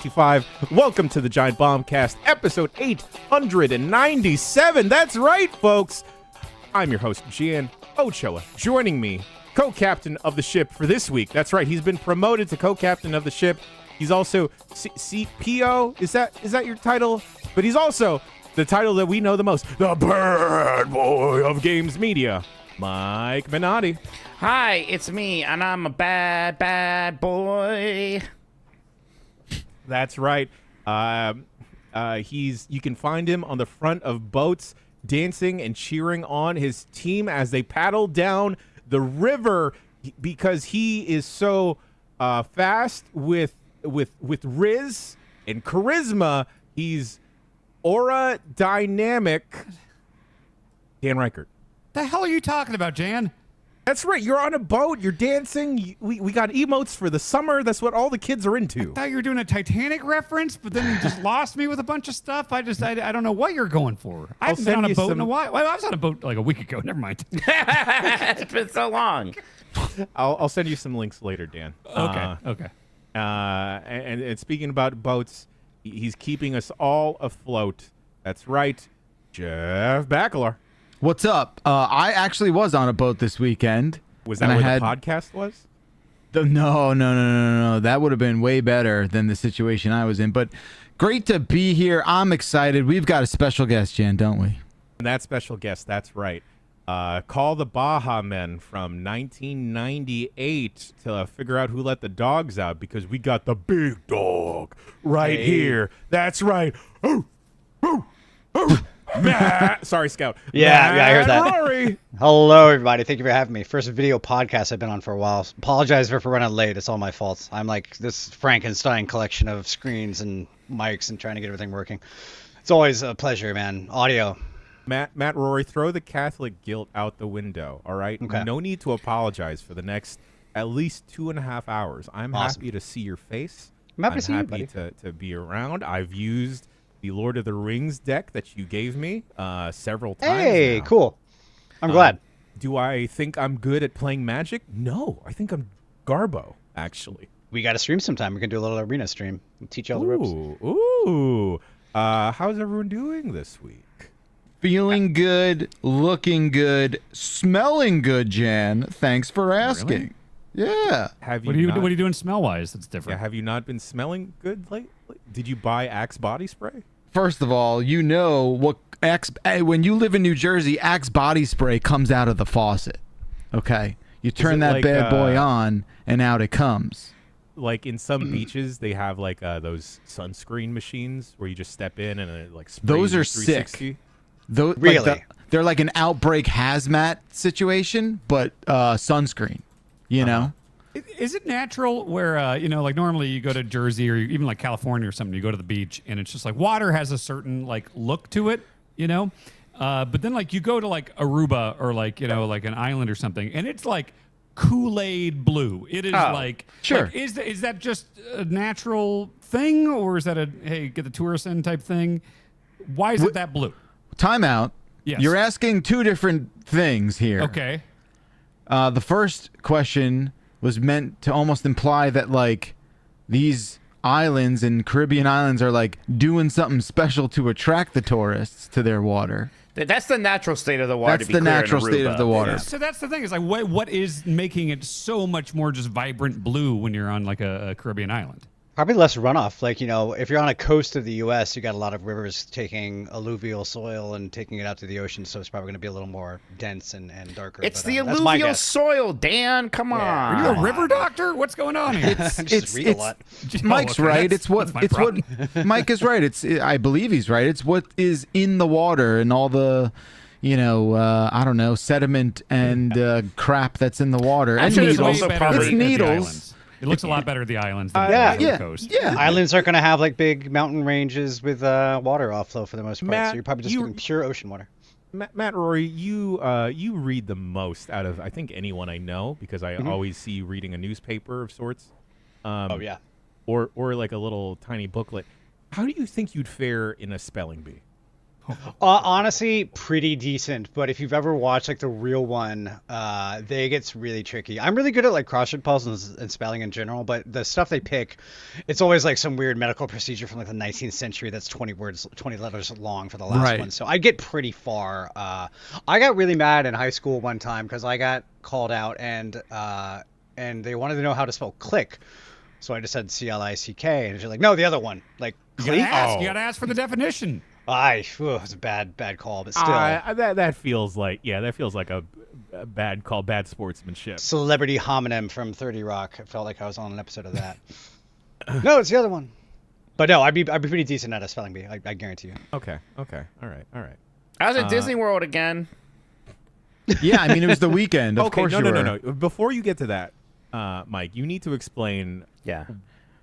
25. Welcome to the Giant Bombcast, episode 897. That's right, folks. I'm your host, Gian Ochoa. Joining me, co-captain of the ship for this week. That's right, he's been promoted to co-captain of the ship. He's also CPO. Is that your title? But he's also the title that we know the most, the bad boy of games media, Mike Minotti. Hi, it's me, and I'm a bad boy. That's right. You can find him on the front of boats, dancing and cheering on his team as they paddle down the river because he is so fast with riz and charisma. He's aura dynamic. Dan Reichert. The hell are you talking about, Jan? That's right. You're on a boat. You're dancing. We got emotes for the summer. That's what all the kids are into. I thought you were doing a Titanic reference, but then you just lost me with a bunch of stuff. I don't know what you're going for. I haven't been on a boat in a while. Well, I was on a boat like a week ago. Never mind. It's been so long. I'll send you some links later, Dan. Okay. And speaking about boats, he's keeping us all afloat. That's right, Jeff Bakalar. What's up? I actually was on a boat this weekend. Was that where the podcast was? No. That would have been way better than the situation I was in. But great to be here. I'm excited. We've got a special guest, Jan, don't we? And that special guest, that's right. Call the Baja Men from 1998 to figure out who let the dogs out because we got the big dog right here. That's right. Matt, sorry, Scout. Yeah, I heard that. Rory. Hello, everybody. Thank you for having me. First video podcast I've been on for a while. Apologize for running late. It's all my fault. I'm like this Frankenstein collection of screens and mics and trying to get everything working. It's always a pleasure, man. Audio. Matt, Rory, throw the Catholic guilt out the window, all right? Okay. No need to apologize for the next at least 2.5 hours. I'm Awesome. happy to see your face. I'm happy to see you, buddy. to be around. I've used the Lord of the Rings deck that you gave me several times Hey, now. cool. I'm glad. Do I think I'm good at playing Magic? No, I think I'm Garbo, actually. We got to stream sometime. We can do a little arena stream. We'll teach you all the ropes. Ooh. How's everyone doing this week? Feeling good, looking good, smelling good, Jan. Thanks for asking. Yeah. Have What are you doing smell-wise that's Yeah, different? have you not been smelling good lately? Did you buy Axe body spray? First of all, you know what when you live in New Jersey, Axe body spray comes out of the faucet. Okay? You turn that like, bad boy on and out it comes. Like in some beaches, they have like those sunscreen machines where you just step in and it like sprays Those you are 360. sick. Those, Really? They're like an outbreak hazmat situation, but sunscreen, you know? Is it natural where, like normally you go to Jersey or even like California or something, you go to the beach and it's just like water has a certain like look to it, but then like you go to like Aruba or like, like an island or something and it's like Kool-Aid blue. It is sure. Like, is that just a natural thing or is that a, hey, get the tourists in type thing? Why is it that blue? Time out. Yes. You're asking two different things here. Okay. The first question was meant to almost imply that like these islands and Caribbean islands are like doing something special to attract the tourists to their water. That's the natural state of the water. That's to be the clear, in natural state of Aruba. the water. So that's the thing is like what is making it so much more just vibrant blue when you're on like a Caribbean island? Probably less runoff. Like, if you're on a coast of the U.S., you got a lot of rivers taking alluvial soil and taking it out to the ocean, so it's probably going to be a little more dense and darker. It's but, the that's my alluvial guess. soil, Dan. Come on. Are you a river doctor? What's going on here? I just read a lot. Mike's okay, right. that's What Mike is right. I believe he's right. It's what is in the water and all the I don't know, sediment and crap that's in the water. I'm And sure there's needles. also Way probably- better It's at the needles. islands. It looks a lot better at the islands than Yeah. the coast. Yeah. Islands are going to have like big mountain ranges with water offlow for the most part, Matt, so you're probably just getting pure ocean water. Matt, Rory, you read the most out of I think anyone I know because I always see you reading a newspaper of sorts. Oh yeah. Or like a little tiny booklet. How do you think you'd fare in a spelling bee? Honestly, pretty decent. But if you've ever watched like the real one, they gets really tricky. I'm really good at like crossword puzzles and spelling in general, but the stuff they pick, it's always like some weird medical procedure from like the 19th century that's 20 words, 20 letters long for the last Right. one. So I get pretty far. I got really mad in high school one time because I got called out and they wanted to know how to spell click. So I just said C-L-I-C-K, and she's like, no, the other one, like You gotta cleat. ask. You gotta ask for the definition. It was a bad call, but still. That feels like a bad call, bad sportsmanship. Celebrity homonym from 30 Rock. It felt like I was on an episode of that. No, it's the other one. But no, I'd be pretty decent at a spelling bee. I guarantee you. Okay. All right. I was at Disney World again. Yeah, I mean, it was the weekend. Of course no. you were. Before you get to that, Mike, you need to explain Yeah.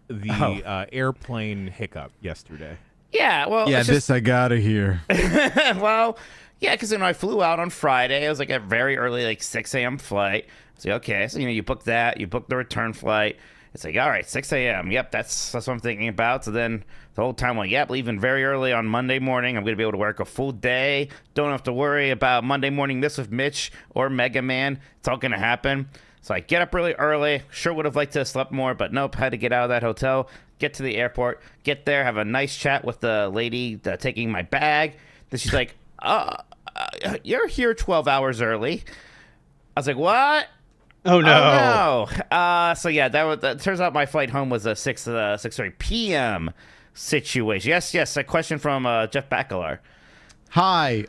the airplane hiccup yesterday. Yeah, well, Yeah, it's this just, I gotta hear. well, yeah, because I flew out on Friday. It was like a very early, like 6 a.m. flight. It's like, okay, so you book that, you book the return flight. It's like, all right, 6 a.m. Yep, that's what I'm thinking about. So then the whole time, like, yep, leaving very early on Monday morning. I'm gonna be able to work a full day. Don't have to worry about Monday morning this with Mitch or Mega Man. It's all gonna happen. So I get up really early. Sure would have liked to have slept more, but nope, had to get out of that hotel, get to the airport, get there, have a nice chat with the lady taking my bag. Then she's like, you're here 12 hours early. I was like, what? Oh no. Oh, no. So yeah, that turns out my flight home was a 6:30 p.m. situation. Yes, a question from Jeff Bacalar. Hi,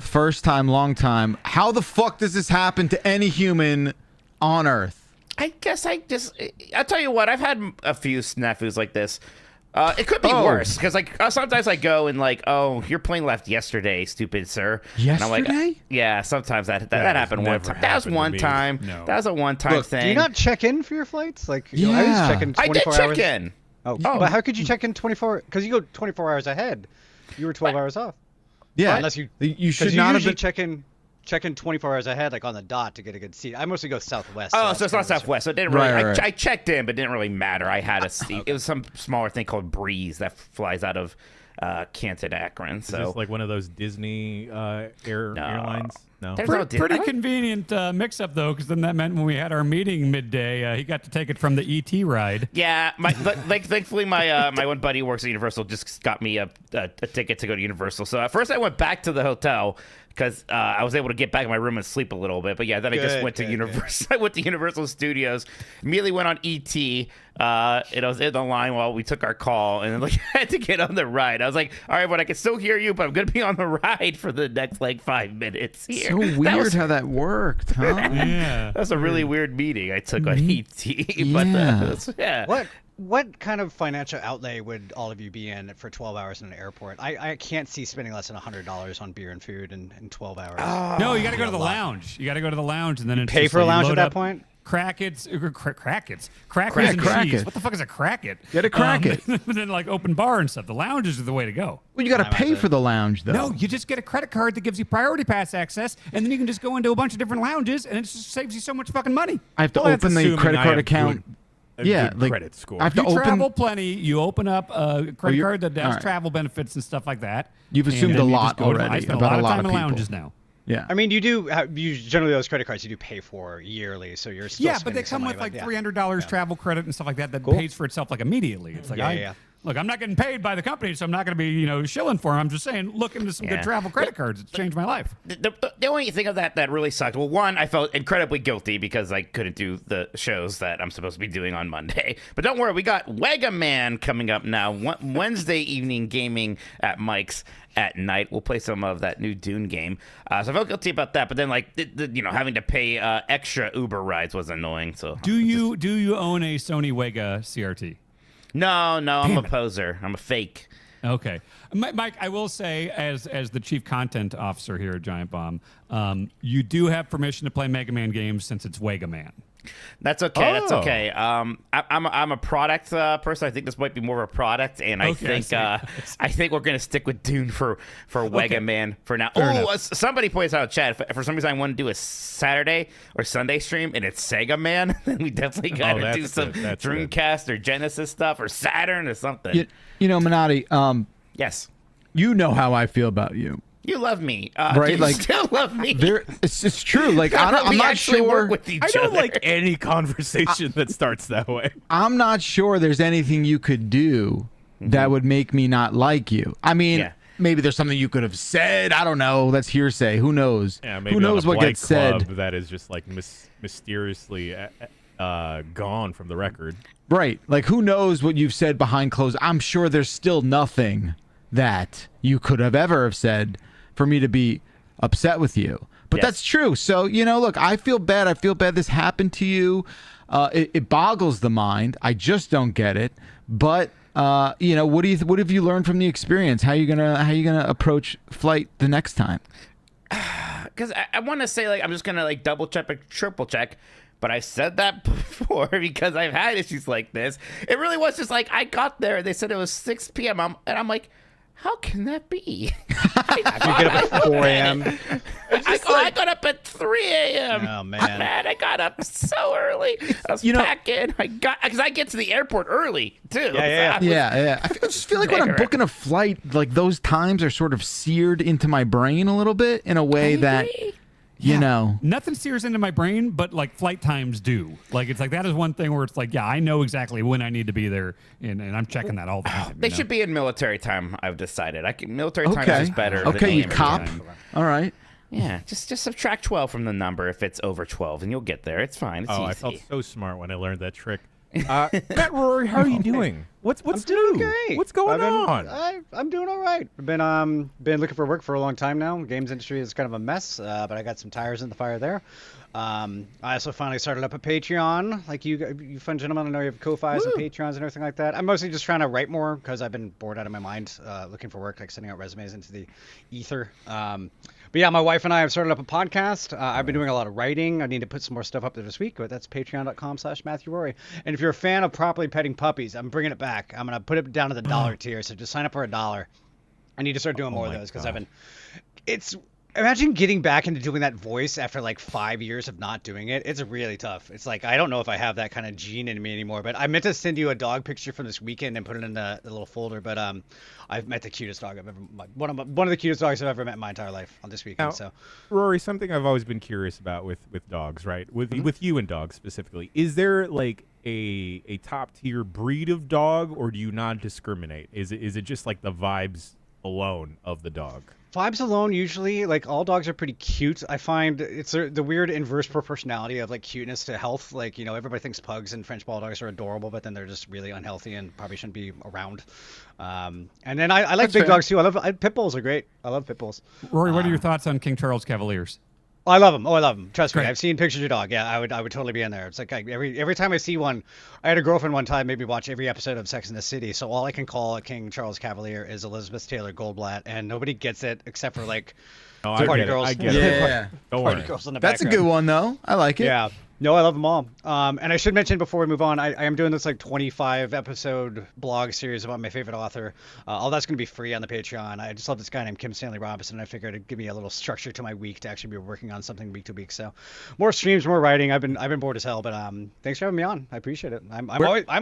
first time, long time. How the fuck does this happen to any human on Earth? I guess I'll tell you what, I've had a few snafus like this. It could be Oh. worse because sometimes I go and like, oh, your plane left yesterday, stupid sir. And I'm like, Yesterday? yeah, sometimes that has happened one never time. That was happened to one me. time. No. That was a one-time Look, thing. do you not check in for your flights? Like, I always Yeah. check in I 24 did hours. check in. Oh, but how could you check in 24? Because you go 24 hours ahead. You were 12 hours off. Yeah, Unless you should 'cause not have usually been. check in 24 hours ahead, like on the dot to get a good seat. I mostly go Southwest. Oh, that's so it's not kind of the- Southwest. So it didn't really. Right. I checked in, but it didn't really matter. I had a seat. It was some smaller thing called Breeze that flies out of Canton, Akron. Is So this like one of those Disney airlines? No. There's no Pretty convenient mix-up though, because then that meant when we had our meeting midday, he got to take it from the ET ride. yeah, thankfully my my one buddy who works at Universal just got me a ticket to go to Universal. So at first I went back to the hotel because I was able to get back in my room and sleep a little bit. But yeah, then I just Good, went to good, Universal. I went to Universal Studios, immediately went on ET. And I was in the line while we took our call, and then like I had to get on the ride. I was like, all right, but I can still hear you, but I'm gonna be on the ride for the next like 5 minutes here. So weird how that worked, huh? Yeah. That's a really weird meeting I took on ET. But Yeah. yeah. What kind of financial outlay would all of you be in for 12 hours in an airport? I can't see spending less than $100 on beer and food in 12 hours. No, you got to go to the lounge. You got to go to the lounge, and then it's Pay just for a like you lounge at load that up point? Crackers and crack cheese. it. What the fuck is a cracket? Get a crack it. And then like open bar and stuff. The lounges are the way to go. Well, you got to pay for the lounge, though. No, you just get a credit card that gives you priority pass access, and then you can just go into a bunch of different lounges, and it just saves you so much fucking money. I have to Well, that's open the assuming credit I card have account. a Yeah, good like, credit score. I have to You open. travel plenty. You open up a credit you're- card that has all right. travel benefits and stuff like that. You've and assumed then a you lot just go to- already I spend about a a lot lot of time of in people. lounges now. Yeah. I mean, you generally those credit cards you do pay for yearly, so you're still Yeah, but they spending some come with money, like but yeah. $300 travel credit and stuff like that Cool. pays for itself like immediately. It's like, Yeah. look, I'm not getting paid by the company, so I'm not going to be shilling for them. I'm just saying, look into some Yeah. good travel credit cards. It's changed my life. The only thing of that really sucked. Well, one, I felt incredibly guilty because I couldn't do the shows that I'm supposed to be doing on Monday. But don't worry, we got Wega Man coming up now. Wednesday evening gaming at Mike's at night. We'll play some of that new Dune game. So I felt guilty about that. But then, like, having to pay extra Uber rides was annoying. So Do you own a Sony Wega CRT? No, I'm a poser. I'm a fake. Okay, Mike. I will say, as the chief content officer here at Giant Bomb, you do have permission to play Mega Man games since it's Wega Man. That's okay. That's Oh. okay. I'm a product person. I think this might be more of a product, and I Okay, I think we're gonna stick with Dune for Wega Okay. Man for now. Fair Oh, enough. somebody points out in chat. If for some reason I want to do a Saturday or Sunday stream and it's Sega Man, then we definitely gotta that's do some good. That's good. Dreamcast or Genesis stuff or Saturn or something. You know, Minotti, Yes. you know how I feel about you. You love me, Right, You like, still love me. It's true. Like I'm We not actually sure. work with each I don't other. like any conversation that starts that way. I'm not sure there's anything you could do that would make me not like you. I mean, Yeah. maybe there's something you could have said. I don't know. That's hearsay. Who knows? Yeah, maybe Who knows on a what Blight gets said? Club that is just like mysteriously gone from the record. Right. Like, who knows what you've said behind closed? I'm sure there's still nothing that you could have ever have said for me to be upset with you. But Yes. that's true. So, look, I feel bad. I feel bad this happened to you. It boggles the mind. I just don't get it. But, what have you learned from the experience? How you gonna approach flight the next time? Because I want to say, like, I'm just going to, like, double check or triple check. But I said that before because I've had issues like this. It really was just like, I got there. They said it was 6 p.m. And I'm like, how can that be? You get up at 4 a.m. I got up at 3 a.m. Oh, man. I got up so early. I was packing. Because I get to the airport early, too. Yeah. Yeah. I just feel like when I'm there. booking a flight, like those times are sort of seared into my brain a little bit in a way that, Nothing sears into my brain, but like flight times do. Like it's like that is one thing where it's like, yeah, I know exactly when I need to be there, and I'm checking that all the time. They should be in military time, I've decided. Military time Okay. is just better. Okay, than you AM cop. time. All right. Yeah, just subtract 12 from the number if it's over 12, and you'll get there. It's fine. It's Oh, easy. I felt so smart when I learned that trick. Matt Rory, how are you doing? What's Doing new? great. What's going on? I'm doing all right. I've been looking for work for a long time now. Games industry is kind of a mess, but I got some tires in the fire there. I also finally started up a Patreon. Like you fun gentlemen, I know you have Ko-Fis and Patreons and everything like that. I'm mostly just trying to write more because I've been bored out of my mind looking for work, like sending out resumes into the ether. But yeah, my wife and I have started up a podcast. I've been doing a lot of writing. I need to put some more stuff up there this week, but that's patreon.com/Matthew Rory. And if you're a fan of properly petting puppies, I'm bringing it back. I'm going to put it down to the $1 tier. So just sign up for $1. I need to start doing more of those because imagine getting back into doing that voice after like 5 years of not doing it. It's really tough. It's like, I don't know if I have that kind of gene in me anymore, but I meant to send you a dog picture from this weekend and put it in the little folder. But I've met the cutest dog I've ever, one of the cutest dogs I've ever met in my entire life on this weekend. Now, So Rory, something I've always been curious about with dogs, right? With you and dogs specifically, is there like a top tier breed of dog, or do you not discriminate? Is it just like the vibes alone of the dog? vibes alone, usually, like, all dogs are pretty cute. I find it's the weird inverse proportionality of, like, cuteness to health. Like, everybody thinks pugs and French bulldogs are adorable, but then they're just really unhealthy and probably shouldn't be around. And then I like big dogs, too. Pit bulls are great. I love pit bulls. Rory, what are your thoughts on King Charles Cavaliers? I love them. Oh, I love them. Trust me. Great. I've seen pictures of your dog. Yeah, I would totally be in there. It's like every time I see one, I had a girlfriend one time made me watch every episode of Sex and the City. So all I can call a King Charles Cavalier is Elizabeth Taylor Goldblatt, and nobody gets it except for like I party get it. girls. I get it. Yeah. Don't Party worry. girls in the That's a background. good one, though. I like it. Yeah. No, I love them all. And I should mention before we move on, I am doing this like 25 episode blog series about my favorite author. All that's going to be free on the Patreon. I just love this guy named Kim Stanley Robinson. And I figured it'd give me a little structure to my week to actually be working on something week to week. So more streams, more writing. I've been bored as hell, but thanks for having me on. I appreciate it. I'm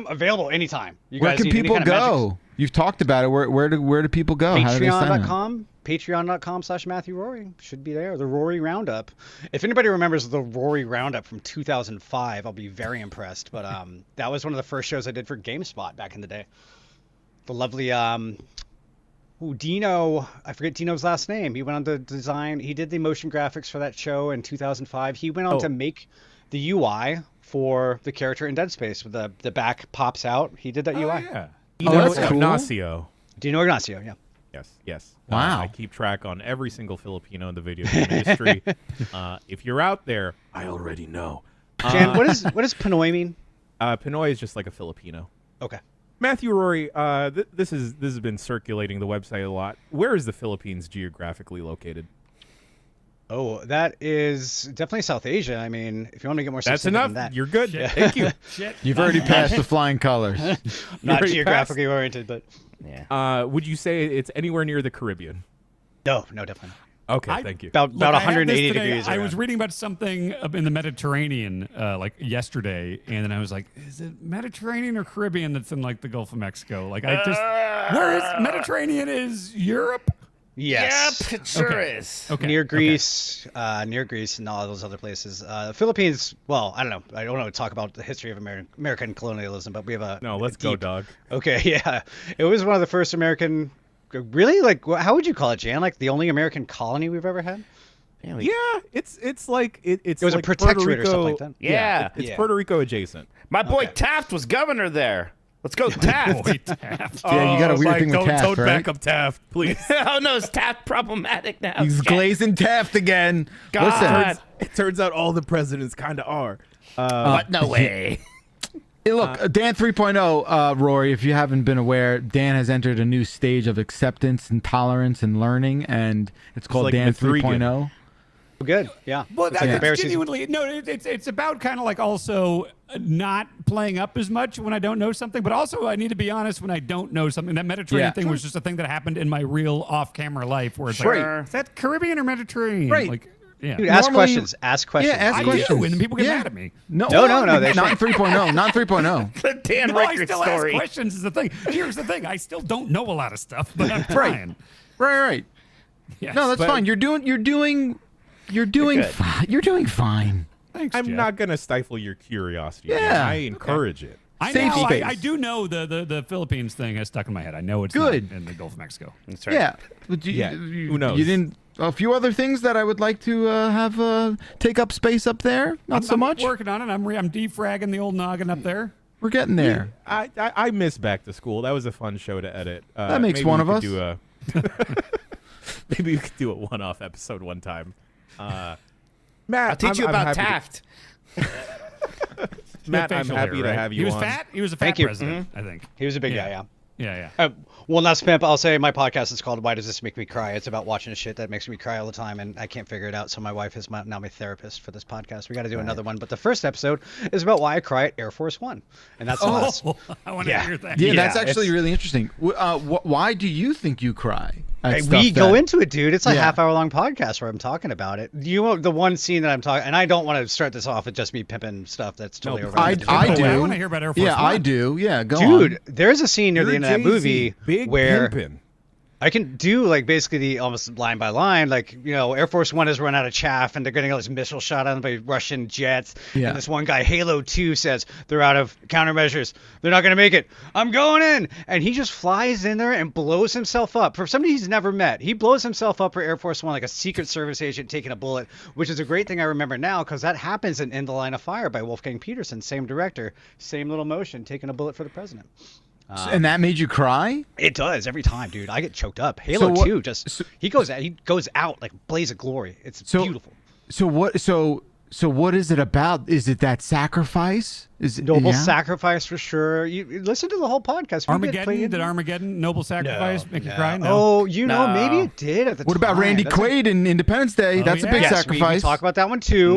available anytime. You Where guys can need any people kind of magic- go? You've talked about it. Where do people go? How do they sign up? Patreon.com/Matthew Rory should be there. The Rory Roundup. If anybody remembers the Rory Roundup from 2005, I'll be very impressed. But that was one of the first shows I did for GameSpot back in the day. The lovely Dino. I forget Dino's last name. He went on to design. He did the motion graphics for that show in 2005. He went on to make the UI for the character in Dead Space, with the back pops out. He did that UI. Yeah. that's cool. Ignacio. Dino Ignacio, yeah. Yes. Wow. I keep track on every single Filipino in the video game industry. If you're out there, I already know. Jan, what does Pinoy mean? Pinoy is just like a Filipino. Okay. Matthew Rory, this has been circulating the website a lot. Where is the Philippines geographically located? Oh, that is definitely South Asia. I mean, if you want to get more That's specific enough. than that. You're good. Thank you. You've already passed the flying colors. Not already geographically oriented, but Yeah. Would you say it's anywhere near the Caribbean? no, definitely not. Okay, thank you. About Look, I had 180 this today. degrees. I was around. reading about something up in the Mediterranean like yesterday, and then I was like, is it Mediterranean or Caribbean that's in like the Gulf of Mexico? Like I just where is Mediterranean is Europe? Yes. Yep, it sure Okay. is. Okay. Near Greece, and all those other places. Philippines. Well, I don't know. I don't know to talk about the history of American colonialism, but we have a No, let's go, dog. Okay, yeah, it was one of the first American. Really, like, how would you call it, Jan? Like the only American colony we've ever had? Yeah, Yeah, it's like it's It was like a protectorate Puerto or something Rico- like that. Yeah. it's Yeah. Puerto Rico adjacent. My boy Okay. Taft was governor there. Let's go, Taft. Boy, Taft. Yeah, you got a weird Mike, thing with don't Taft, don't right? back up Taft, please. Oh no, is Taft problematic now? He's glazing Taft again. God. Listen, It turns out all the presidents kind of are. But no way. hey, look, Dan 3.0, Rory, if you haven't been aware, Dan has entered a new stage of acceptance and tolerance and learning, and it's called like Dan Mithrigan. 3.0. Good, yeah. Well, It's like the that's bear season. genuinely no. It's about kind of like also not playing up as much when I don't know something, but also I need to be honest when I don't know something. That Mediterranean Yeah. thing was just a thing that happened in my real off-camera life, where it's Sure. like, is that Caribbean or Mediterranean? Right. Like, yeah. Dude, ask Normally- questions. Ask questions. Yeah, ask I questions. do, and then people get Yeah. mad at me. No, No, they not 3.0, not 3.0. The Dan No, I Rickard still story. ask questions. Is the thing. Here's the thing. I still don't know a lot of stuff, but I'm trying. Right. Yes. No, that's But- fine. You're doing good. fine. You're doing fine. Thanks, I'm Jeff. not gonna stifle your curiosity. Yeah. man. I encourage it. I Safe know. space. I do know the Philippines thing has stuck in my head. I know it's Good. not in the Gulf of Mexico. That's right. Yeah. But Yeah, who knows? You didn't. A few other things that I would like to have take up space up there. Not so I'm much. working on it. I'm defragging the old noggin up there. We're getting there. I miss Back to School. That was a fun show to edit. That makes maybe one we of could us. Do maybe we could do a one-off episode one time. Matt, I'll teach you I'm about happy Taft. Matt, I'm Facial happy hair, to right? have you He was on. fat. He was a fat Thank you. president, I think. He was a big Yeah. guy, yeah. Yeah. Well, not Spimp. I'll say my podcast is called "Why Does This Make Me Cry?" It's about watching shit that makes me cry all the time, and I can't figure it out. So my wife is now my therapist for this podcast. We got to do another one, but the first episode is about why I cry at Air Force One, and that's the last. Oh, I want to Yeah. hear that. Yeah, Yeah, that's actually it's- really interesting. Why do you think you cry? at Hey, stuff we go that- into it, dude. It's a Yeah. half-hour long podcast where I'm talking about it. You know the one scene that I'm talking, and I don't want to start this off with just me pimping stuff. That's totally over. I I do. want to hear about Air Force Yeah, One. I do. Yeah, go Dude, on. there's a scene near the You're end of that Jay-Z, movie big where pimpin'. I can do like basically the almost line by line, like, you know, Air Force One has run out of chaff and they're getting all this missile shot on them by Russian jets. Yeah. And this one guy, Halo 2, says they're out of countermeasures. They're not going to make it. I'm going in. And he just flies in there and blows himself up. For somebody he's never met, he blows himself up for Air Force One like a Secret Service agent taking a bullet, which is a great thing I remember now because that happens in the Line of Fire by Wolfgang Peterson. Same director, same little motion, taking a bullet for the president. And that made you cry? It does every time, dude. I get choked up. Halo what- 2 just he goes out like a blaze of glory. It's beautiful. So what is it about? Is it that sacrifice? Is it Noble yeah? sacrifice for sure. You listen to the whole podcast. We Did Armageddon, Noble Sacrifice, make you cry? No. Oh, you know, No. maybe it did at the What time. about Randy That's Quaid in Independence Day? Oh, That's yeah. a big Yes, we sacrifice. talk about that one too.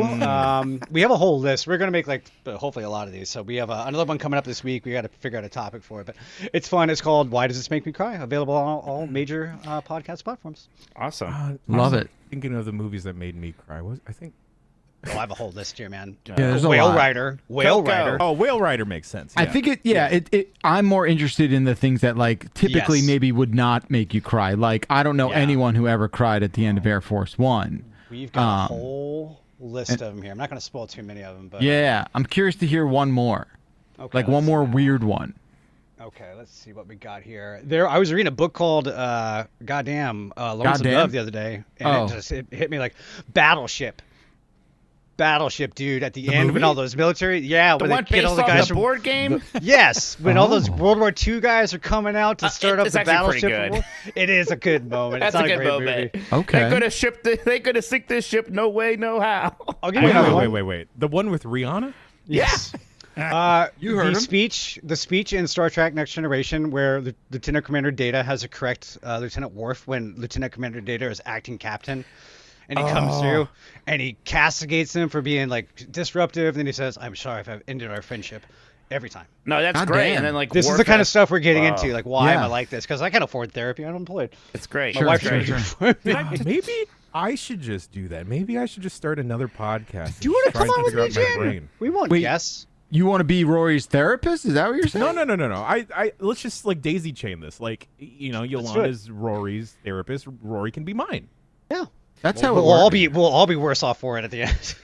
We have a whole list. We're gonna make like hopefully a lot of these. So we have another one coming up this week. We got to figure out a topic for it, but it's fun. It's called "Why Does This Make Me Cry?" Available on all major podcast platforms. Awesome. Love it. Thinking of the movies that made me cry. I think. Oh, I have a whole list here, man. Yeah, there's a Whale lot. Rider. Whale Coco. Rider. Oh, Whale Rider makes sense. I think I'm more interested in the things that like typically Yes. maybe would not make you cry. Like I don't know Yeah. anyone who ever cried at the end of Air Force One. We've got a whole list of them here. I'm not going to spoil too many of them, but Yeah, I'm curious to hear one more. okay, Like one let's more see. weird one. Okay, let's see what we got here. I was reading a book called Lawrence of Goddamn? Love the other day, and it hit me like Battleship, dude. At the end, when movie? all those military, The when one they get based all the off guys the from board game? yes, when all those Oh. World War II guys are coming out to start up it's the actually pretty Battleship. good. It is a good moment. That's it's a not good great moment. movie. Okay. They could have sink this ship no way, no how. I'll give you another one. Wait. The one with Rihanna? Yes. You heard the him. the speech in Star Trek Next Generation where Lieutenant Commander Data has to correct Lieutenant Worf when Lieutenant Commander Data is acting captain, and he comes through and he castigates him for being like disruptive. And then he says, "I'm sorry if I've ended our friendship." every time. No, that's God great. damn. And then like This is the kind of Warfest- stuff we're getting Wow. into. Like, why am Yeah. I like this? Because I can't afford therapy. I'm unemployed. It's great. My wife It's should great. do it for me. Maybe I should just do that. Maybe I should just start another podcast. Do you want to Try come and on with figure me, out my Jan? brain. We won't Wait. guess. You want to be Rory's therapist? Is that what you're saying? No. I let's just like daisy chain this. Like, you know, do it. Yolanda's Rory's therapist. Rory can be mine. Yeah. That's how it We'll works. all be worse off for it at the end.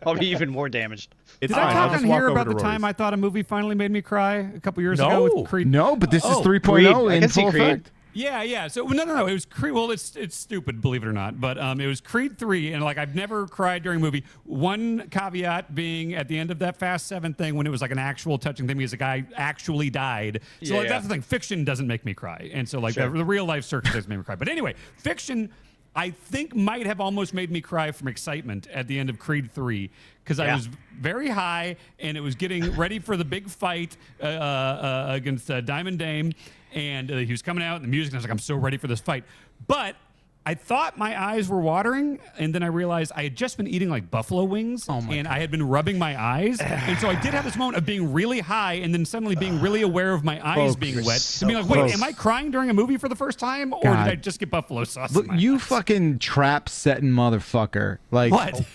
I'll be even more damaged. It's Did fine. I I'll talk just on walk here over about to the Rory's. time I thought a movie finally made me cry a couple years ago No. with Creed? No, but this is Oh, 3.0 Creed. I in can see full Creed. effect. Yeah. So no. It was Creed. Well, it's stupid, believe it or not. But it was Creed 3, and like I've never cried during a movie. One caveat being at the end of that Fast 7 thing when it was like an actual touching thing because the guy actually died. So like, that's the thing. Fiction doesn't make me cry, and so like the real life circumstances make me cry. But anyway, fiction. I think might have almost made me cry from excitement at the end of Creed 3 because I was very high and it was getting ready for the big fight against Diamond Dame, and he was coming out and the music, and I was like, I'm so ready for this fight. But I thought my eyes were watering, and then I realized I had just been eating like buffalo wings, and I had been rubbing my eyes, and so I did have this moment of being really high, and then suddenly being really aware of my eyes being wet, so and being like, "Wait, close. am I crying during a movie for the first time, or God. did I just get buffalo sauce?" Look, in my you eyes? fucking trap setting motherfucker. Like What?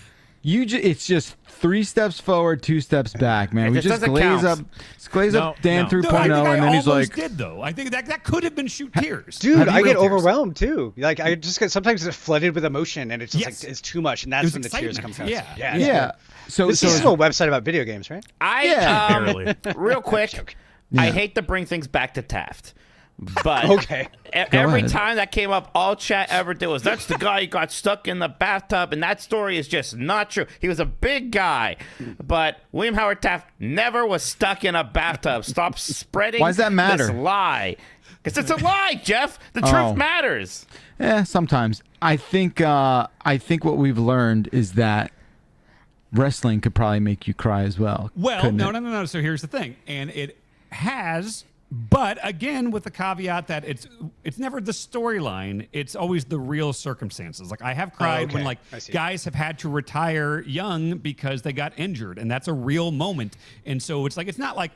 it's just 3 steps forward, 2 steps back, man. It We just just doesn't glaze count. up Dan No. 3.0, No, I think I and then he's almost like, did though. I think that could have been shoot tears. Dude, Have you I get real tears? overwhelmed too. Like I just get sometimes it's flooded with emotion, and it's just Yes. like it's too much, and that's was when the tears come excitement. fast. Yeah. yeah. So This is a website about video games, right? Yeah. Barely. Real quick, I hate to bring things back to Taft, but Okay. Every ahead. time that came up, all chat ever did was, "That's the guy who got stuck in the bathtub," and that story is just not true. He was a big guy, but William Howard Taft never was stuck in a bathtub. Stop spreading Why does that matter? this lie. Because it's a lie, Jeff. The Oh. truth matters. sometimes. I think what we've learned is that wrestling could probably make you cry as well. Well, couldn't no. it? So here's the thing, and it has, but again, with the caveat that it's never the storyline; it's always the real circumstances. Like I have cried when okay. like I see. guys have had to retire young because they got injured, and that's a real moment. And so it's like it's not like.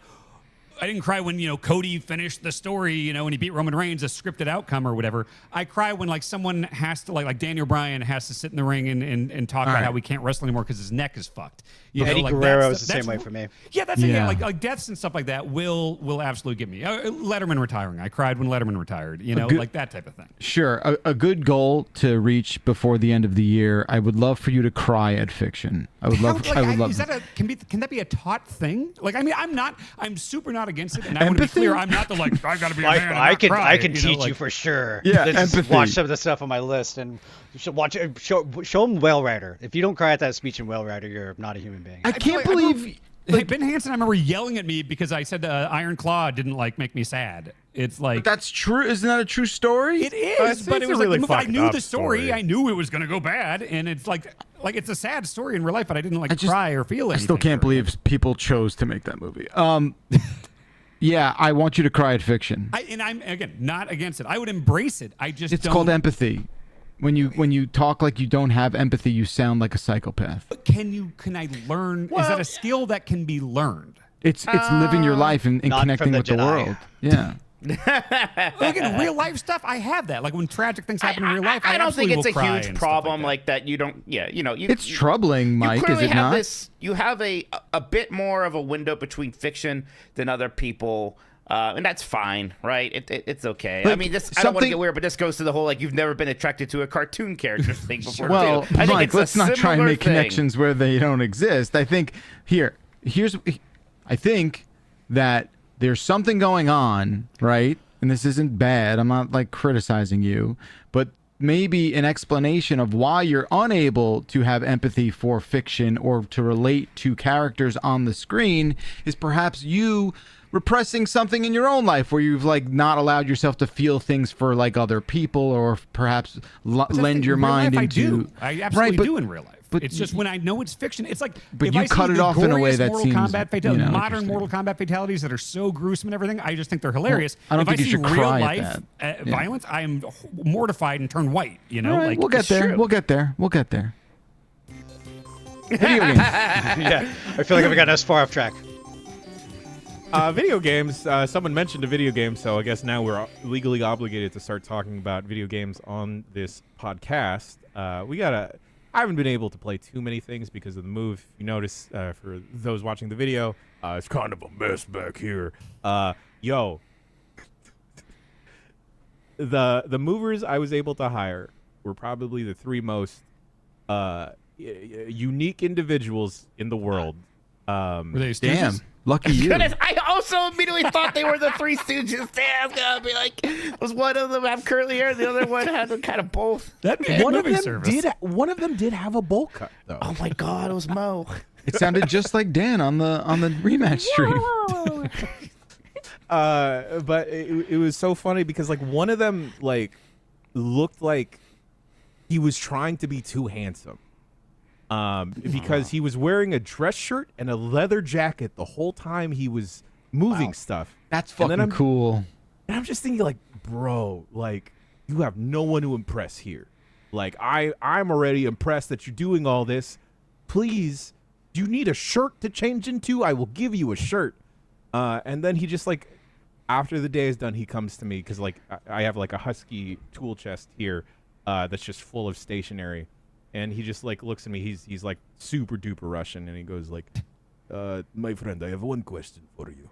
I didn't cry when, Cody finished the story, when he beat Roman Reigns, a scripted outcome or whatever. I cry when, like, someone has to, like Daniel Bryan has to sit in the ring and talk about right. how he can't wrestle anymore because his neck is fucked. Eddie like, Guerrero that's is the same way for me. Yeah, that's it. Yeah. Yeah, like deaths and stuff like that will absolutely get me. Letterman retiring. I cried when Letterman retired, good- like that type of thing. Sure, a good goal to reach before the end of the year. I would love for you to cry at fiction. I would love. How, I would love. Is that can that be a taught thing? Like, I mean, I'm super not against it, and I want to be Empathy? clear. I'm not the like I gotta be a man. and I not can cry, I can you know, teach like- you for sure. Yeah, Just empathy. watch some of the stuff on my list, and you should watch it. Show them Whale Rider. If you don't cry at that speech in Whale Rider, you're not a human being. I can't believe. Hey, Ben Hansen, I remember yelling at me because I said Iron Claw didn't make me sad. It's like That's true. Isn't that a true story? it is, It's but a it was really like the movie, I fucked knew up the story. story. I knew it was going to go bad, and it's like it's a sad story in real life, but I didn't just- cry or feel I anything. still can't during it. believe people chose to make that movie. Yeah, I want you to cry at fiction. I'm again not against it. I would embrace it. I just It's don't. called empathy. When you talk like you don't have empathy, you sound like a psychopath. Can I learn? Is that Well- a skill that can be learned? It's living your life and Not connecting from the with the Jedi. world. Yeah. Like in real life stuff, I have that. Like when tragic things happen in real life, I don't think absolutely it's a will cry huge and stuff problem that. like that. You don't. Yeah, you. It's troubling, Mike, You is clearly it have not? this. You have a bit more of a window between fiction than other people. And that's fine, right? It's okay. I Like, mean, this I don't want to something- get weird, but this goes to the whole you've never been attracted to a cartoon character thing before. Well, too. I think Mike, it's a let's not try and similar make thing. connections where they don't exist. I think I think that there's something going on, right? And this isn't bad. I'm not criticizing you, but maybe an explanation of why you're unable to have empathy for fiction or to relate to characters on the screen is perhaps you repressing something in your own life where you've not allowed yourself to feel things for other people, or perhaps lend your In real mind life, into I absolutely but- do in real life. but It's just when I know it's fiction. It's like But if you I see cut it the off in a way glorious that Mortal seems, Kombat interesting. modern Mortal Kombat fatalities that are so gruesome and everything. I just think they're hilarious. I don't if think I you see should real cry at life that. Yeah. violence, I am mortified and turn white. You know, All right, we'll get it's there. true. We'll get there. We'll get there. Video games. Yeah, I feel like I've gotten us far off track. Video games. Someone mentioned a video game, so I guess now we're legally obligated to start talking about video games on this podcast. I haven't been able to play too many things because of the move. You notice, for those watching the video, it's kind of a mess back here. The movers I was able to hire were probably the three most unique individuals in the world. Were they Stooges? Damn, lucky you. Goodness, I also immediately thought they were the Three Stooges. Damn, I was gonna be like, was one of them have curly hair, the other one had kind of both. That'd be a One of movie them service. did have a bowl cut though. Oh my God, it was Mo. It sounded just like Dan on the rematch stream. But it was so funny because like one of them like looked like he was trying to be too handsome. Because he was wearing a dress shirt and a leather jacket the whole time he was moving stuff. That's And then fucking cool. And I'm just thinking like, bro, like you have no one to impress here. Like I'm already impressed that you're doing all this. Please, do you need a shirt to change into? I will give you a shirt. And then he just like, after the day is done, he comes to me because like I have like a husky tool chest here that's just full of stationery. And he just like looks at me. He's like super duper Russian, and he goes like, "My friend, I have one question for you.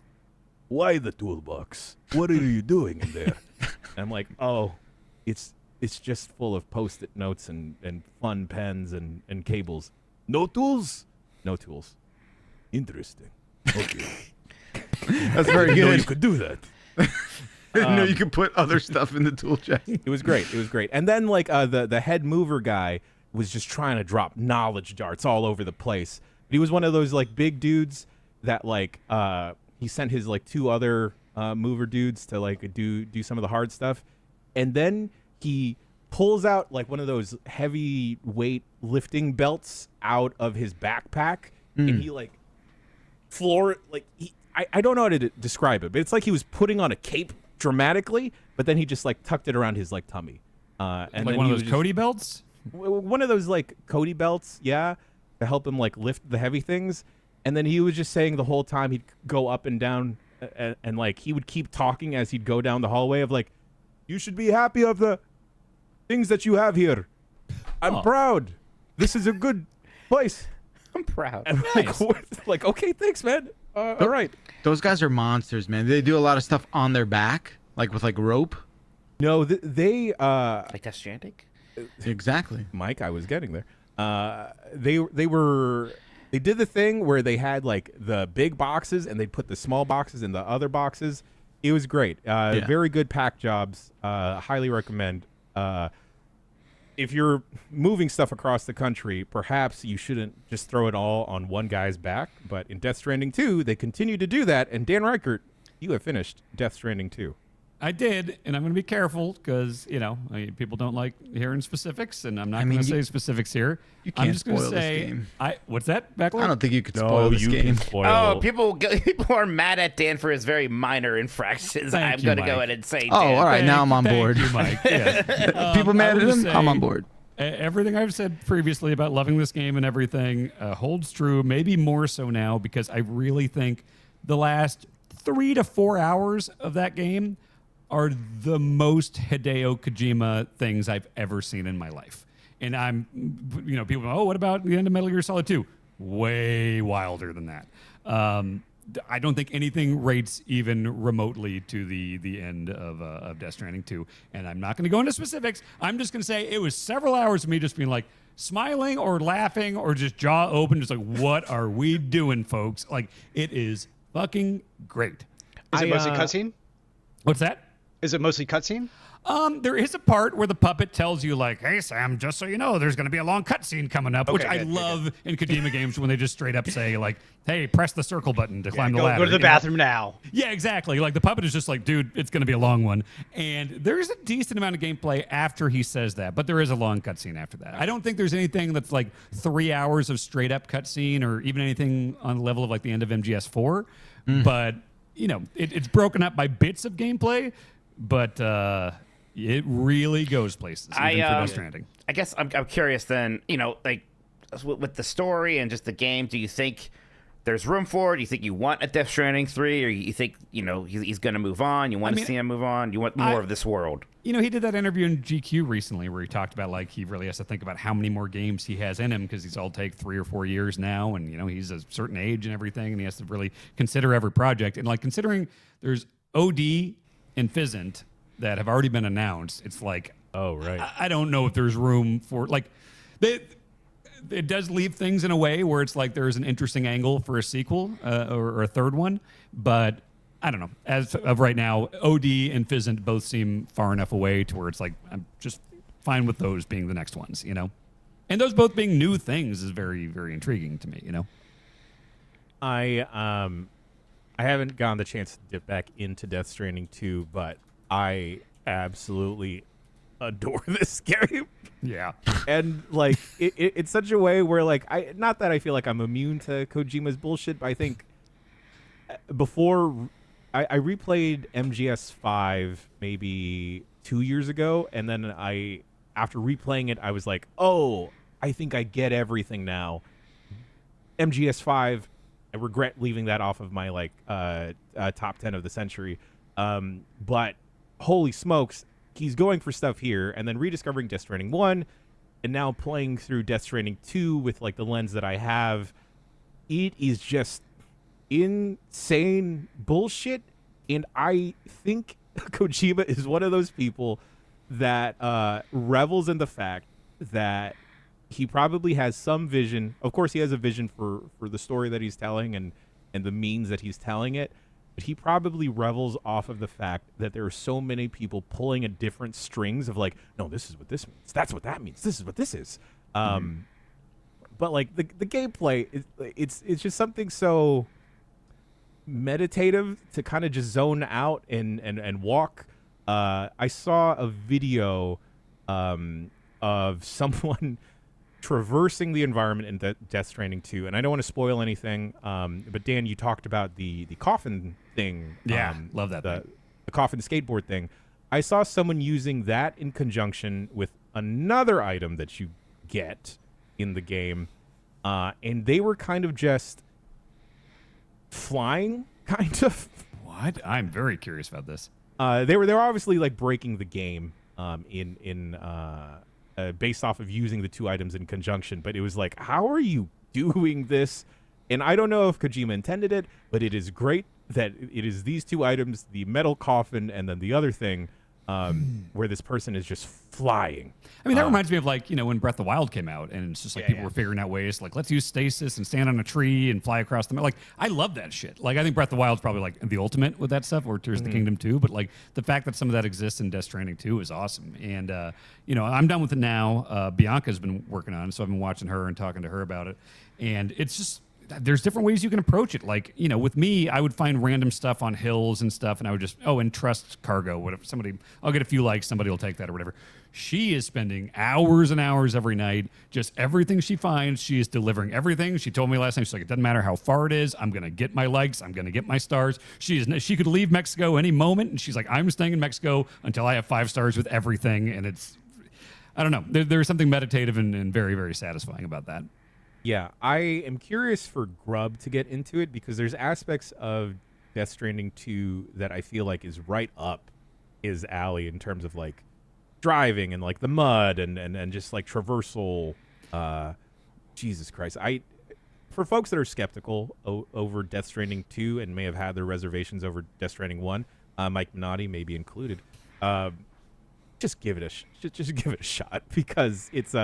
Why the toolbox? What are you doing in there?" And I'm like, "Oh, it's just full of post-it notes and fun pens and cables. No tools? No tools. Interesting. Okay, That's very I didn't know good. you could do that." I didn't know you could put other stuff in the tool chest. It was great. It was great. And then like the head mover guy was just trying to drop knowledge darts all over the place. But he was one of those like big dudes that like he sent his like two other mover dudes to like do some of the hard stuff. And then he pulls out like one of those heavy weight lifting belts out of his backpack and he like I don't know how to describe it, but it's like he was putting on a cape dramatically, but then he just like tucked it around his like tummy. And Like then one he of was those just- Cody belts? one of those like Cody belts, yeah, to help him like lift the heavy things. And then he was just saying the whole time he'd go up and down and like he would keep talking as he'd go down the hallway of like, you should be happy of the things that you have here. I'm proud. This is a good place. I'm proud. And like, okay, thanks, man. All right. Those guys are monsters, man. They do a lot of stuff on their back, like with like rope. No, they Like Death Stranding? Exactly. Mike, I was getting there. They did the thing where they had like the big boxes and they put the small boxes in the other boxes. It was great. Very good pack jobs. Highly recommend. If you're moving stuff across the country, perhaps you shouldn't just throw it all on one guy's back. But in Death Stranding 2, they continue to do that. And Dan Reichert, you have finished Death Stranding 2. I did, and I'm going to be careful because, people don't like hearing specifics, and I'm not going to say specifics here. You can't I'm just gonna spoil this say, game. What's that, Backlund? I don't think you could spoil this game. Oh, people are mad at Dan for his very minor infractions. Thank I'm you, going to Mike. go ahead and say, Dan. Oh, all right. Now I'm on Thank board. you, Mike. Yeah. People mad I at will him? say, I'm on board. Everything I've said previously about loving this game and everything holds true, maybe more so now, because I really think the last 3 to 4 hours of that game are the most Hideo Kojima things I've ever seen in my life. And people go, oh, what about the end of Metal Gear Solid 2? Way wilder than that. I don't think anything rates even remotely to the end of Death Stranding 2. And I'm not going to go into specifics. I'm just going to say it was several hours of me just being like smiling or laughing or just jaw open, just like, what are we doing, folks? Like, it is fucking great. Is it mostly cutscene? What's that? Is it mostly cutscene? There is a part where the puppet tells you, like, hey, Sam, just so you know, there's going to be a long cutscene coming up, which I love in Kojima games when they just straight up say, like, hey, press the circle button to climb the ladder. Go to the bathroom now. Yeah, exactly. Like, the puppet is just like, dude, it's going to be a long one. And there's a decent amount of gameplay after he says that, but there is a long cutscene after that. I don't think there's anything that's like 3 hours of straight up cutscene or even anything on the level of like the end of MGS4. But, it's broken up by bits of gameplay, but it really goes places, even for Death Stranding. I guess I'm curious then, like with the story and just the game, do you think there's room for it? You think you want a Death Stranding 3, or you think he's going to move on? You want to see him move on? You want more of this world? He did that interview in GQ recently where he talked about like he really has to think about how many more games he has in him because he's all take 3 or 4 years now, and he's a certain age and everything, and he has to really consider every project. And like considering there's OD and Fizzant that have already been announced, it's like, oh right, I don't know if there's room for like it does leave things in a way where it's like there's an interesting angle for a sequel or a third one, but I don't know. As of right now, OD and Fizzant both seem far enough away to where it's like I'm just fine with those being the next ones, And those both being new things is very, very intriguing to me, I haven't gotten the chance to dip back into Death Stranding 2, but I absolutely adore this game. Yeah. And like it's such a way where like not that I feel like I'm immune to Kojima's bullshit, but I think before I replayed MGS5 maybe 2 years ago, and then after replaying it I was like, oh, I think I get everything now. MGS5, I regret leaving that off of my like top 10 of the century, but holy smokes, he's going for stuff here, and then rediscovering Death Stranding 1, and now playing through Death Stranding 2 with like the lens that I have. It is just insane bullshit, and I think Kojima is one of those people that revels in the fact that he probably has some vision. Of course, he has a vision for the story that he's telling and the means that he's telling it, but he probably revels off of the fact that there are so many people pulling at different strings of like, no, this is what this means. That's what that means. This is what this is. But like the gameplay, it's just something so meditative to kind of just zone out and walk. I saw a video of someone traversing the environment in Death Stranding 2, and I don't want to spoil anything, but Dan, you talked about the coffin thing. Yeah, love that thing. The coffin skateboard thing. I saw someone using that in conjunction with another item that you get in the game, and they were kind of just flying, kind of. What? I'm very curious about this. They were obviously like breaking the game based off of using the two items in conjunction, but it was like, how are you doing this? And I don't know if Kojima intended it, but it is great that it is these two items, the metal coffin and then the other thing, where this person is just flying. I mean, that reminds me of like, when Breath of the Wild came out, and it's just like people were figuring out ways like, let's use stasis and stand on a tree and fly across the like, I love that shit. Like, I think Breath of the Wild is probably like the ultimate with that stuff, or Tears of the Kingdom 2, but like the fact that some of that exists in Death Stranding 2 is awesome. And I'm done with it now. Bianca's been working on it, so I've been watching her and talking to her about it, and it's just, there's different ways you can approach it. Like, with me, I would find random stuff on hills and stuff, and I would just, entrust cargo. What if I'll get a few likes, somebody will take that or whatever. She is spending hours and hours every night, just everything she finds, she is delivering everything. She told me last night, she's like, it doesn't matter how far it is, I'm going to get my likes, I'm going to get my stars. She could leave Mexico any moment, and she's like, I'm staying in Mexico until I have 5 stars with everything, and it's, I don't know. There's something meditative and very, very satisfying about that. Yeah, I am curious for Grubb to get into it because there's aspects of Death Stranding 2 that I feel like is right up his alley in terms of like driving and like the mud and just like traversal. Jesus Christ. For folks that are skeptical over Death Stranding 2 and may have had their reservations over Death Stranding 1, Mike Minotti may be included. Just give it a shot because it's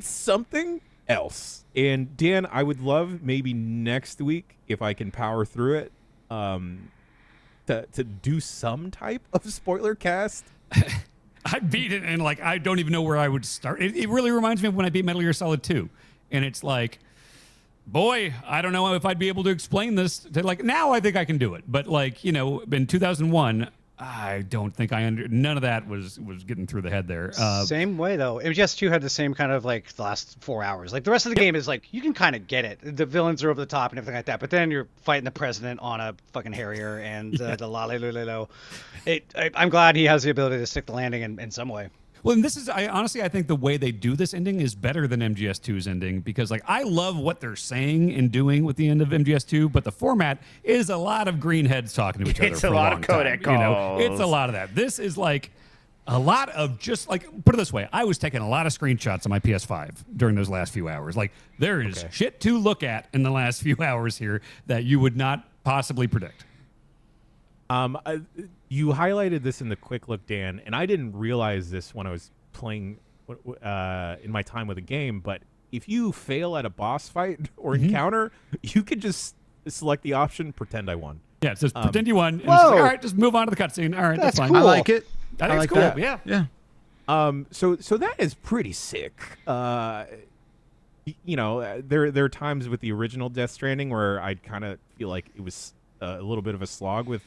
something else. And Dan, I would love maybe next week if I can power through it to do some type of spoiler cast. I beat it and like I don't even know where I would start. It really reminds me of when I beat Metal Gear Solid 2, and it's like, boy, I don't know if I'd be able to explain this. Like now, I think I can do it, but like in 2001. I don't think none of that was getting through the head there. Same way though. MGS2 had the same kind of like the last 4 hours. Like the rest of the game is like you can kind of get it. The villains are over the top and everything like that. But then you're fighting the president on a fucking Harrier and the la la la la. I'm glad he has the ability to stick the landing in some way. Well, and this is, I think the way they do this ending is better than MGS2's ending because, like, I love what they're saying and doing with the end of MGS2, but the format is a lot of green heads talking to each other. It's for a lot long of codec time, calls. It's a lot of that. This is like a lot of just like, put it this way, I was taking a lot of screenshots on my PS5 during those last few hours. Like, there is shit to look at in the last few hours here that you would not possibly predict. You highlighted this in the quick look, Dan, and I didn't realize this when I was playing in my time with the game, but if you fail at a boss fight or encounter, you could just select the option, pretend I won. Yeah, it says pretend you won. And it's Whoa. like, all right, just move on to the cutscene. All right, that's fine. cool. I like it. I think I it's like cool. that. Yeah. So that is pretty sick. You know, there are times with the original Death Stranding where I'd kind of feel like it was a little bit of a slog with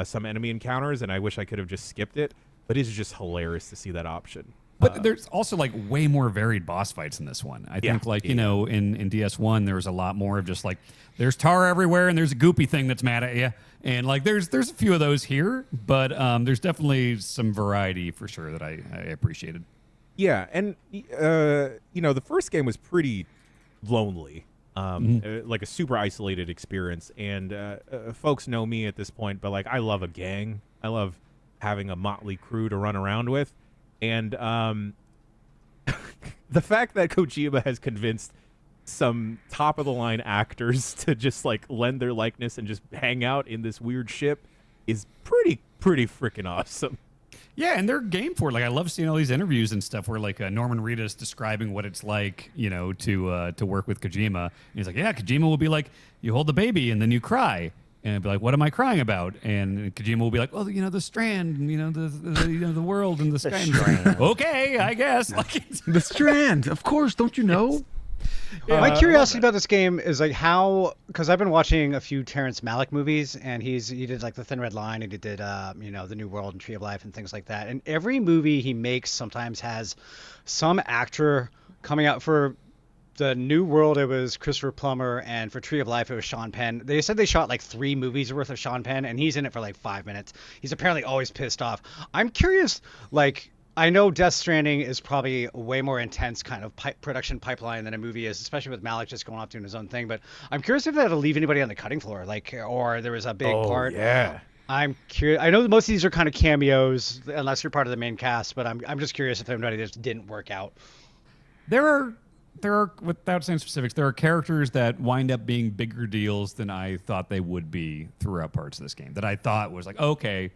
some enemy encounters, and I wish I could have just skipped it. But it's just hilarious to see that option. But there's also like way more varied boss fights in this one. I think you know, in DS1 there was a lot more of just like there's tar everywhere and there's a goopy thing that's mad at you. And like there's a few of those here, but there's definitely some variety for sure that I appreciated. Yeah, and you know, the first game was pretty lonely. Like a super isolated experience, and folks know me at this point, but like I love a gang. I love having a motley crew to run around with, and the fact that Kojima has convinced some top of the line actors to just like lend their likeness and just hang out in this weird ship is pretty freaking awesome. Yeah, and they're game for it. Like I love seeing all these interviews and stuff where like Norman Reedus describing what it's like, you know, to work with Kojima. And he's like, yeah, Kojima will be like, you hold the baby and then you cry. And I'd be like, what am I crying about? And Kojima will be like, oh, you know, the strand, and, you know, the world and the sky. And okay, I guess. Like, The Strand, of course. Don't you know? My curiosity about this game is like how, because I've been watching a few Terrence Malick movies, and he did like The Thin Red Line, and he did you know, The New World and Tree of Life and things like that. And every movie he makes sometimes has some actor coming out. For The New World, it was Christopher Plummer, and for Tree of Life, it was Sean Penn. They said they shot like 3 movies worth of Sean Penn, and he's in it for like 5 minutes. He's apparently always pissed off. I'm curious, like, I know Death Stranding is probably a way more intense kind of production pipeline than a movie is, especially with Malick just going off doing his own thing. But I'm curious if that'll leave anybody on the cutting floor, like, or there was a big part. Yeah. I'm curious. I know that most of these are kind of cameos, unless you're part of the main cast. But I'm just curious if anybody just didn't work out. there are, without saying specifics, there are characters that wind up being bigger deals than I thought they would be throughout parts of this game. That I thought was like, okay,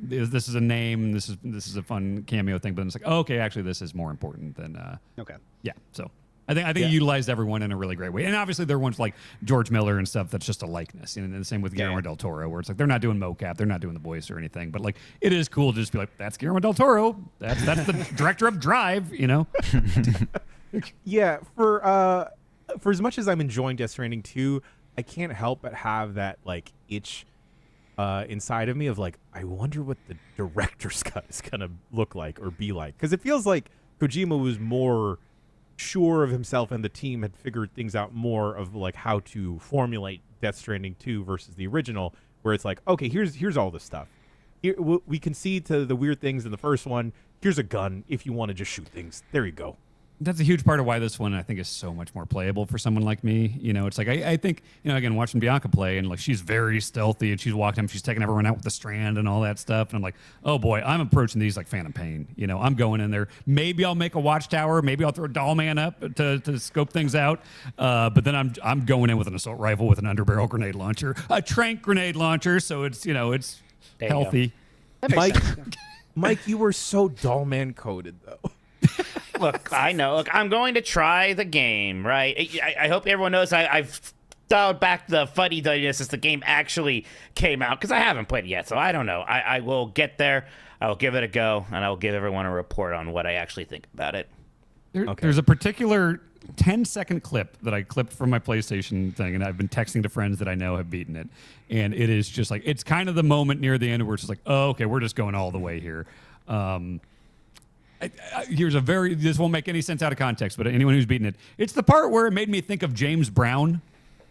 this is a name, this is a fun cameo thing, but it's like, okay, actually, this is more important than. Okay. Yeah, so I think you utilized everyone in a really great way, and obviously there are ones like George Miller and stuff that's just a likeness, and the same with Guillermo del Toro, where it's like they're not doing mocap, they're not doing the voice or anything, but like it is cool to just be like, that's Guillermo del Toro, that's the director of Drive, you know. Yeah, for as much as I'm enjoying Death Stranding 2, I can't help but have that like itch inside of me of like, I wonder what the director's cut is gonna look like or be like, because it feels like Kojima was more sure of himself and the team had figured things out more of like how to formulate Death Stranding 2 versus the original, where it's like, okay, here's all this stuff. Here, we concede to the weird things in the first one. Here's a gun if you want to just shoot things. There you go. That's a huge part of why this one I think is so much more playable for someone like me. You know, it's like I think, you know, again, watching Bianca play and like she's very stealthy and she's walking, she's taking everyone out with the strand and all that stuff. And I'm like, oh boy, I'm approaching these like Phantom Pain. You know, I'm going in there. Maybe I'll make a watchtower. Maybe I'll throw a doll man up to scope things out. But then I'm going in with an assault rifle with an underbarrel grenade launcher, a trank grenade launcher. So it's, you know, it's healthy. Mike, you were so doll man coded though. Look, I know. Look, I'm going to try the game, right? I hope everyone knows I've dialed back the fuddy-duddiness as the game actually came out, because I haven't played it yet, so I don't know. I will get there, I will give it a go, and I will give everyone a report on what I actually think about it. There's a particular 10-second clip that I clipped from my PlayStation thing, and I've been texting to friends that I know have beaten it, and it is just like, it's kind of the moment near the end where it's just like, oh, okay, we're just going all the way here. This won't make any sense out of context, but anyone who's beaten it, it's the part where it made me think of James Brown.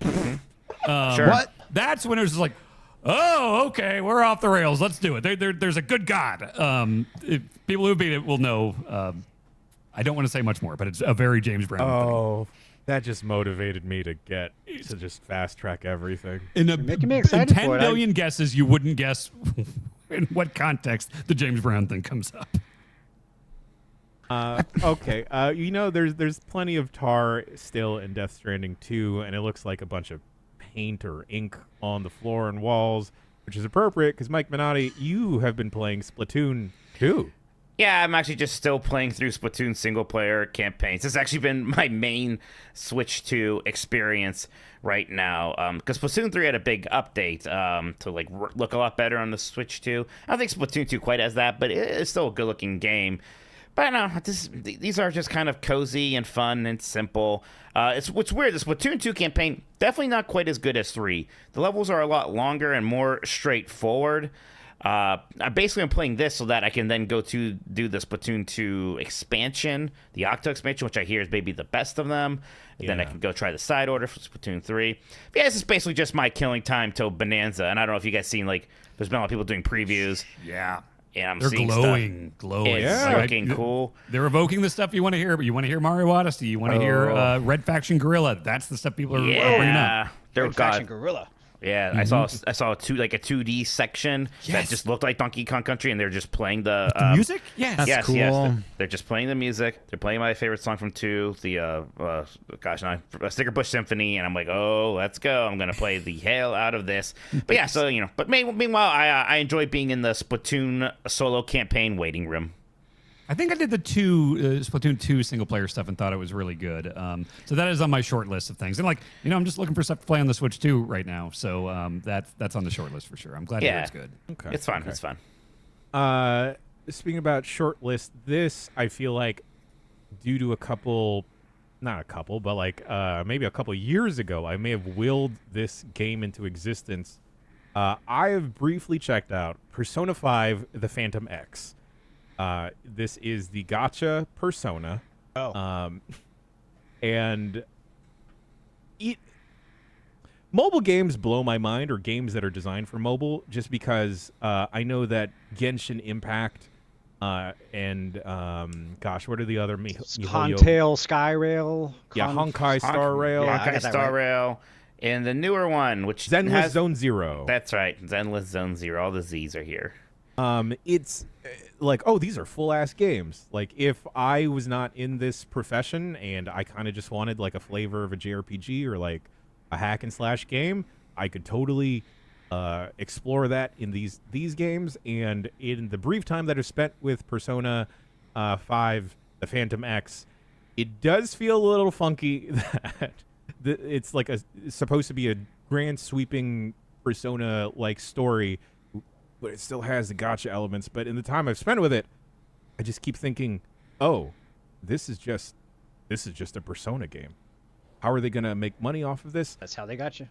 Sure. What? That's when it was just like, oh, okay, we're off the rails. Let's do it. There's a good God. People who beat it will know. I don't want to say much more, but it's a very James Brown thing. Oh, that just motivated me to just fast track everything. You're making me excited in 10 for it. million guesses, you wouldn't guess in what context the James Brown thing comes up. Okay, there's plenty of tar still in Death Stranding 2, and it looks like a bunch of paint or ink on the floor and walls, which is appropriate because Mike Minotti, you have been playing Splatoon 2. Yeah, I'm actually just still playing through Splatoon single-player campaigns. It's actually been my main Switch 2 experience right now. Because Splatoon 3 had a big update to look a lot better on the Switch 2. I don't think Splatoon 2 quite has that, but it's still a good-looking game. But no, these are just kind of cozy and fun and simple. It's weird. The Splatoon 2 campaign, definitely not quite as good as 3. The levels are a lot longer and more straightforward. I'm playing this so that I can then go to do the Splatoon 2 expansion, the Octo expansion, which I hear is maybe the best of them. And then I can go try the side order for Splatoon 3. But yeah, this is basically just my killing time till Bonanza. And I don't know if you guys seen, there's been a lot of people doing previews. Yeah. And I'm They're seeing glowing. It's looking cool. They're evoking the stuff you want to hear, but you want to hear Mario Odyssey. You want to hear Red Faction Gorilla. That's the stuff people are bringing up. Red Faction Gorilla. Yeah, I saw a 2D section that just looked like Donkey Kong Country, and they're just playing the music. Yes, yes, cool. yes. They're just playing the music. They're playing my favorite song from 2, the Sticker Bush Symphony, and I'm like, oh, let's go! I'm gonna play the hell out of this. But yeah, so but meanwhile, I enjoy being in the Splatoon solo campaign waiting room. I think I did the Splatoon 2 single player stuff and thought it was really good. So that is on my short list of things. And I'm just looking for stuff to play on the Switch 2 right now. So that's on the short list for sure. I'm glad to hear it's good. Okay, it's fun. It's fun. Speaking about short list, this I feel like due to maybe a couple years ago, I may have willed this game into existence. I have briefly checked out Persona 5: The Phantom X. This is the gacha Persona. And mobile games blow my mind, or games that are designed for mobile, just because I know that Genshin Impact and what are the other Contail, Skyrail. Honkai Star Rail. Yeah, Honkai Star Rail. And the newer one, which Zenless Zone Zero. That's right. Zenless Zone Zero. All the Z's are here. It's these are full-ass games. Like, if I was not in this profession and I kind of just wanted, a flavor of a JRPG or, a hack-and-slash game, I could totally explore that in these games. And in the brief time that I've spent with Persona 5, The Phantom X, it does feel a little funky that it's supposed to be a grand sweeping Persona-like story, but it still has the gacha elements. But in the time I've spent with it, I just keep thinking, oh, this is just a Persona game. How are they going to make money off of this? That's how they got you.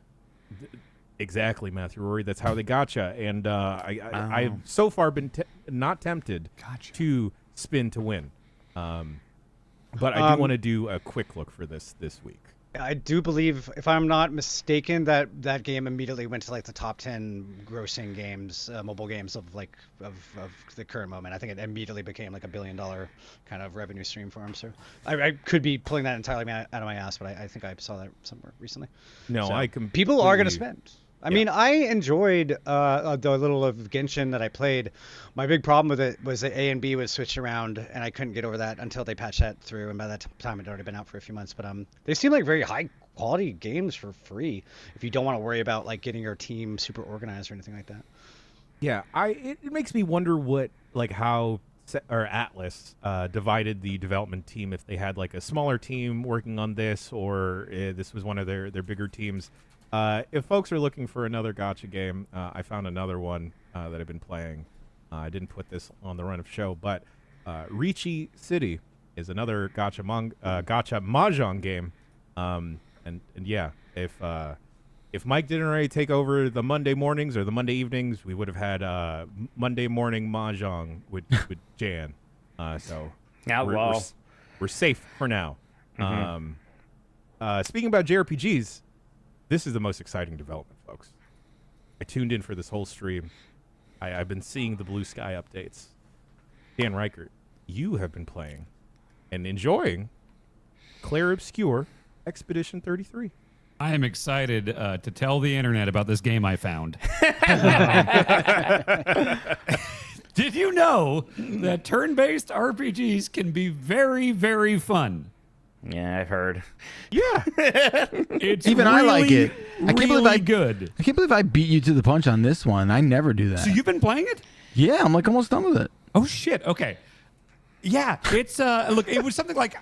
Exactly, Matthew Rory. That's how they gotcha. And I've so far been not tempted to spin to win. But I do want to do a quick look for this week. I do believe, if I'm not mistaken, that game immediately went to the top 10 grossing games, mobile games of the current moment. I think it immediately became $1 billion kind of revenue stream for him. So I could be pulling that entirely out of my ass, but I think I saw that somewhere recently. No, so completely... people are going to spend. I mean, I enjoyed the little of Genshin that I played. My big problem with it was that A and B was switched around, and I couldn't get over that until they patched that through. And by that time, it had already been out for a few months. But they seem like very high quality games for free if you don't want to worry about getting your team super organized or anything like that. Yeah, it makes me wonder how Atlas divided the development team, if they had a smaller team working on this, or this was one of their bigger teams. If folks are looking for another gacha game, I found another one that I've been playing. I didn't put this on the run of show, but Richi City is another gacha mahjong game. And yeah, if Mike didn't already take over the Monday mornings or the Monday evenings, we would have had Monday morning mahjong with Jan. So we're safe for now. Mm-hmm. Speaking about JRPGs, this is the most exciting development, folks. I tuned in for this whole stream. I've been seeing the Blue Sky updates. Dan Reichert, you have been playing and enjoying Clair Obscur Expedition 33. I am excited to tell the internet about this game I found. Did you know that turn-based RPGs can be very, very fun? Yeah, I've heard. Yeah. It's Even I like it. I can't believe good. I can't believe I beat you to the punch on this one. I never do that. So you've been playing it? Yeah, I'm like almost done with it. Oh shit. Okay. Yeah, it's look, it was something like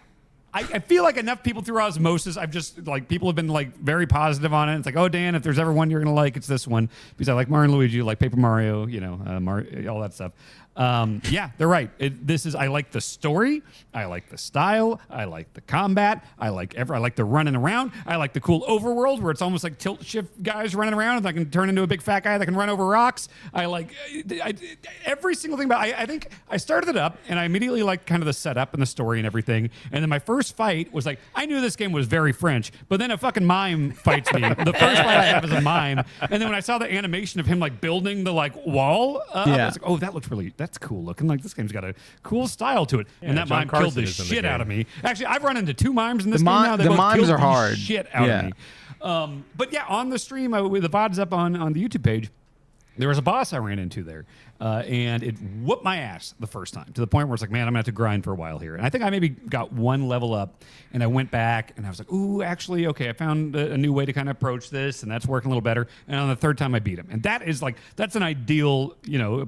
I feel like enough people through osmosis. I've just like people have been like very positive on it. It's like, oh Dan, if there's ever one you're gonna like, it's this one because I like Mario and Luigi, like Paper Mario, you know, all that stuff. Yeah, they're right. I like the story. I like the style. I like the combat. I like the running around. I like the cool overworld where it's almost like tilt shift guys running around and I can turn into a big fat guy that can run over rocks. I like every single thing about it. I think I started it up and I immediately liked kind of the setup and the story and everything. And then my first fight was like, I knew this game was very French, but then a fucking mime fights me. The first fight I have is a mime. And then when I saw the animation of him like building the like wall, I was like, oh, that looks that's cool looking. Like this game's got a cool style to it. Yeah, and that John mime Carson killed the is in the shit out of game. me. Actually, I've run into 2 mimes in this The game now. They the both mimes killed are the hard. shit out Yeah. of me. But yeah, on the stream, with the VODs up on the YouTube page, there was a boss I ran into there, and it whooped my ass the first time to the point where it's like, man, I'm gonna have to grind for a while here. And I think I maybe got 1 level up, and I went back and I was like, ooh, actually, okay, I found a new way to kind of approach this, and that's working a little better. And on the 3rd time, I beat him, and that's an ideal,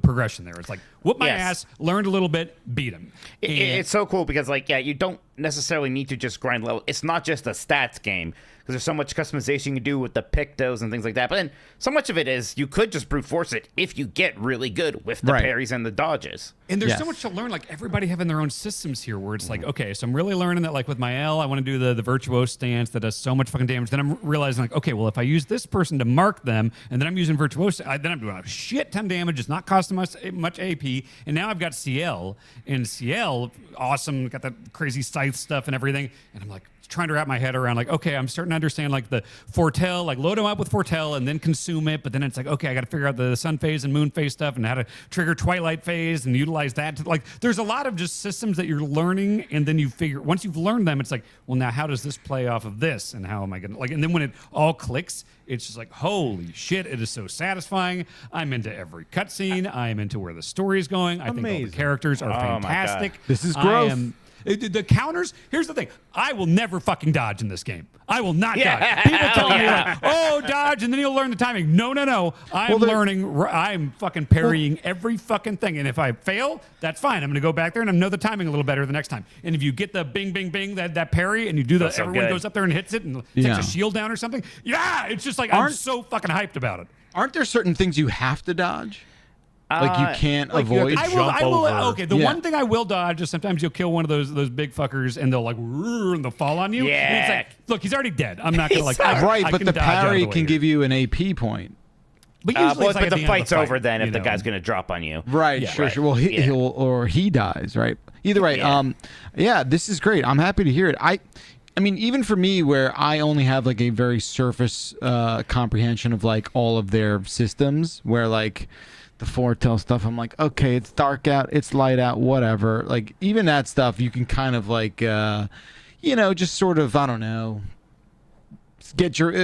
progression there. It's like whoop my ass, learned a little bit, beat him. It's so cool because you don't necessarily need to just grind level. It's not just a stats game because there's so much customization you can do with the pictos and things like that. But then so much of it is you could just brute force it if you get really good with the parries and the dodges. And there's so much to learn, like everybody having their own systems here where it's like, okay, so I'm really learning that like with my L, I want to do the virtuose stance that does so much fucking damage. Then I'm realizing like, okay, well, if I use this person to mark them and then I'm using virtuose, then I'm doing a shit ton of damage. It's not costing much AP. And now I've got CL, and CL, awesome, got that crazy scythe stuff and everything. And I'm like, trying to wrap my head around like, okay, I'm starting to understand like the foretell, like load them up with foretell and then consume it. But then it's like, okay, I got to figure out the sun phase and moon phase stuff and how to trigger twilight phase and utilize that. Like, there's a lot of just systems that you're learning, and then you figure once you've learned them, it's like, well, now how does this play off of this, and how am I gonna like? And then when it all clicks, it's just like, holy shit, it is so satisfying. I'm into every cutscene. I'm into where the story is going. I think all the characters are fantastic. This is growth. The counters, here's the thing. I will never fucking dodge in this game. I will not dodge. People tell me, like, oh, dodge, and then you'll learn the timing. No. I'm fucking parrying every fucking thing. And if I fail, that's fine. I'm going to go back there and I know the timing a little better the next time. And if you get the bing, bing, bing, that parry, and you do that, everyone goes up there and hits it and takes a shield down or something. Yeah, it's just like, I'm so fucking hyped about it. Aren't there certain things you have to dodge? Like you can't avoid. I will. Okay, the one thing I will dodge is sometimes you'll kill one of those big fuckers and they'll like and they'll fall on you. Yeah. And it's like, look, he's already dead. I'm not gonna like. Right, I but can the dodge out of parry way can here. give you an AP point. But usually, it's like at the end of fight's fight, over then if the know. guy's going to drop on you. Right, Yeah. sure. Right. Well, he dies, right? Either way, this is great. I'm happy to hear it. I mean, even for me, where I only have like a very surface comprehension of like all of their systems, where like the foretell stuff, I'm like, okay, it's dark out, it's light out, whatever. Like even that stuff, you can kind of like, just sort of, I don't know,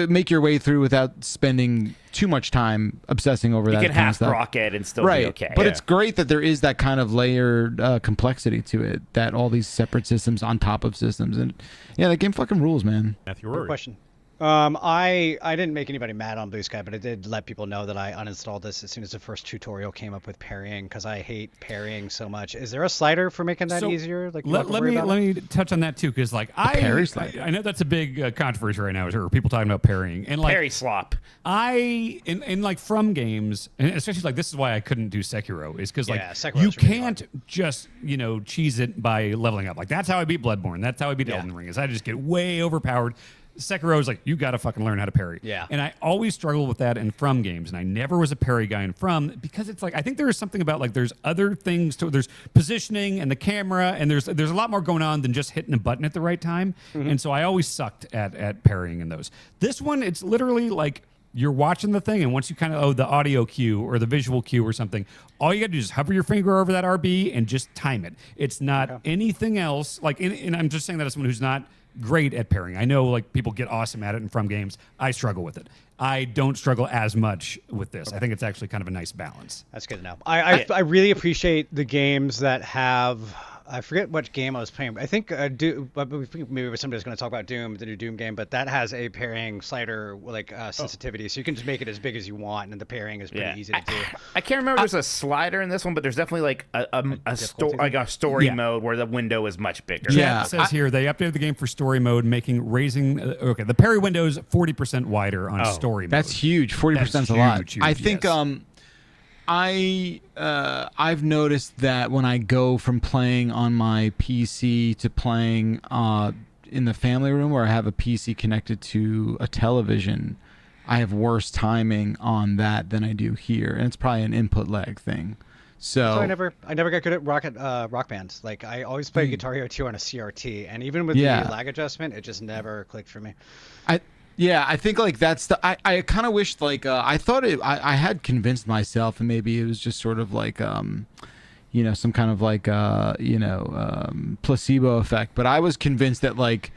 make your way through without spending too much time obsessing over that. You can kind of half stuff. rock it and still be okay. But it's great that there is that kind of layered complexity to it, that all these separate systems on top of systems. And yeah, that game fucking rules, man. Matthew Quick Rory. question. I didn't make anybody mad on Blue Sky, but I did let people know that I uninstalled this as soon as the first tutorial came up with parrying, because I hate parrying so much. Is there a slider for making that easier? Like, let me touch on that too, because like parry slider. I know that's a big controversy right now. Or people talking about parrying and like parry slop. In like from games, and especially like this is why I couldn't do Sekiro, is because like Sekiro's you really can't hard. just cheese it by leveling up. Like that's how I beat Bloodborne. That's how I beat Elden Ring. Is I just get way overpowered. Sekiro is like, you got to fucking learn how to parry. Yeah. And I always struggle with that in From games, and I never was a parry guy in From, because it's like, I think there is something about like there's other things to, there's positioning and the camera, and there's a lot more going on than just hitting a button at the right time. And so I always sucked at parrying in those. This one, it's literally like you're watching the thing, and once you kind of the audio cue or the visual cue or something, all you got to do is hover your finger over that RB and just time it. It's not anything else. Like, and I'm just saying that as someone who's not great at pairing. I know like people get awesome at it in From games. I struggle with it. I don't struggle as much with this. I think it's actually kind of a nice balance. That's good to know. I really appreciate the games that have. I forget what game I was playing. I think maybe somebody's going to talk about Doom, the new Doom game, but that has a pairing slider like sensitivity, so you can just make it as big as you want, and the pairing is pretty easy to do. I can't remember if there's a slider in this one, but there's definitely like a story mode where the window is much bigger. Yeah, it says here they updated the game for story mode, raising the parry windows 40% wider on story mode. That's huge. 40% is a lot. Huge, I think I've noticed that when I go from playing on my PC to playing in the family room where I have a PC connected to a television, I have worse timing on that than I do here, and it's probably an input lag thing. So I never got good at Rock Band. Like I always play Guitar Hero 2 on a CRT, and even with the lag adjustment, it just never clicked for me. I think like that's the I kind of wished like I thought I had convinced myself, and maybe it was just sort of like some kind of like placebo effect, but I was convinced that like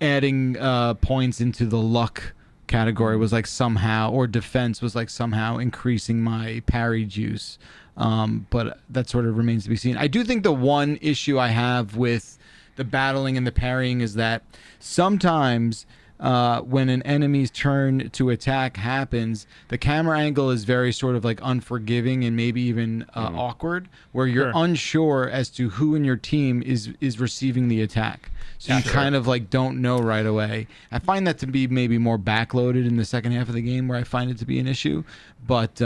adding points into the luck category was like somehow, or defense was like somehow increasing my parry juice, but that sort of remains to be seen. I do think the one issue I have with the battling and the parrying is that sometimes when an enemy's turn to attack happens, the camera angle is very sort of like unforgiving and maybe even awkward, where you're unsure as to who in your team is receiving the attack. So you kind of like don't know right away. I find that to be maybe more backloaded in the second half of the game, where I find it to be an issue. But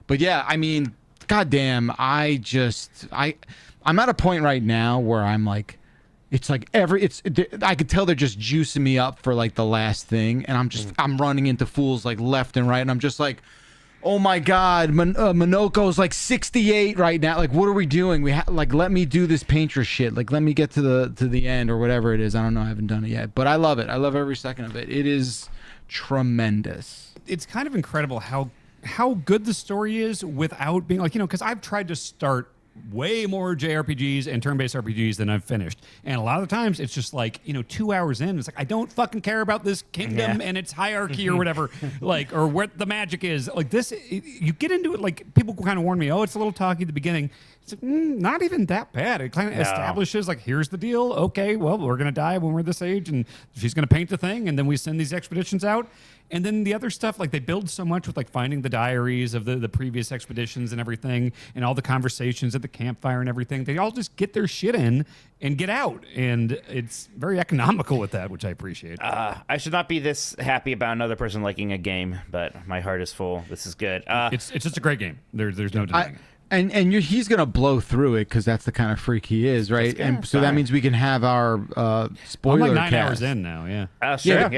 yeah, I mean, goddamn, I'm at a point right now where I'm like, it's like I could tell they're just juicing me up for like the last thing, and I'm running into fools like left and right, and I'm just like, oh my god, Minoko's like 68 right now. Like, what are we doing? Like, let me do this painter shit. Like, let me get to the end or whatever it is. I don't know. I haven't done it yet, but I love it. I love every second of it. It is tremendous. It's kind of incredible how good the story is without being like, because I've tried to start way more JRPGs and turn-based RPGs than I've finished, and a lot of the times it's just like 2 hours in, it's like I don't fucking care about this kingdom and its hierarchy or whatever, like, or what the magic is. Like this, you get into it, like people kind of warn me, oh, it's a little talky at the beginning. It's like, not even that bad. It kind of establishes like, here's the deal. Okay, well, we're gonna die when we're this age, and she's gonna paint the thing, and then we send these expeditions out. And then the other stuff, like they build so much with like finding the diaries of the previous expeditions and everything, and all the conversations at the campfire and everything. They all just get their shit in and get out, and it's very economical with that, which I appreciate. I should not be this happy about another person liking a game, but my heart is full. This is good. It's just a great game. There's no denying it. And he's gonna blow through it because that's the kind of freak he is, right? And so that means we can have our spoiler. I'm like 9 cast. hours in now, yeah. Sure,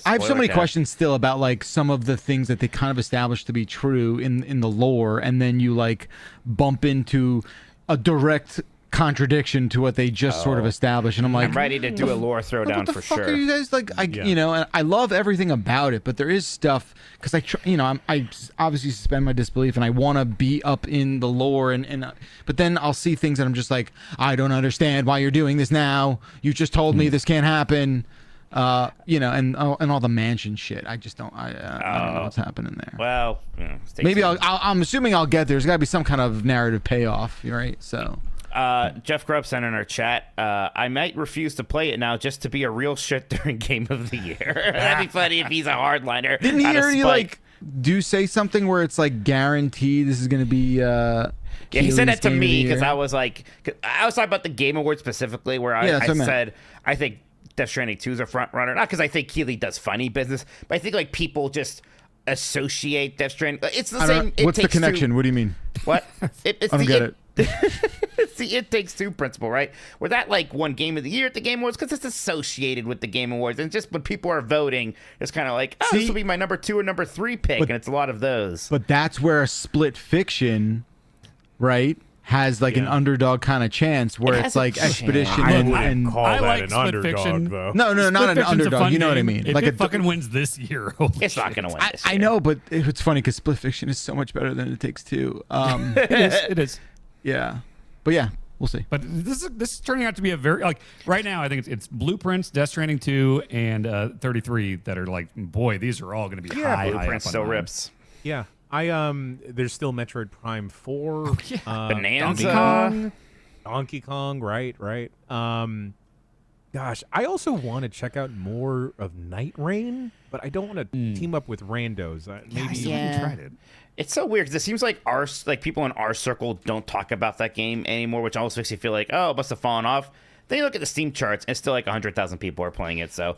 I have so many questions still about like some of the things that they kind of established to be true in the lore, and then you like bump into a direct contradiction to what they just sort of established, and I'm like, I'm ready to do a lore throwdown for sure. What the fuck are you guys like? And I love everything about it, but there is stuff because I obviously suspend my disbelief, and I want to be up in the lore, but then I'll see things that I'm just like, I don't understand why you're doing this now. You just told me this can't happen. And all the mansion shit. I just don't. I don't know what's happening there. Well, maybe I'm assuming I'll get there. There's got to be some kind of narrative payoff, right? So. Jeff Grubb sent in our chat, I might refuse to play it now just to be a real shit during Game of the Year. That'd be funny if he's a hardliner. Didn't he already like say something where it's like guaranteed this is going to be yeah, he said that to me because I was like, I was talking about the Game Awards specifically, where I said I think Death Stranding 2 is a front runner, not because I think Keighley does funny business, but I think like people just associate Death Stranding. It's the same. What's the connection? What do you mean? What? I don't get it. It's the It Takes Two principle, right? Where that like won Game of the Year at the Game Awards because it's associated with the Game Awards, and just when people are voting, it's kind of like, this will be my number 2 or number 3 pick, and it's a lot of those. But that's where a split fiction, right, has like an underdog kind of chance where It it's has a like chance. expedition I and, wouldn't and call I that like an Split underdog, Fiction. though. no, not Split an Fiction's a underdog. fun You know what I game. mean? If Like it fucking wins this year, holy It's not shit. going to win this I year. know, but it's funny because Split Fiction is so much better than It Takes Two. It is. Yeah, but yeah, we'll see. But this is turning out to be a very like right now. I think it's Blueprints, Death Stranding 2, and 33 that are like, boy, these are all going to be Yeah, high. Blueprint up on still mine. rips. Yeah. There's still Metroid Prime 4. Bonanza. Donkey Kong, right. Gosh, I also want to check out more of Night Rain, but I don't want to team up with randos. Maybe I haven't tried it. It's so weird because it seems like people in our circle don't talk about that game anymore, which almost makes you feel like, oh, it must have fallen off. Then you look at the Steam charts, and it's still like 100,000 people are playing it, so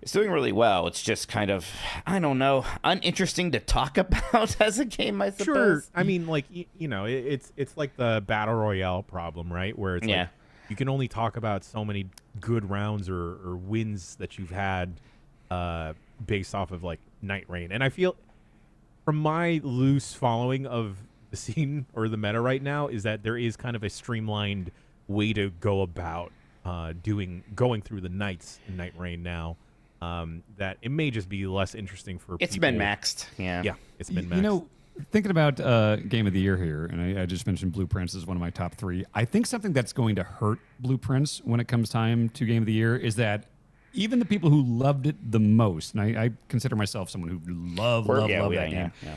it's doing really well. It's just kind of, I don't know, uninteresting to talk about as a game, I suppose. Sure. I mean, like it's like the battle royale problem, right? Where it's like you can only talk about so many good rounds or wins that you've had based off of like Night Rain, and I feel from my loose following of the scene or the meta right now is that there is kind of a streamlined way to go about going through the nights in Night Rain now. That it may just be less interesting for It's people. been maxed. Yeah, it's been maxed. You know, thinking about Game of the Year here, and I just mentioned Blueprints as one of my top 3. I think something that's going to hurt Blueprints when it comes time to Game of the Year is that even the people who loved it the most, and I consider myself someone who loved that game. Yeah.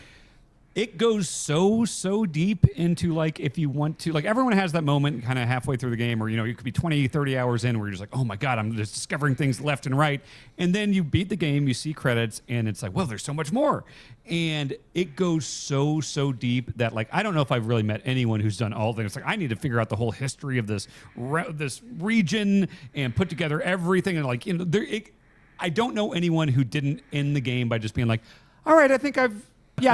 It goes so deep into like if you want to, like everyone has that moment kind of halfway through the game where, you know, you could be 20, 30 hours in where you're just like, oh my God, I'm just discovering things left and right. And then you beat the game, you see credits, and it's like, well, there's so much more. And it goes so deep that like, I don't know if I've really met anyone who's done all things. Like I need to figure out the whole history of this region and put together everything. And like, you know, I don't know anyone who didn't end the game by just being like, all right, I think I've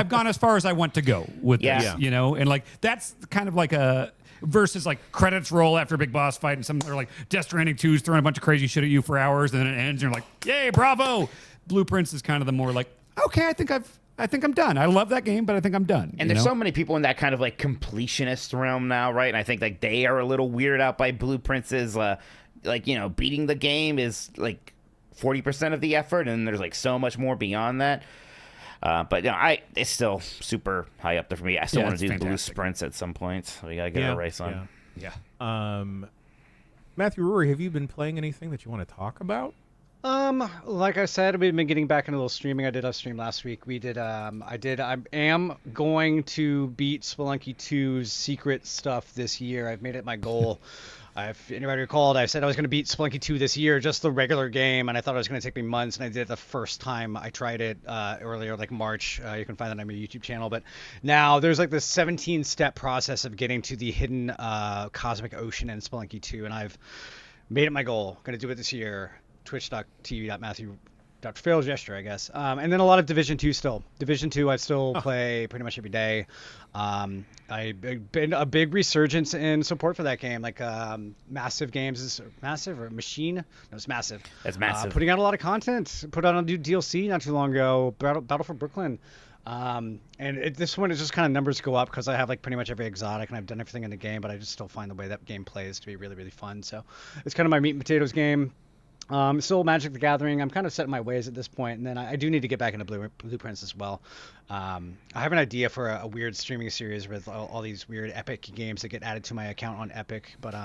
gone as far as I want to go with this, you know? And like, that's kind of like a versus like credits roll after a big boss fight and something, or like Death Stranding 2's throwing a bunch of crazy shit at you for hours and then it ends and you're like, yay, bravo. Blueprints is kind of the more like, okay, I think I'm done. I love that game, but I think I'm done. And there's so many people in that kind of like completionist realm now, right? And I think like they are a little weirded out by Blueprints is like, you know, beating the game is like 40% of the effort and there's like so much more beyond that. But you know, it's still super high up there for me. I still want to do blue sprints at some point. We gotta get a race on. Yeah. Matthew Rory, have you been playing anything that you want to talk about? Like I said, we've been getting back into a little streaming. I did a stream last week. I am going to beat Spelunky 2's secret stuff this year. I've made it my goal. If anybody recalled, I said I was going to beat Spelunky 2 this year, just the regular game, and I thought it was going to take me months, and I did it the first time I tried it earlier, like March. You can find that on my YouTube channel. But now there's like this 17-step process of getting to the hidden cosmic ocean in Spelunky 2, and I've made it my goal. Going to do it this year. Twitch.tv.Matthew.failgesture, I guess. And then a lot of Division 2 still. Division 2 I still play pretty much every day. I've been a big resurgence in support for that game. Like Massive Games is massive or Machine? No, it's Massive. It's Massive. Putting out a lot of content. Put out a new DLC not too long ago. Battle for Brooklyn. This one is just kind of numbers go up because I have like pretty much every exotic and I've done everything in the game, but I just still find the way that game plays to be really, really fun. So it's kind of my meat and potatoes game. Still Magic the Gathering. I'm kind of set in my ways at this point, and then I do need to get back into Blueprints as well. I have an idea for a weird streaming series with all these weird Epic games that get added to my account on Epic. But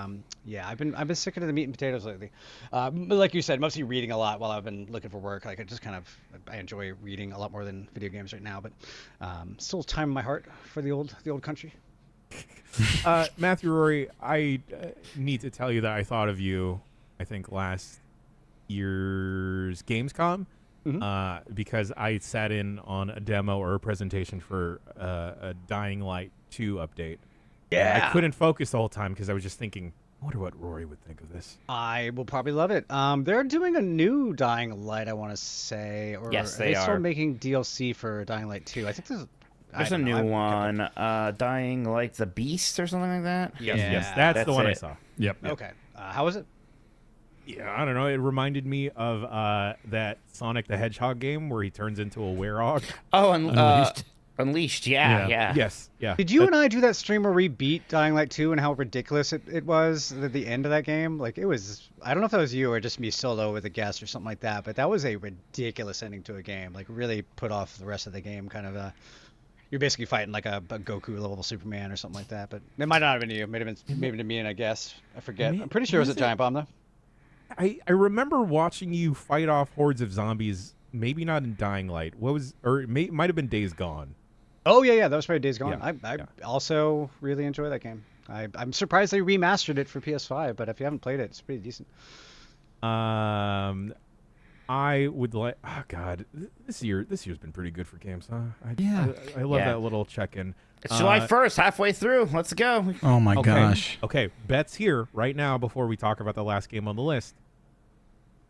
yeah, I've been sick of the meat and potatoes lately. But like you said, mostly reading a lot while I've been looking for work. Like I enjoy reading a lot more than video games right now. But still time in my heart for the old country. Matthew Rory, I need to tell you that I thought of you, I think last year's Gamescom, because I sat in on a demo or a presentation for a Dying Light 2 update. Yeah. I couldn't focus the whole time because I was just thinking, I wonder what Rory would think of this. I will probably love it. They're doing a new Dying Light, I want to say. Or Yes, are they still are. making DLC for Dying Light 2? I think There's a new one, Dying Light the Beast or something like that. Yes, that's the one I it. saw. Yep. Okay. How was it? Yeah, I don't know. It reminded me of that Sonic the Hedgehog game where he turns into a werehog. Oh, and Unleashed. Unleashed, yeah. Yes, yeah. Did you and I do that stream where we beat Dying Light 2 and how ridiculous it was at the end of that game? Like, it was, I don't know if that was you or just me solo with a guest or something like that, but that was a ridiculous ending to a game. Like, really put off the rest of the game, kind of you're basically fighting like a Goku level Superman or something like that, but it might not have been you. It might have been maybe to me and I guess. I forget. I'm pretty sure it was a giant bomb, though. I remember watching you fight off hordes of zombies, maybe not in Dying Light. It might have been Days Gone. Oh, yeah, that was probably Days Gone. Yeah, I also really enjoy that game. I'm surprised they remastered it for PS5, but if you haven't played it, it's pretty decent. I would like. Oh God, this year's been pretty good for games, huh? I love Yeah. that little check-in. It's July 1st, halfway through. Let's go. Oh my Okay. gosh. Okay, bets here right now before we talk about the last game on the list.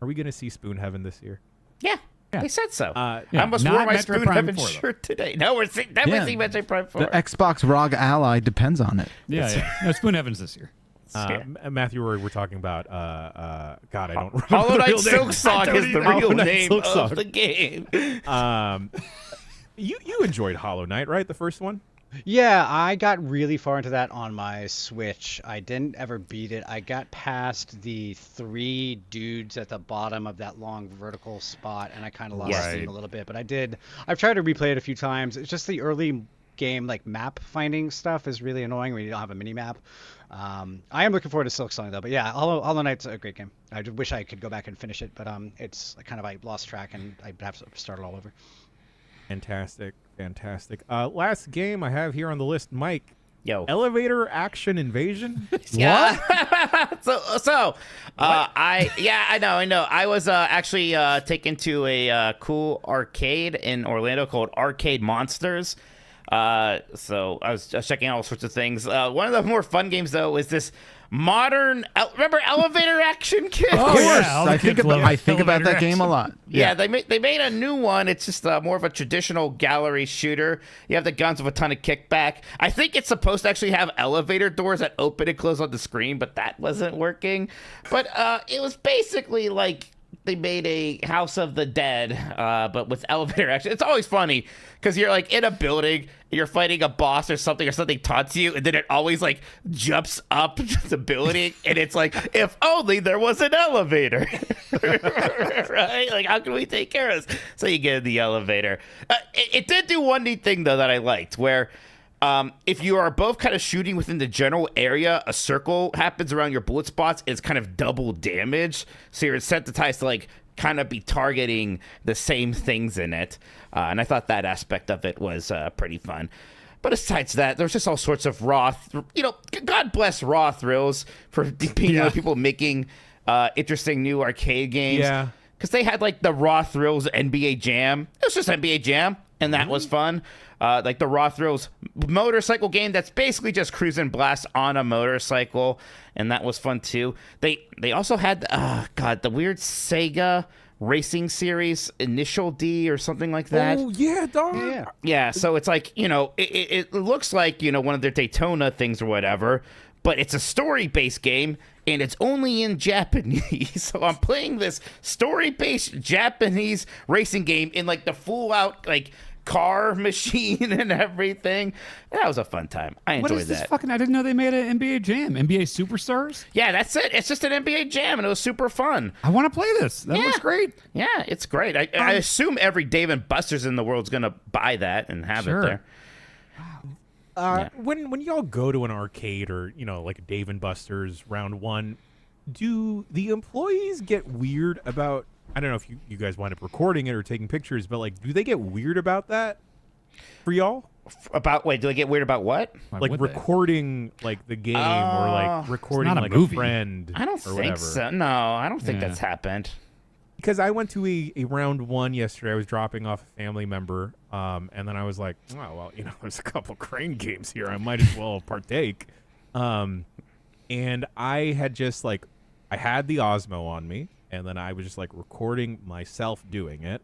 Are we going to see Spoon Heaven this year? Yeah. They said so. Yeah, I almost not wore my Metroid Spoon Prime Heaven 4, though. shirt today. No, we're definitely seeing Metroid Prime 4. The Xbox ROG Ally depends on it. Yeah. No, Spoon Heaven's this year. Matthew, we're talking about. God, I don't remember. Hollow the Knight real name. Silksong is the Hollow real Knight name Silksong. of the game. You enjoyed Hollow Knight, right? The first one. Yeah, I got really far into that on my Switch. I didn't ever beat it. I got past the 3 dudes at the bottom of that long vertical spot, and I kind of lost steam a little bit. But I've tried to replay it a few times. It's just the early game, like, map finding stuff is really annoying when you don't have a mini map. I am looking forward to Silksong, though. But yeah, Hollow Knight's a great game. I just wish I could go back and finish it, but it's kind of, I lost track, and I have to start it all over. Fantastic. Last game I have here on the list, Mike. Yo. Elevator Action Invasion. Yeah. I know. I was actually taken to a cool arcade in Orlando called Arcade Monsters. So I was checking out all sorts of things. One of the more fun games, though, is this modern. Remember Elevator Action Kid? Oh, Of course. yeah, all the I think kids love about that elevator game a action. lot. Yeah, they made a new one. It's just more of a traditional gallery shooter. You have the guns with a ton of kickback. I think it's supposed to actually have elevator doors that open and close on the screen, but that wasn't working. But it was basically like they made a House of the Dead, but with elevator action. It's always funny because you're like in a building, you're fighting a boss or something taunts you, and then it always like jumps up the building, and it's like, if only there was an elevator, right? Like, how can we take care of this? So you get in the elevator. It did do one neat thing though that I liked, where if you are both kind of shooting within the general area, a circle happens around your bullet spots. It's kind of double damage. So you're incentivized to like kind of be targeting the same things in it. And I thought that aspect of it was pretty fun. But besides that, there's just all sorts of raw, God bless Raw Thrills for being people making interesting new arcade games. Yeah. Because they had like the Raw Thrills NBA Jam. It was just NBA Jam, and that was fun. Like the Raw Thrills motorcycle game that's basically just cruise and blast on a motorcycle, and that was fun too. They also had the weird Sega racing series, Initial D or something like that. Oh yeah, dog. Yeah. Yeah, so it's like, it looks like, one of their Daytona things or whatever, but it's a story-based game, and it's only in Japanese. So I'm playing this story-based Japanese racing game in, like, the full-out, like, car machine and everything. That was a fun time. I enjoyed What is this that. fucking? I didn't know they made an NBA Jam. NBA Superstars? Yeah, that's it. It's just an NBA Jam, and it was super fun. I want to play this. That looks great. Yeah, it's great. I assume every Dave and Buster's in the world's going to buy that and have Sure. it there. When y'all go to an arcade or like a Dave and Buster's round one, do the employees get weird about? I don't know if you guys wind up recording it or taking pictures, but like, do they get weird about that for y'all? Wait, do I get weird about what? Why Like would they? recording like the game or like recording not a like movie. a friend. I don't or think whatever. so. No, I don't think Yeah. that's happened. Because I went to a round one yesterday. I was dropping off a family member, and then I was like, oh, well, there's a couple crane games here. I might as well partake. And I had just I had the Osmo on me, and then I was just recording myself doing it.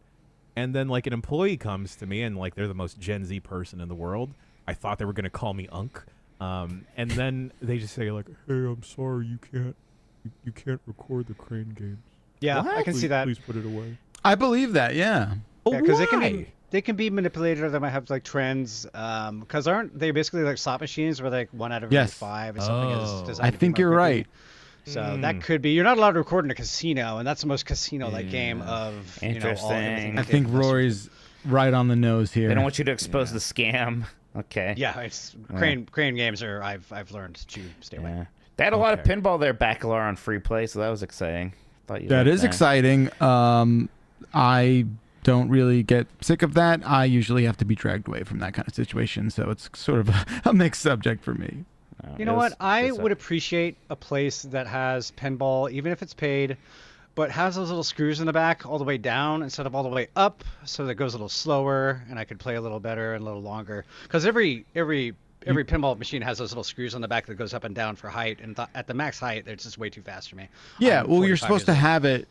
And then an employee comes to me, and they're the most Gen Z person in the world. I thought they were going to call me Unk. And then they just say hey, I'm sorry, you can't record the crane games. Yeah, I can see that. Please put it away. I believe that, yeah. But Yeah, because why? they can be manipulated, or they might have like trends. Because aren't they basically like slot machines where like 1 out of every Yes. 5 or something is Oh. designed I to be think more you're quickly? right. So that could be. You're not allowed to record in a casino, and that's the most casino-like game Yeah. of all Interesting. everything I that think they've invested in. Rory's right on the nose here. They don't want you to expose the scam. Okay. Yeah, it's crane games are. I've learned to stay away. Yeah. They had a lot of Okay. pinball there, Bacalar on free play, so that was exciting. Thought you That liked is exciting. I don't really get sick of that. I usually have to be dragged away from that kind of situation, so it's sort of a mixed subject for me. You know what? I would appreciate a place that has pinball, even if it's paid, but has those little screws in the back all the way down instead of all the way up, so that it goes a little slower and I could play a little better and a little longer. Because every pinball machine has those little screws on the back that goes up and down for height, and at the max height, it's just way too fast for me. Yeah, I'm well, you're 45 supposed to years old. have it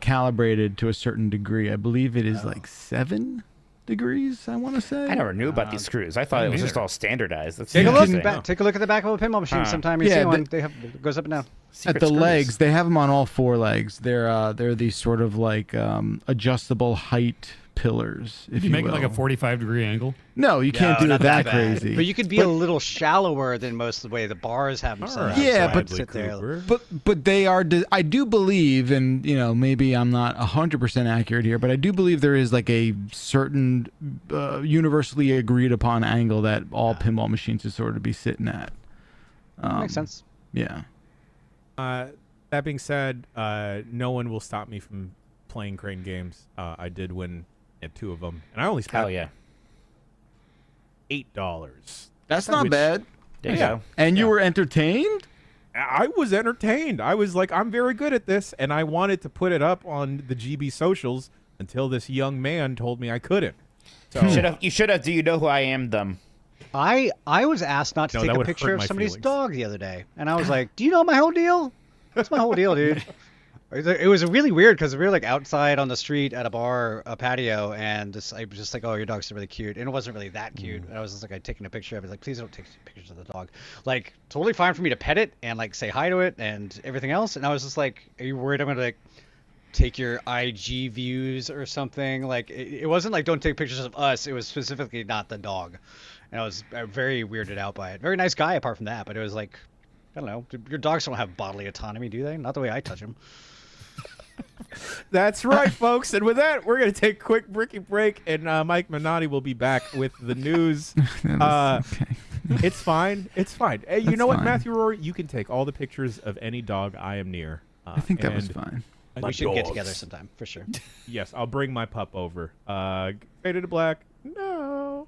calibrated to a certain degree. I believe it is like 7 degrees, I want to say. I never knew about these screws. I thought it was just all standardized. That's Take a look. interesting. Take a look at the back of a pinball machine sometime. You Yeah, see one. They have it goes up and down. Secret At the screws. legs, they have them on all 4 legs. They're these sort of like adjustable height pillars, if You you make it will. like a 45-degree angle. No, you can't do not it that bad. crazy. But you could be a little shallower than most of the way the bars have them set up. Yeah, so but- I'd sit there. But they are. I do believe, and maybe I'm not 100% accurate here, but I do believe there is like a certain universally agreed upon angle that all pinball machines should sort of be sitting at. Makes sense. Yeah. That being said, no one will stop me from playing crane games. I did win at 2 of them, and I only Hell spent yeah. $8. That's not Which- bad. There you Yeah. go. And you were entertained? I was entertained. I was like, I'm very good at this, and I wanted to put it up on the GB socials until this young man told me I couldn't. So You should have. Do you know who I am? Them. I was asked not to No, take that a would picture hurt of my somebody's feelings. dog the other day, and I was like, "Do you know my whole deal? That's my whole deal, dude." It was really weird because we were like outside on the street at a bar, a patio, and I was just like, "Oh, your dog's really cute," and it wasn't really that cute. And I was just like, I'd taken a picture of it. Like, please don't take pictures of the dog. Like, totally fine for me to pet it and like say hi to it and everything else. And I was just like, "Are you worried I'm gonna like take your IG views or something?" Like, it wasn't like don't take pictures of us. It was specifically not the dog. And I was very weirded out by it. Very nice guy apart from that, but it was like, I don't know. Your dogs don't have bodily autonomy, do they? Not the way I touch them. that's right, folks. And with that, we're going to take a quick break, and Mike Minotti will be back with the news. Okay. It's fine. It's fine. Hey, you That's know what, fine. Matthew Rory? You can take all the pictures of any dog I am near. I think that was and- fine. We should get together sometime, for sure. Yes, I'll bring my pup over. Faded to black. No.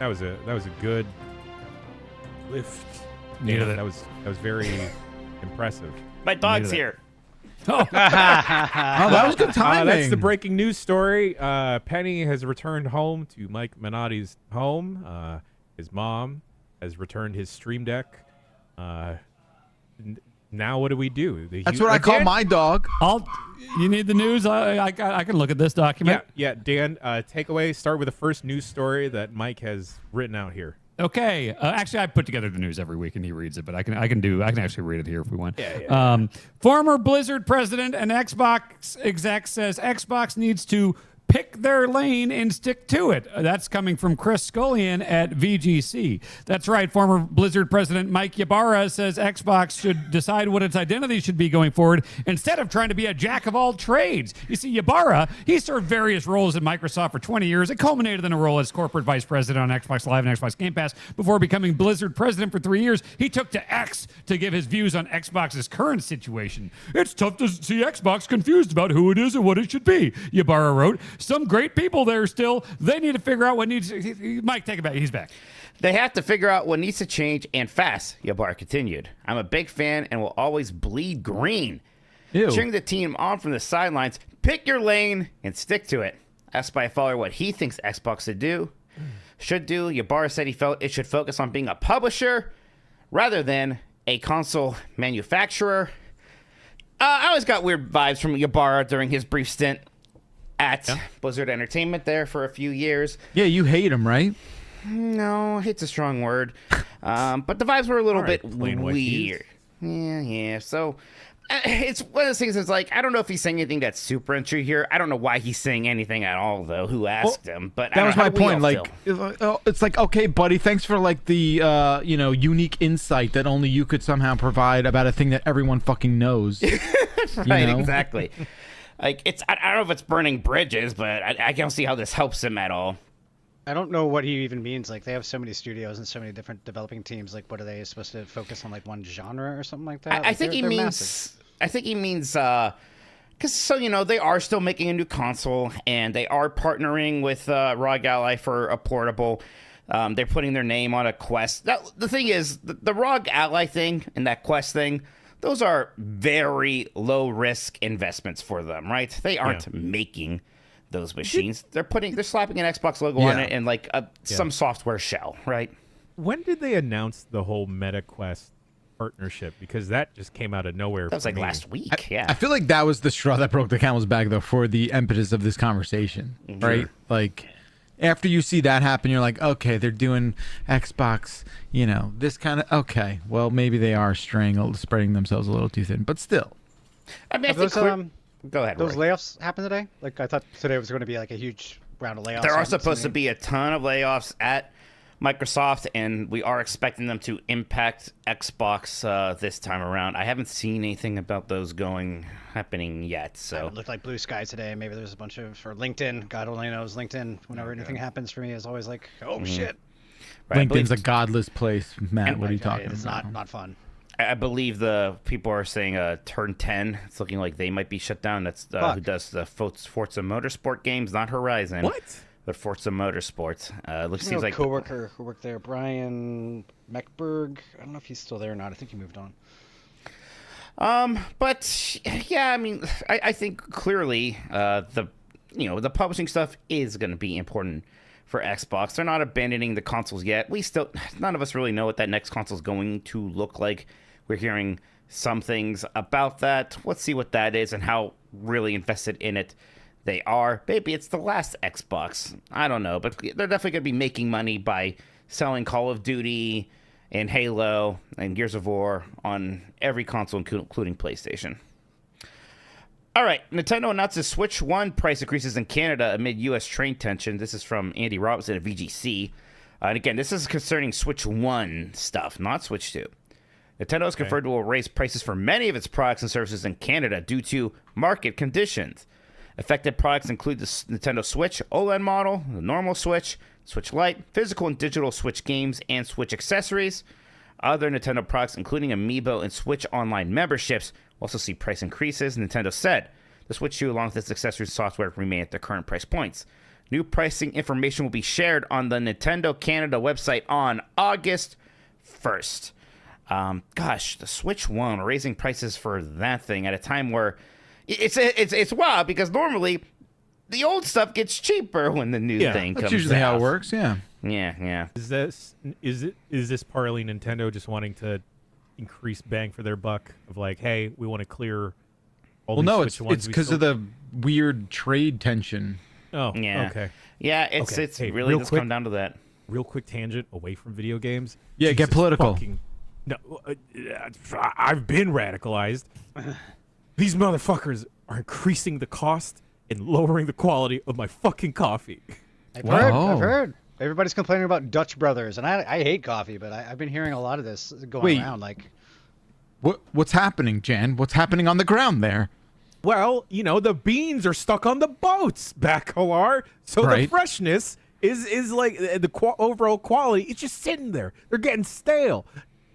That was a good lift. Needed it. That was very impressive. My dog's Needed it. here. Oh, that was good timing. That's the breaking news story. Penny has returned home to Mike Minotti's home. His mom has returned his Stream Deck. Now what do we do? That's what I call my dog. you need the news? I can look at this document. Yeah. Dan, take away. Start with the first news story that Mike has written out here. Okay. Actually, I put together the news every week and he reads it, but I can actually read it here if we want. Yeah. Former Blizzard president and Xbox exec says Xbox needs to pick their lane and stick to it. That's coming from Chris Scullion at VGC. That's right. Former Blizzard president Mike Ybarra says Xbox should decide what its identity should be going forward instead of trying to be a jack of all trades. You see, Ybarra, he served various roles at Microsoft for 20 years. It culminated in a role as corporate vice president on Xbox Live and Xbox Game Pass before becoming Blizzard president for 3 years. He took to X to give his views on Xbox's current situation. It's tough to see Xbox confused about who it is and what it should be, Ybarra wrote. Some great people there still. They need to figure out what needs. Mike, take it back. He's back. They have to figure out what needs to change, and fast, Yabar continued. I'm a big fan and will always bleed green. Ew. Cheering the team on from the sidelines, pick your lane and stick to it. Asked by a follower what he thinks Xbox should do, Yabar said he felt it should focus on being a publisher rather than a console manufacturer. I always got weird vibes from Ybarra during his brief stint at Blizzard Entertainment there for a few years. Yeah, you hate him, right? No, hate's a strong word. But the vibes were a little bit plain white weird. Yeah. So it's one of those things that's like, I don't know if he's saying anything that's super untrue here. I don't know why he's saying anything at all, though. Who asked him? But That was my point. Like, It's like, okay, buddy, thanks for like the unique insight that only you could somehow provide about a thing that everyone fucking knows. right, exactly. Like, I don't know if it's burning bridges, but I don't see how this helps him at all. I don't know what he even means. Like, they have so many studios and so many different developing teams. Like, what are they supposed to focus on, like one genre or something like that? I think he means. I think he means because they are still making a new console and they are partnering with ROG Ally for a portable. They're putting their name on a Quest. The thing is, the ROG Ally thing and that Quest thing, those are very low risk investments for them, right? They aren't making those machines. They're slapping an Xbox logo on it and like some software shell, right? When did they announce the whole MetaQuest partnership? Because that just came out of nowhere. That was like last week. I feel like that was the straw that broke the camel's back, though, for the impetus of this conversation, right? Like, after you see that happen, you're like, okay, they're doing Xbox, this kind of, okay, well, maybe they are spreading themselves a little too thin, but still. I mean, I think go ahead. Those Roy. layoffs happened today? Like, I thought today was going to be like a huge round of layoffs. There are supposed to be a ton of layoffs at Microsoft, and we are expecting them to impact Xbox this time around. I haven't seen anything about those happening yet. So It looked like Blue Sky today. Maybe there's a bunch of, or LinkedIn. God only knows. LinkedIn, whenever anything happens for me, is always like, oh shit. Right, LinkedIn's a godless place, Matt. What are you talking It's about? not fun. I believe the people are saying Turn 10. It's looking like they might be shut down. That's who does the Forza Motorsport games, not Horizon. What? But Forza Motorsport. Seems like coworker who worked there, Brian Meckberg. I don't know if he's still there or not. I think he moved on. But yeah, I mean, I think clearly the publishing stuff is going to be important for Xbox. They're not abandoning the consoles yet. None of us really know what that next console is going to look like. We're hearing some things about that. Let's see what that is and how really invested in it they are. Maybe it's the last Xbox. I don't know, but they're definitely going to be making money by selling Call of Duty and Halo and Gears of War on every console, including PlayStation. All right, Nintendo announces Switch 1 price increases in Canada amid U.S. trade tension. This is from Andy Robinson at VGC. And again, this is concerning Switch 1 stuff, not Switch 2. Nintendo has confirmed it will raise prices for many of its products and services in Canada due to market conditions. Affected products include the Nintendo Switch OLED model, the normal Switch, Switch Lite, physical and digital Switch games, and Switch accessories. Other Nintendo products, including Amiibo and Switch Online memberships, will also see price increases. Nintendo said the Switch 2, along with its accessories and software, remain at their current price points. New pricing information will be shared on the Nintendo Canada website on August 1st. Gosh, the Switch One, raising prices for that thing at a time where it's wild, because normally the old stuff gets cheaper when the new thing comes out. That's usually how it works. Yeah. Yeah. Is this partly Nintendo just wanting to increase bang for their buck of like, hey, we want to clear all these Switch ones? It's because of the weird trade tension. Yeah. Okay. Yeah, it's Hey, really real does quick- come down to that. Real quick tangent away from video games. Yeah, get political. No, I've been radicalized. These motherfuckers are increasing the cost and lowering the quality of my fucking coffee. I've Wow. heard. Everybody's complaining about Dutch Brothers, and I hate coffee, but I've been hearing a lot of this going Wait. around. Like, What's happening, Jan? What's happening on the ground there? Well, the beans are stuck on the boats, Bacalar. So the Right. freshness is like overall quality. It's just sitting there. They're getting stale.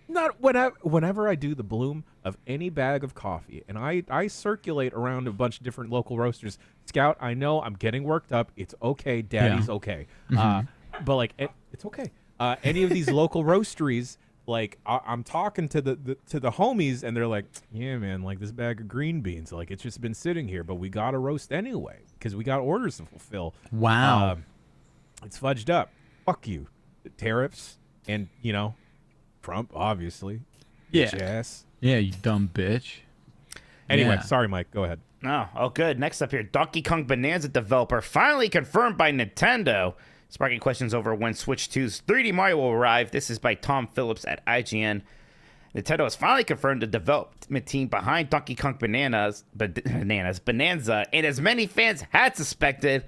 Not whenever I do the bloom of any bag of coffee, and I circulate around a bunch of different local roasters. Scout, I know I'm getting worked up. It's okay. Daddy's okay. But like, it's okay. Any of these local roasteries, like I'm talking to the homies, and they're like, yeah, man, like this bag of green beans, like it's just been sitting here, but we got to roast anyway because we got orders to fulfill. Wow. It's fudged up. Fuck you. The tariffs and, Trump, obviously. Yeah. Bitch ass. Yeah, you dumb bitch. Anyway, Yeah. sorry, Mike. Go ahead. Oh, good. Next up here, Donkey Kong Bonanza developer finally confirmed by Nintendo, sparking questions over when Switch 2's 3D Mario will arrive. This is by Tom Phillips at IGN. Nintendo has finally confirmed the development team behind Donkey Kong Bonanza, and as many fans had suspected,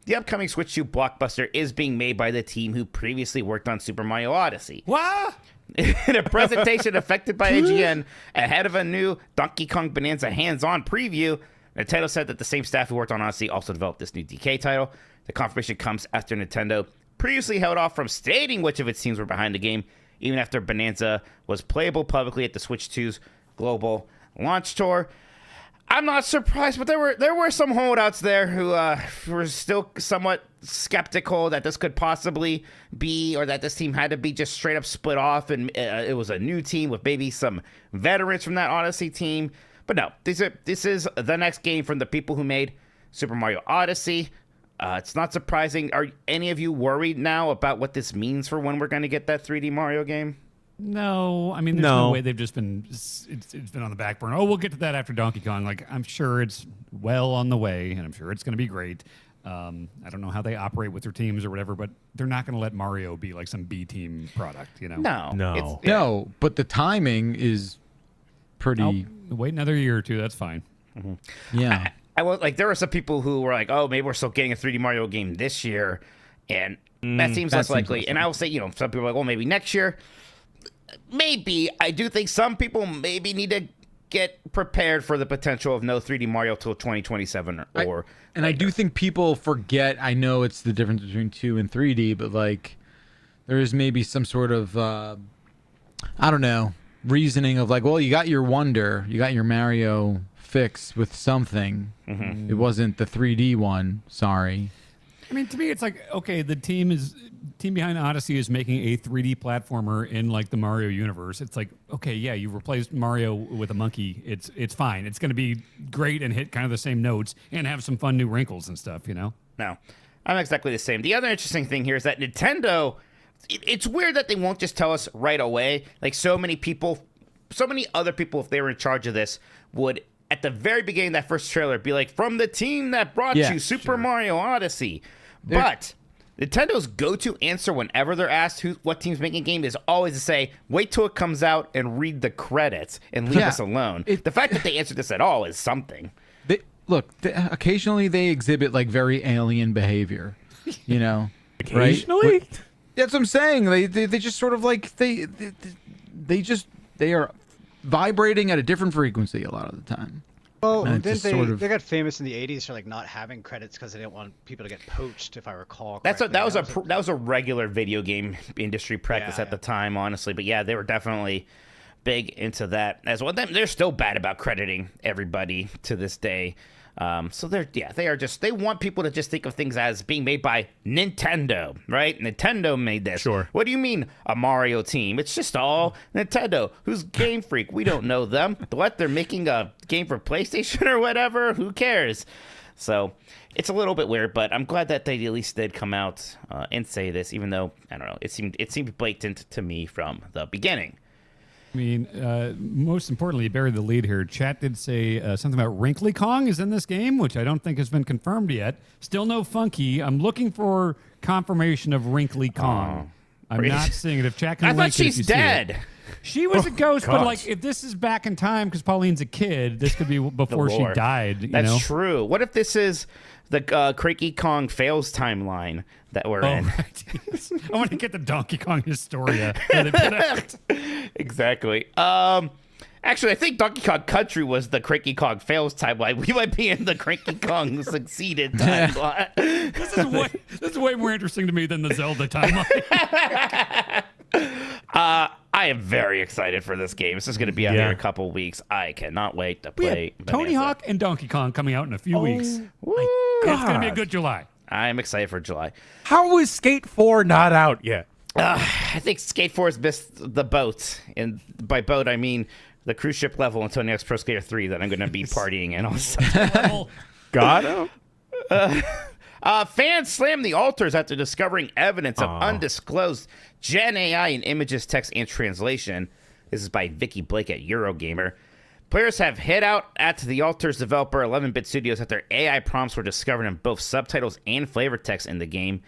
the upcoming Switch 2 blockbuster is being made by the team who previously worked on Super Mario Odyssey. What? In a presentation affected by IGN ahead of a new Donkey Kong Bonanza hands-on preview, Nintendo said that the same staff who worked on Odyssey also developed this new DK title. The confirmation comes after Nintendo previously held off from stating which of its teams were behind the game, even after Bonanza was playable publicly at the Switch 2's global launch tour. I'm not surprised, but there were some holdouts there who were still somewhat skeptical that this could possibly be, or that this team had to be just straight up split off, and it was a new team with maybe some veterans from that Odyssey team. But no, this is the next game from the people who made Super Mario Odyssey. It's not surprising. Are any of you worried now about what this means for when we're going to get that 3D Mario game? No, I mean, there's no way they've just been, it's been on the back burner. Oh, we'll get to that after Donkey Kong. Like, I'm sure it's well on the way, and I'm sure it's going to be great. I don't know how they operate with their teams or whatever, but they're not going to let Mario be like some B team product, No. No, but the timing is pretty. Wait another year or two. That's fine. Yeah. I was like, there were some people who were like, oh, maybe we're still getting a 3D Mario game this year, and that seems less likely. And I will say, some people are like, well, maybe next year. Maybe. I do think some people maybe need to get prepared for the potential of no 3D Mario till 2027 or I do think people forget. I know it's the difference between 2 and 3D, but like there is maybe some sort of I don't know, reasoning of like, well, you got your Wonder, you got your Mario fix with something. It wasn't the 3D one. Sorry. I mean, to me, it's like, okay, the team behind Odyssey is making a 3D platformer in like the Mario universe. It's like, okay, yeah, you replaced Mario with a monkey. It's fine. It's going to be great and hit kind of the same notes and have some fun new wrinkles and stuff, No, I'm exactly the same. The other interesting thing here is that Nintendo, it's weird that they won't just tell us right away. Like so many other people, if they were in charge of this, would at the very beginning of that first trailer be like, from the team that brought you Super Mario Odyssey. But Nintendo's go-to answer whenever they're asked what team's making a game is always to say, wait till it comes out and read the credits and leave us alone. The fact that they answered this at all is something. Occasionally they exhibit like very alien behavior, Occasionally? Right? That's what I'm saying. They just sort of like they are vibrating at a different frequency a lot of the time. Well, And didn't it's just sort of- they got famous in the 80s for like not having credits because they didn't want people to get poached, if I recall That correctly. was a regular video game industry practice at the time, honestly. But yeah, they were definitely big into that as well. They're still bad about crediting everybody to this day. So they want people to just think of things as being made by Nintendo, right? Nintendo made this. Sure. What do you mean a Mario team? It's just all Nintendo. Who's Game Freak? We don't know them. What? They're making a game for PlayStation or whatever? Who cares? So it's a little bit weird, but I'm glad that they at least did come out and say this, even though, I don't know, it seemed blatant to me from the beginning. I mean, most importantly, you buried the lead here. Chat did say something about Wrinkly Kong is in this game, which I don't think has been confirmed yet. Still no Funky. I'm looking for confirmation of Wrinkly Kong. I'm not seeing it. If chat can I link thought it if she's you see it. dead. She was a ghost, but God. like if this is back in time because Pauline's a kid, this could be before she lore. died. You That's know? true. What if this is the Cranky Kong fails timeline that we're in? Right. I want to get the Donkey Kong Historia that they put out. Exactly. Actually, I think Donkey Kong Country was the Cranky Kong fails timeline. We might be in the Cranky Kong succeeded timeline. This is way more interesting to me than the Zelda timeline. I am very excited for this game. This is going to be out here in a couple weeks. I cannot wait to play. Tony Bonanza. Hawk and Donkey Kong coming out in a few weeks. Woo! It's going to be a good July. I'm excited for July. How is Skate 4 not out yet? I think Skate 4 has missed the boat. And by boat, I mean the cruise ship level until next Pro Skater 3 that I'm going to be partying in all summer. Got him. Fans slammed the altars after discovering evidence of undisclosed Gen AI in images, text, and translation. This is by Vicky Blake at Eurogamer. Players have hit out at the altars developer 11-Bit Studios after AI prompts were discovered in both subtitles and flavor text in the game,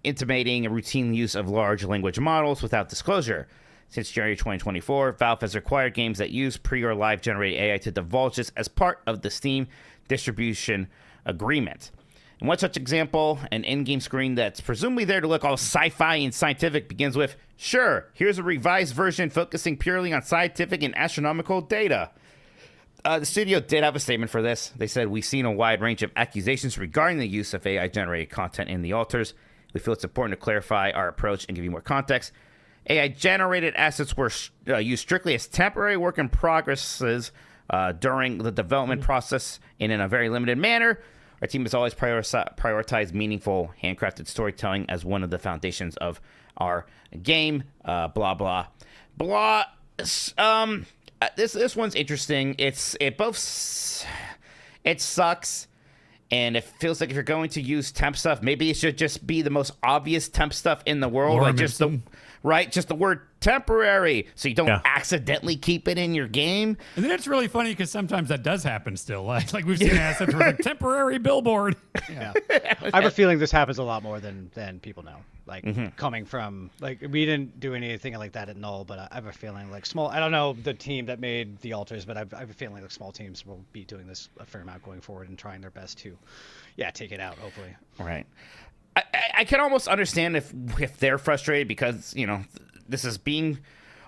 intimating a routine use of large language models without disclosure. Since January 2024, Valve has required games that use pre- or live-generated AI to divulge this as part of the Steam distribution agreement. In one such example, an in-game screen that's presumably there to look all sci-fi and scientific begins with, "Sure, here's a revised version focusing purely on scientific and astronomical data." The studio did have a statement for this. They said, "We've seen a wide range of accusations regarding the use of AI-generated content in the altars. We feel it's important to clarify our approach and give you more context. AI-generated assets were used strictly as temporary work in progresses during the development process and in a very limited manner. Our team has always prioritized meaningful, handcrafted storytelling as one of the foundations of our game." Blah blah blah. This one's interesting. It sucks, and it feels like if you're going to use temp stuff, maybe it should just be the most obvious temp stuff in the world, Lorem like just the word temporary, so you don't accidentally keep it in your game. And then it's really funny because sometimes that does happen still. Like we've seen assets where like temporary billboard. Yeah. I have a feeling this happens a lot more than people know. Like coming from we didn't do anything like that at Null, but I have a feeling like small. I don't know the team that made the altars, but I have a feeling like small teams will be doing this a fair amount going forward and trying their best to, take it out. Hopefully. Right. I can almost understand if they're frustrated because this is being.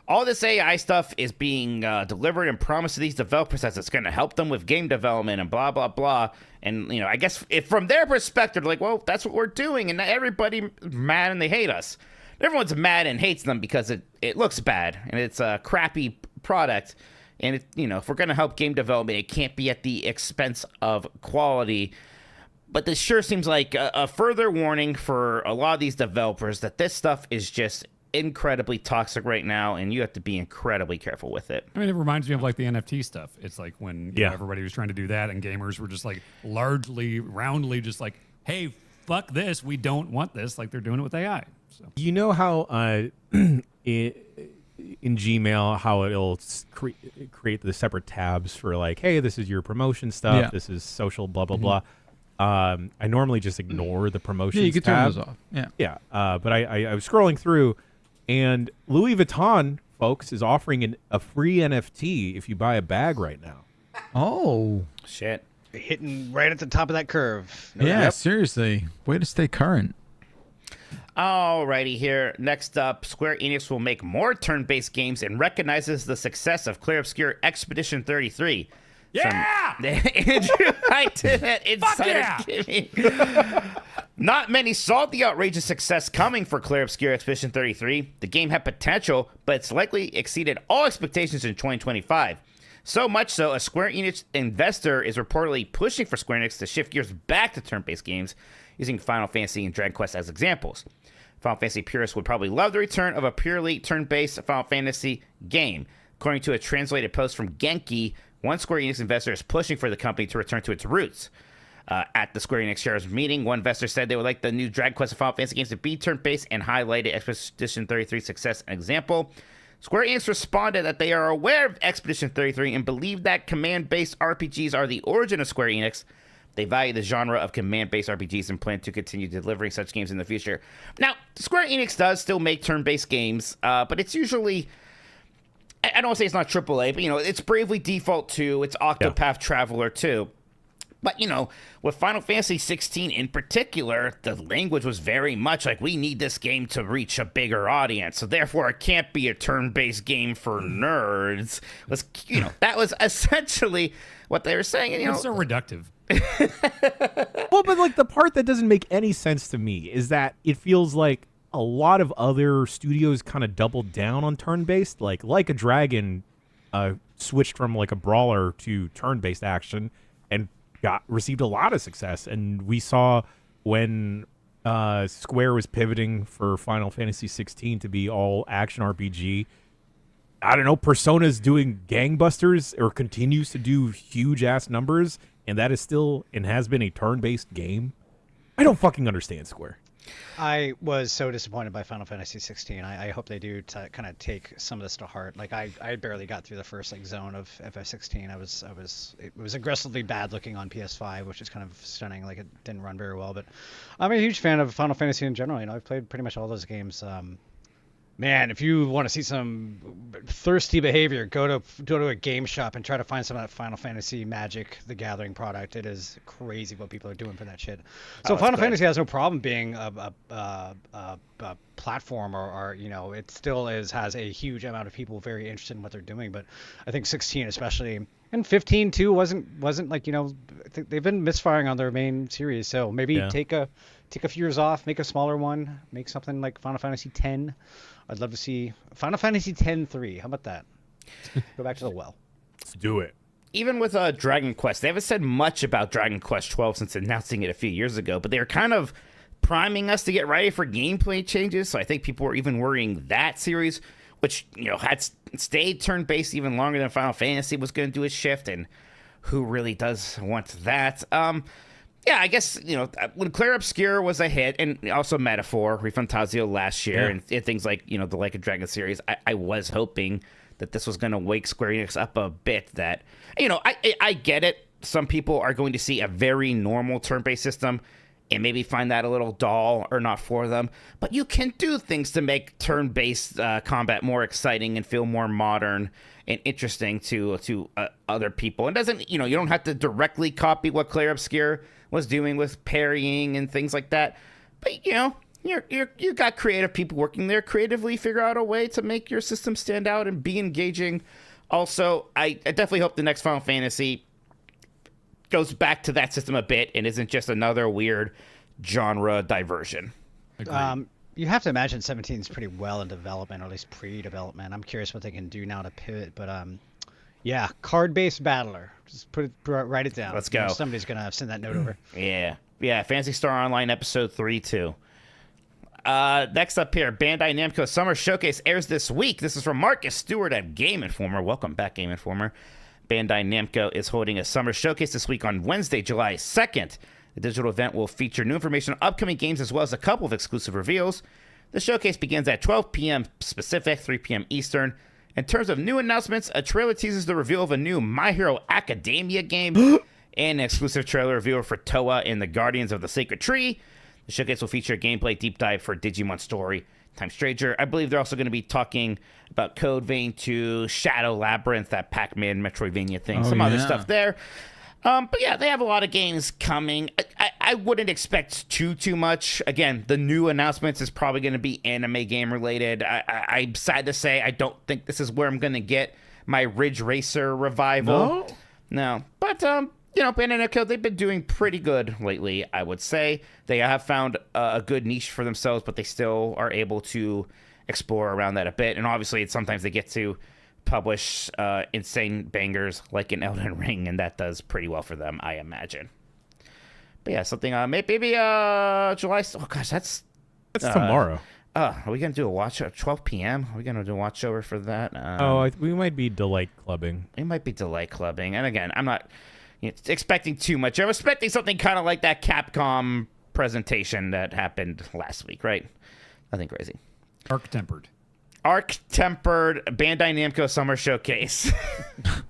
All this AI stuff is being delivered and promised to these developers as it's going to help them with game development and blah, blah, blah. And, I guess if from their perspective, like, well, that's what we're doing. And everybody's mad and they hate us. Everyone's mad and hates them because it looks bad and it's a crappy product. And, if we're going to help game development, it can't be at the expense of quality. But this sure seems like a further warning for a lot of these developers that this stuff is just incredibly toxic right now, and you have to be incredibly careful with it. I mean, it reminds me of like the NFT stuff. It's like when you know, everybody was trying to do that, and gamers were just like roundly just like, "Hey, fuck this! We don't want this." Like they're doing it with AI. So You know how in Gmail how it'll create the separate tabs for like, hey, this is your promotion stuff, this is social, blah blah blah. I normally just ignore the promotions Yeah, you can tab. turn those off. Yeah. Yeah, but I was scrolling through, and Louis Vuitton, folks, is offering a free NFT if you buy a bag right now. Oh. Shit. Hitting right at the top of that curve. Yeah, seriously. Way to stay current. Alrighty, here. Next up, Square Enix will make more turn-based games and recognizes the success of Clair Obscur Expedition 33. Some Andrew Hyten at Inside Kimmy. Not many saw the outrageous success coming for Clair Obscur Expedition 33. The game had potential, but it's likely exceeded all expectations in 2025. Not many saw the outrageous success coming for Clair Obscur Expedition 33. The game had potential, but it's likely exceeded all expectations in 2025. So much so, a Square Enix investor is reportedly pushing for Square Enix to shift gears back to turn-based games, using Final Fantasy and Dragon Quest as examples. Final Fantasy purists would probably love the return of a purely turn-based Final Fantasy game. According to a translated post from Genki, one Square Enix investor is pushing for the company to return to its roots. At the Square Enix shareholders meeting, one investor said they would like the new Dragon Quest and Final Fantasy games to be turn-based and highlighted Expedition 33's success and example. Square Enix responded that they are aware of Expedition 33 and believe that command-based RPGs are the origin of Square Enix. They value the genre of command-based RPGs and plan to continue delivering such games in the future. Now, Square Enix does still make turn-based games, but it's usually... I don't want to say it's not AAA, but, it's Bravely Default 2, it's Octopath Traveler 2. But, with Final Fantasy 16 in particular, the language was very much like, we need this game to reach a bigger audience, so therefore it can't be a turn-based game for nerds. That was essentially what they were saying. And, It's so reductive. Well, but the part that doesn't make any sense to me is that it feels like a lot of other studios kind of doubled down on turn-based, like a Dragon switched from a brawler to turn-based action and received a lot of success. And we saw when Square was pivoting for Final Fantasy 16 to be all action RPG. I don't know, Persona's doing gangbusters or continues to do huge ass numbers, and that is still and has been a turn-based game. I don't fucking understand Square. I was so disappointed by Final Fantasy 16. I hope they do to kind of take some of this to heart. I barely got through the first zone of FF16. It was aggressively bad looking on PS5, which is kind of stunning. It didn't run very well, but I'm a huge fan of Final Fantasy in general. I've played pretty much all those games. Man, if you want to see some thirsty behavior, go to a game shop and try to find some of that Final Fantasy Magic: The Gathering product. It is crazy what people are doing for that shit. So Final Fantasy has no problem being a platform, or it still has a huge amount of people very interested in what they're doing. But I think 16 especially, and 15 too, wasn't I think they've been misfiring on their main series. So maybe take a few years off, make a smaller one, make something like Final Fantasy 10. I'd love to see Final Fantasy 10-3. How about that? Go back to the well. Let's do it. Even with Dragon Quest, they haven't said much about Dragon Quest 12 since announcing it a few years ago, but they were kind of priming us to get ready for gameplay changes. So I think people were even worrying that series, which had stayed turn-based even longer than Final Fantasy, was going to do a shift, and who really does want that? Yeah, I guess, when Clair Obscur was a hit, and also Metaphor, Refantasio last year, and things like, the Like a Dragon series, I was hoping that this was going to wake Square Enix up a bit. That, I get it. Some people are going to see a very normal turn-based system and maybe find that a little dull or not for them. But you can do things to make turn-based combat more exciting and feel more modern and interesting to other people. It doesn't, you don't have to directly copy what Clair Obscur was doing with parrying and things like that. But, you got creative people working there, creatively figure out a way to make your system stand out and be engaging. Also, I definitely hope the next Final Fantasy goes back to that system a bit and isn't just another weird genre diversion. You have to imagine 17 is pretty well in development, or at least pre-development. I'm curious what they can do now to pivot, but yeah, card-based battler. Just write it down. Let's go. Somebody's gonna send that note over. Yeah, Phantasy Star Online episode 3 too. Next up here, Bandai Namco Summer Showcase airs this week. This is from Marcus Stewart at Game Informer. Welcome back, Game Informer. Bandai Namco is holding a summer showcase this week on Wednesday, July 2nd. The digital event will feature new information on upcoming games as well as a couple of exclusive reveals. The showcase begins at 12 p.m. Pacific, 3 p.m. Eastern. In terms of new announcements, a trailer teases the reveal of a new My Hero Academia game and an exclusive trailer reveal for Toa and the Guardians of the Sacred Tree. The showcase will feature a gameplay deep dive for Digimon Story Time Stranger. I believe they're also going to be talking about Code Vein 2, Shadow Labyrinth, that Pac-Man Metroidvania thing, some other stuff there. But yeah, they have a lot of games coming. I wouldn't expect too much. Again, the new announcements is probably going to be anime game related. I'm sad to say I don't think this is where I'm going to get my Ridge Racer revival. No. But, Bandai Namco, they've been doing pretty good lately, I would say. They have found a good niche for themselves, but they still are able to explore around that a bit. And obviously, sometimes they get to publish insane bangers like an Elden Ring, and that does pretty well for them, I imagine. But yeah, something maybe July. Oh gosh, that's tomorrow. Are we gonna do a watch at 12 p.m.? Are we gonna do a watch over for that? We might be delight clubbing. We might be delight clubbing, and again, I'm not expecting too much. I'm expecting something kind of like that Capcom presentation that happened last week, right? Nothing crazy. Arc-tempered Bandai Namco Summer Showcase.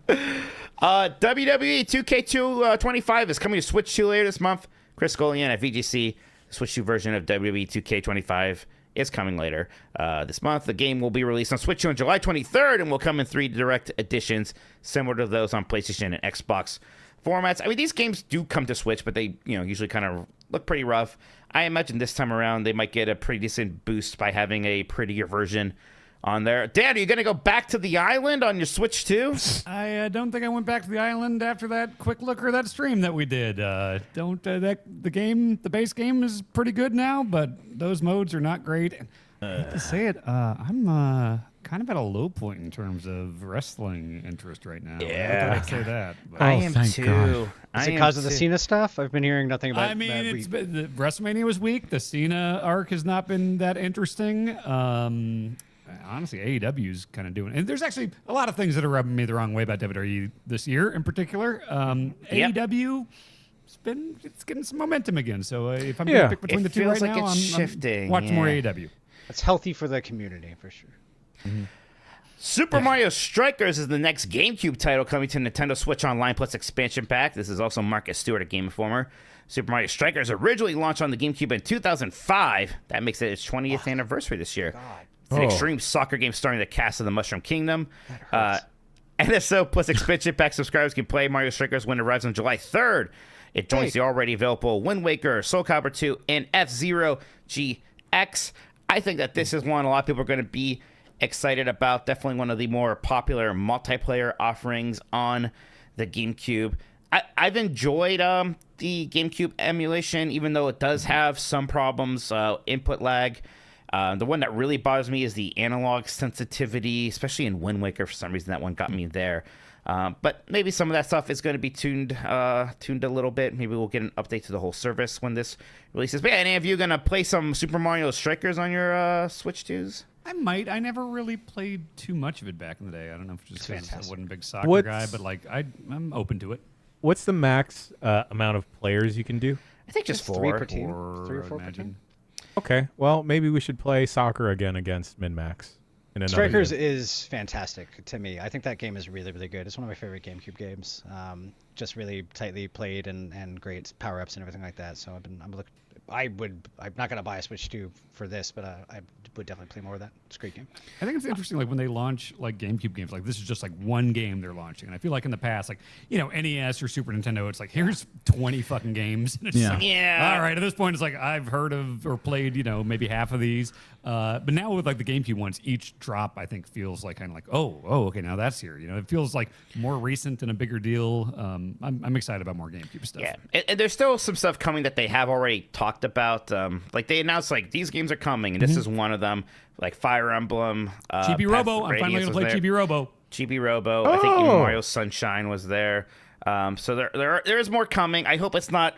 WWE 2K25 is coming to Switch 2 later this month. Chris Golian at VGC, the Switch 2 version of WWE 2K25 is coming later this month. The game will be released on Switch 2 on July 23rd and will come in 3 direct editions, similar to those on PlayStation and Xbox formats. I mean, these games do come to Switch, but they usually kind of look pretty rough. I imagine this time around they might get a pretty decent boost by having a prettier version on there. Dan, are you going to go back to the island on your Switch 2? I don't think I went back to the island after that quick look or that stream that we did. The base game is pretty good now, but those modes are not great. I hate to say it, I'm kind of at a low point in terms of wrestling interest right now. Yeah. I thought I'd say that. But. I am thank too. God. Is it because of the Cena stuff? I've been hearing nothing about. I mean, the WrestleMania was weak. The Cena arc has not been that interesting. Honestly, AEW's kind of doing, and there's actually a lot of things that are rubbing me the wrong way about WWE this year in particular. AEW, it's getting some momentum again. So if I'm going to pick between the two right now, I'm shifting. watching more AEW. It's healthy for the community for sure. Mm-hmm. Super Mario Strikers is the next GameCube title coming to Nintendo Switch Online Plus expansion pack. This is also Marcus Stewart at Game Informer. Super Mario Strikers originally launched on the GameCube in 2005. That makes it its 20th anniversary this year. It's an extreme soccer game starring the cast of the Mushroom Kingdom. NSO Plus expansion pack subscribers can play Mario Strikers when it arrives on July 3rd. It joins the already available Wind Waker, Soul Calibur 2, and F-Zero GX. I think that this is one a lot of people are going to be excited about. Definitely one of the more popular multiplayer offerings on the GameCube. I've enjoyed the GameCube emulation, even though it does have some problems, input lag. The one that really bothers me is the analog sensitivity, especially in Wind Waker. For some reason, that one got me there. But maybe some of that stuff is going to be tuned a little bit. Maybe we'll get an update to the whole service when this releases. But yeah, any of you going to play some Super Mario Strikers on your Switch 2s? I might. I never really played too much of it back in the day. I don't know if it's just because I wasn't a big soccer guy, but like I'm open to it. What's the max amount of players you can do? I think just 4. 3 per team. 3 or 4 per imagine. team. Okay, well, maybe we should play soccer again against Min-Max. Strikers is fantastic to me. I think that game is really, really good. It's one of my favorite GameCube games. Just really tightly played and great power-ups and everything like that. So I'm not going to buy a Switch 2 for this, but I would definitely play more of that. It's a great game. I think it's interesting, like when they launch like GameCube games, like this is just like one game they're launching, and I feel like in the past, like NES or Super Nintendo, it's like here's 20 fucking games. And it's just like, all right. At this point, it's like I've heard of or played maybe half of these, but now with like the GameCube ones, each drop I think feels like kind of like okay, now that's here. It feels like more recent and a bigger deal. I'm excited about more GameCube stuff. Yeah, and there's still some stuff coming that they have already talked about. Like they announced like these games are coming, and this is one of them. Like Fire Emblem, Chibi Robo. I'm finally gonna play Chibi Robo. Chibi Robo. I think even Mario Sunshine was there. So there is more coming. I hope it's not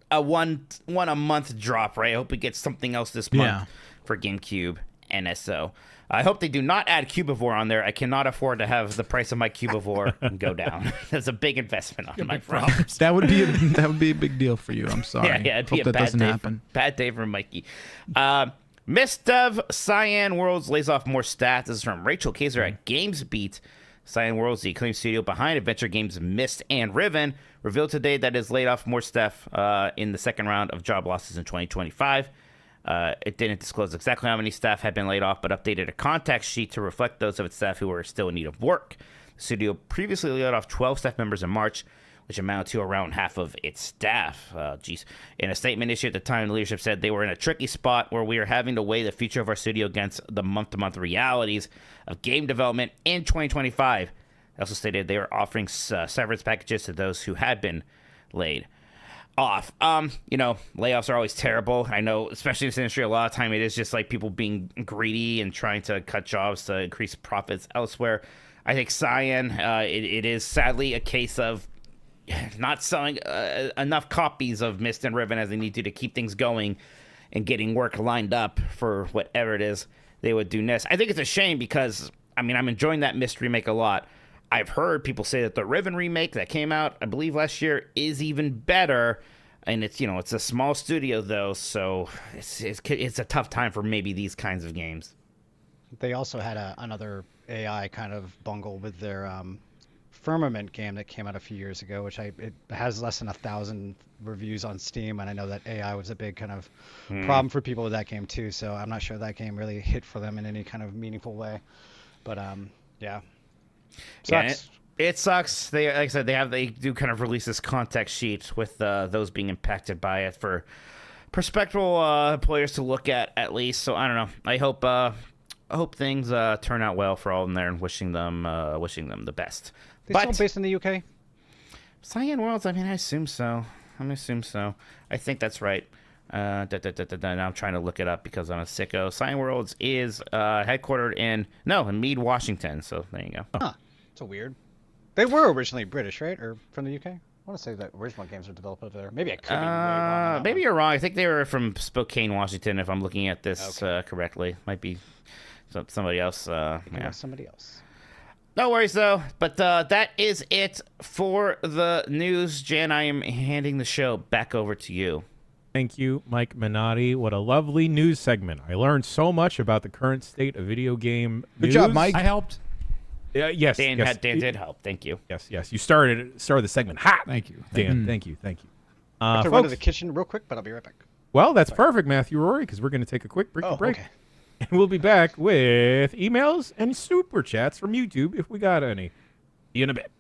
a one a month drop, right? I hope we get something else this month for GameCube NSO. I hope they do not add Cubivore on there. I cannot afford to have the price of my Cubivore go down. That's a big investment on my front. That would be a big deal for you. I'm sorry. Yeah, it'd hope be a that bad doesn't day. happen. Bad day for Mikey. Misdev Cyan Worlds lays off more staff. This is from Rachel Kaiser at GamesBeat. Cyan Worlds, the acclaimed studio behind adventure games Myst and Riven, revealed today that it has laid off more staff in the second round of job losses in 2025. It didn't disclose exactly how many staff had been laid off, but updated a contact sheet to reflect those of its staff who were still in need of work. The studio previously laid off 12 staff members in March, which amounted to around half of its staff. In a statement issued at the time, the leadership said they were in a tricky spot where we are having to weigh the future of our studio against the month-to-month realities of game development in 2025. They also stated they were offering severance packages to those who had been laid off. Layoffs are always terrible. I know, especially in this industry, a lot of time it is just like people being greedy and trying to cut jobs to increase profits elsewhere. I think Cyan, it is sadly a case of not selling enough copies of Mist and Riven as they need to keep things going and getting work lined up for whatever it is they would do next. I think it's a shame because, I mean, I'm enjoying that Mist remake a lot. I've heard people say that the Riven remake that came out, I believe last year, is even better. And it's, it's a small studio though, so it's a tough time for maybe these kinds of games. They also had another AI kind of bungle with their Firmament game that came out a few years ago, which it has less than 1,000 reviews on Steam, and I know that AI was a big kind of problem for people with that game too. So I'm not sure that game really hit for them in any kind of meaningful way. But yeah, sucks. Yeah, it sucks. They, like I said, they do kind of release this context sheet with those being impacted by it for prospective players to look at least. So I don't know. I hope things turn out well for all in there, and wishing them the best. They still based in the UK? Cyan Worlds, I mean, I assume so. I think that's right. Now I'm trying to look it up because I'm a sicko. Cyan Worlds is headquartered in Mead, Washington. So there you go. Huh. So weird. They were originally British, right? Or from the UK? I want to say that original games were developed over there. Maybe I could be way wrong. Maybe you're wrong. I think they were from Spokane, Washington, if I'm looking at this correctly. Might be somebody else. Yeah. Somebody else. No worries, though. But that is it for the news. Jan, I am handing the show back over to you. Thank you, Mike Minotti. What a lovely news segment. I learned so much about the current state of video game news. Good job, Mike. I helped. Yes, Dan yes. did help. Thank you. Yes. You started the segment hot. Thank you. Dan. Thank you. I have to run to the kitchen real quick, but I'll be right back. Well, that's perfect, Matthew Rory, because we're going to take a quick break. Okay. And we'll be back with emails and super chats from YouTube if we got any. See you in a bit.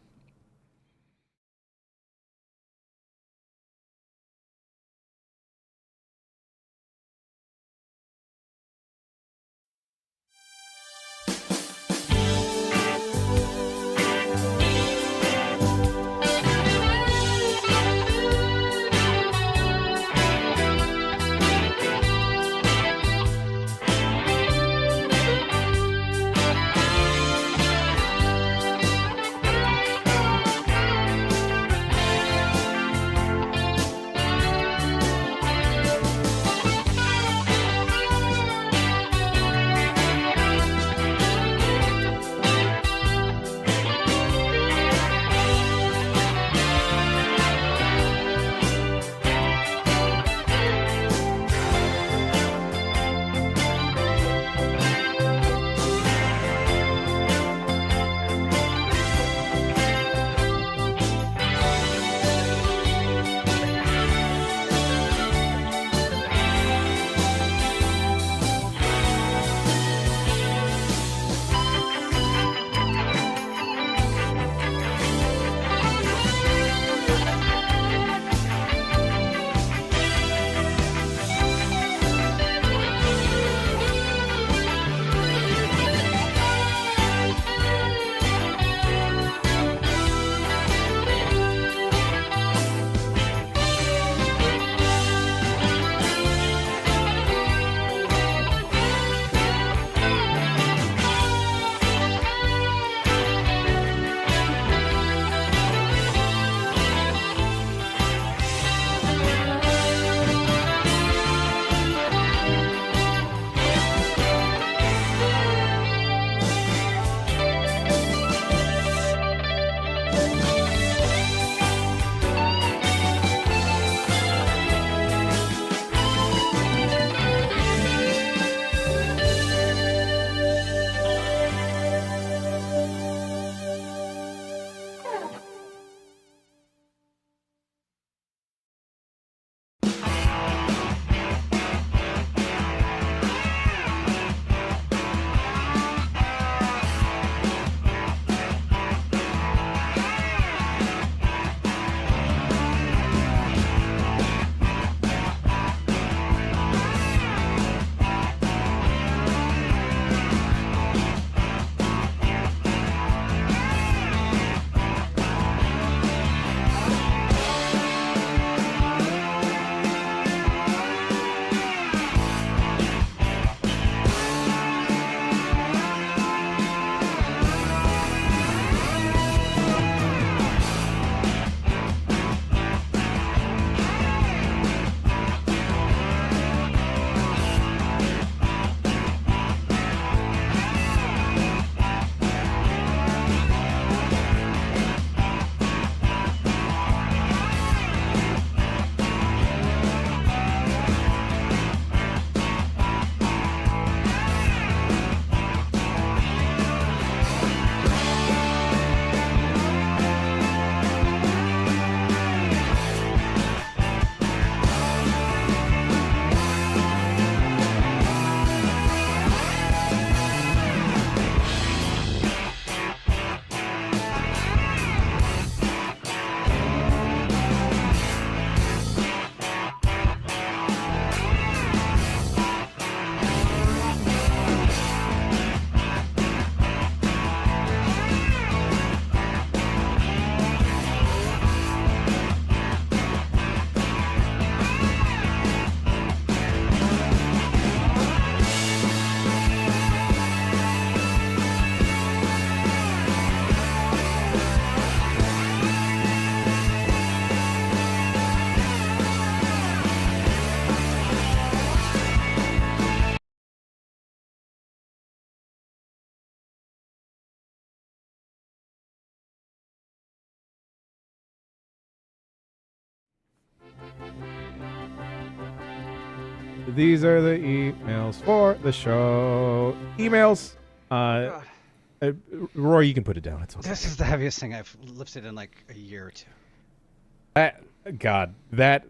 these are the emails for the show. Emails. Roy, you can put it down. It's okay. This is the heaviest thing I've lifted in like a year or two. God, that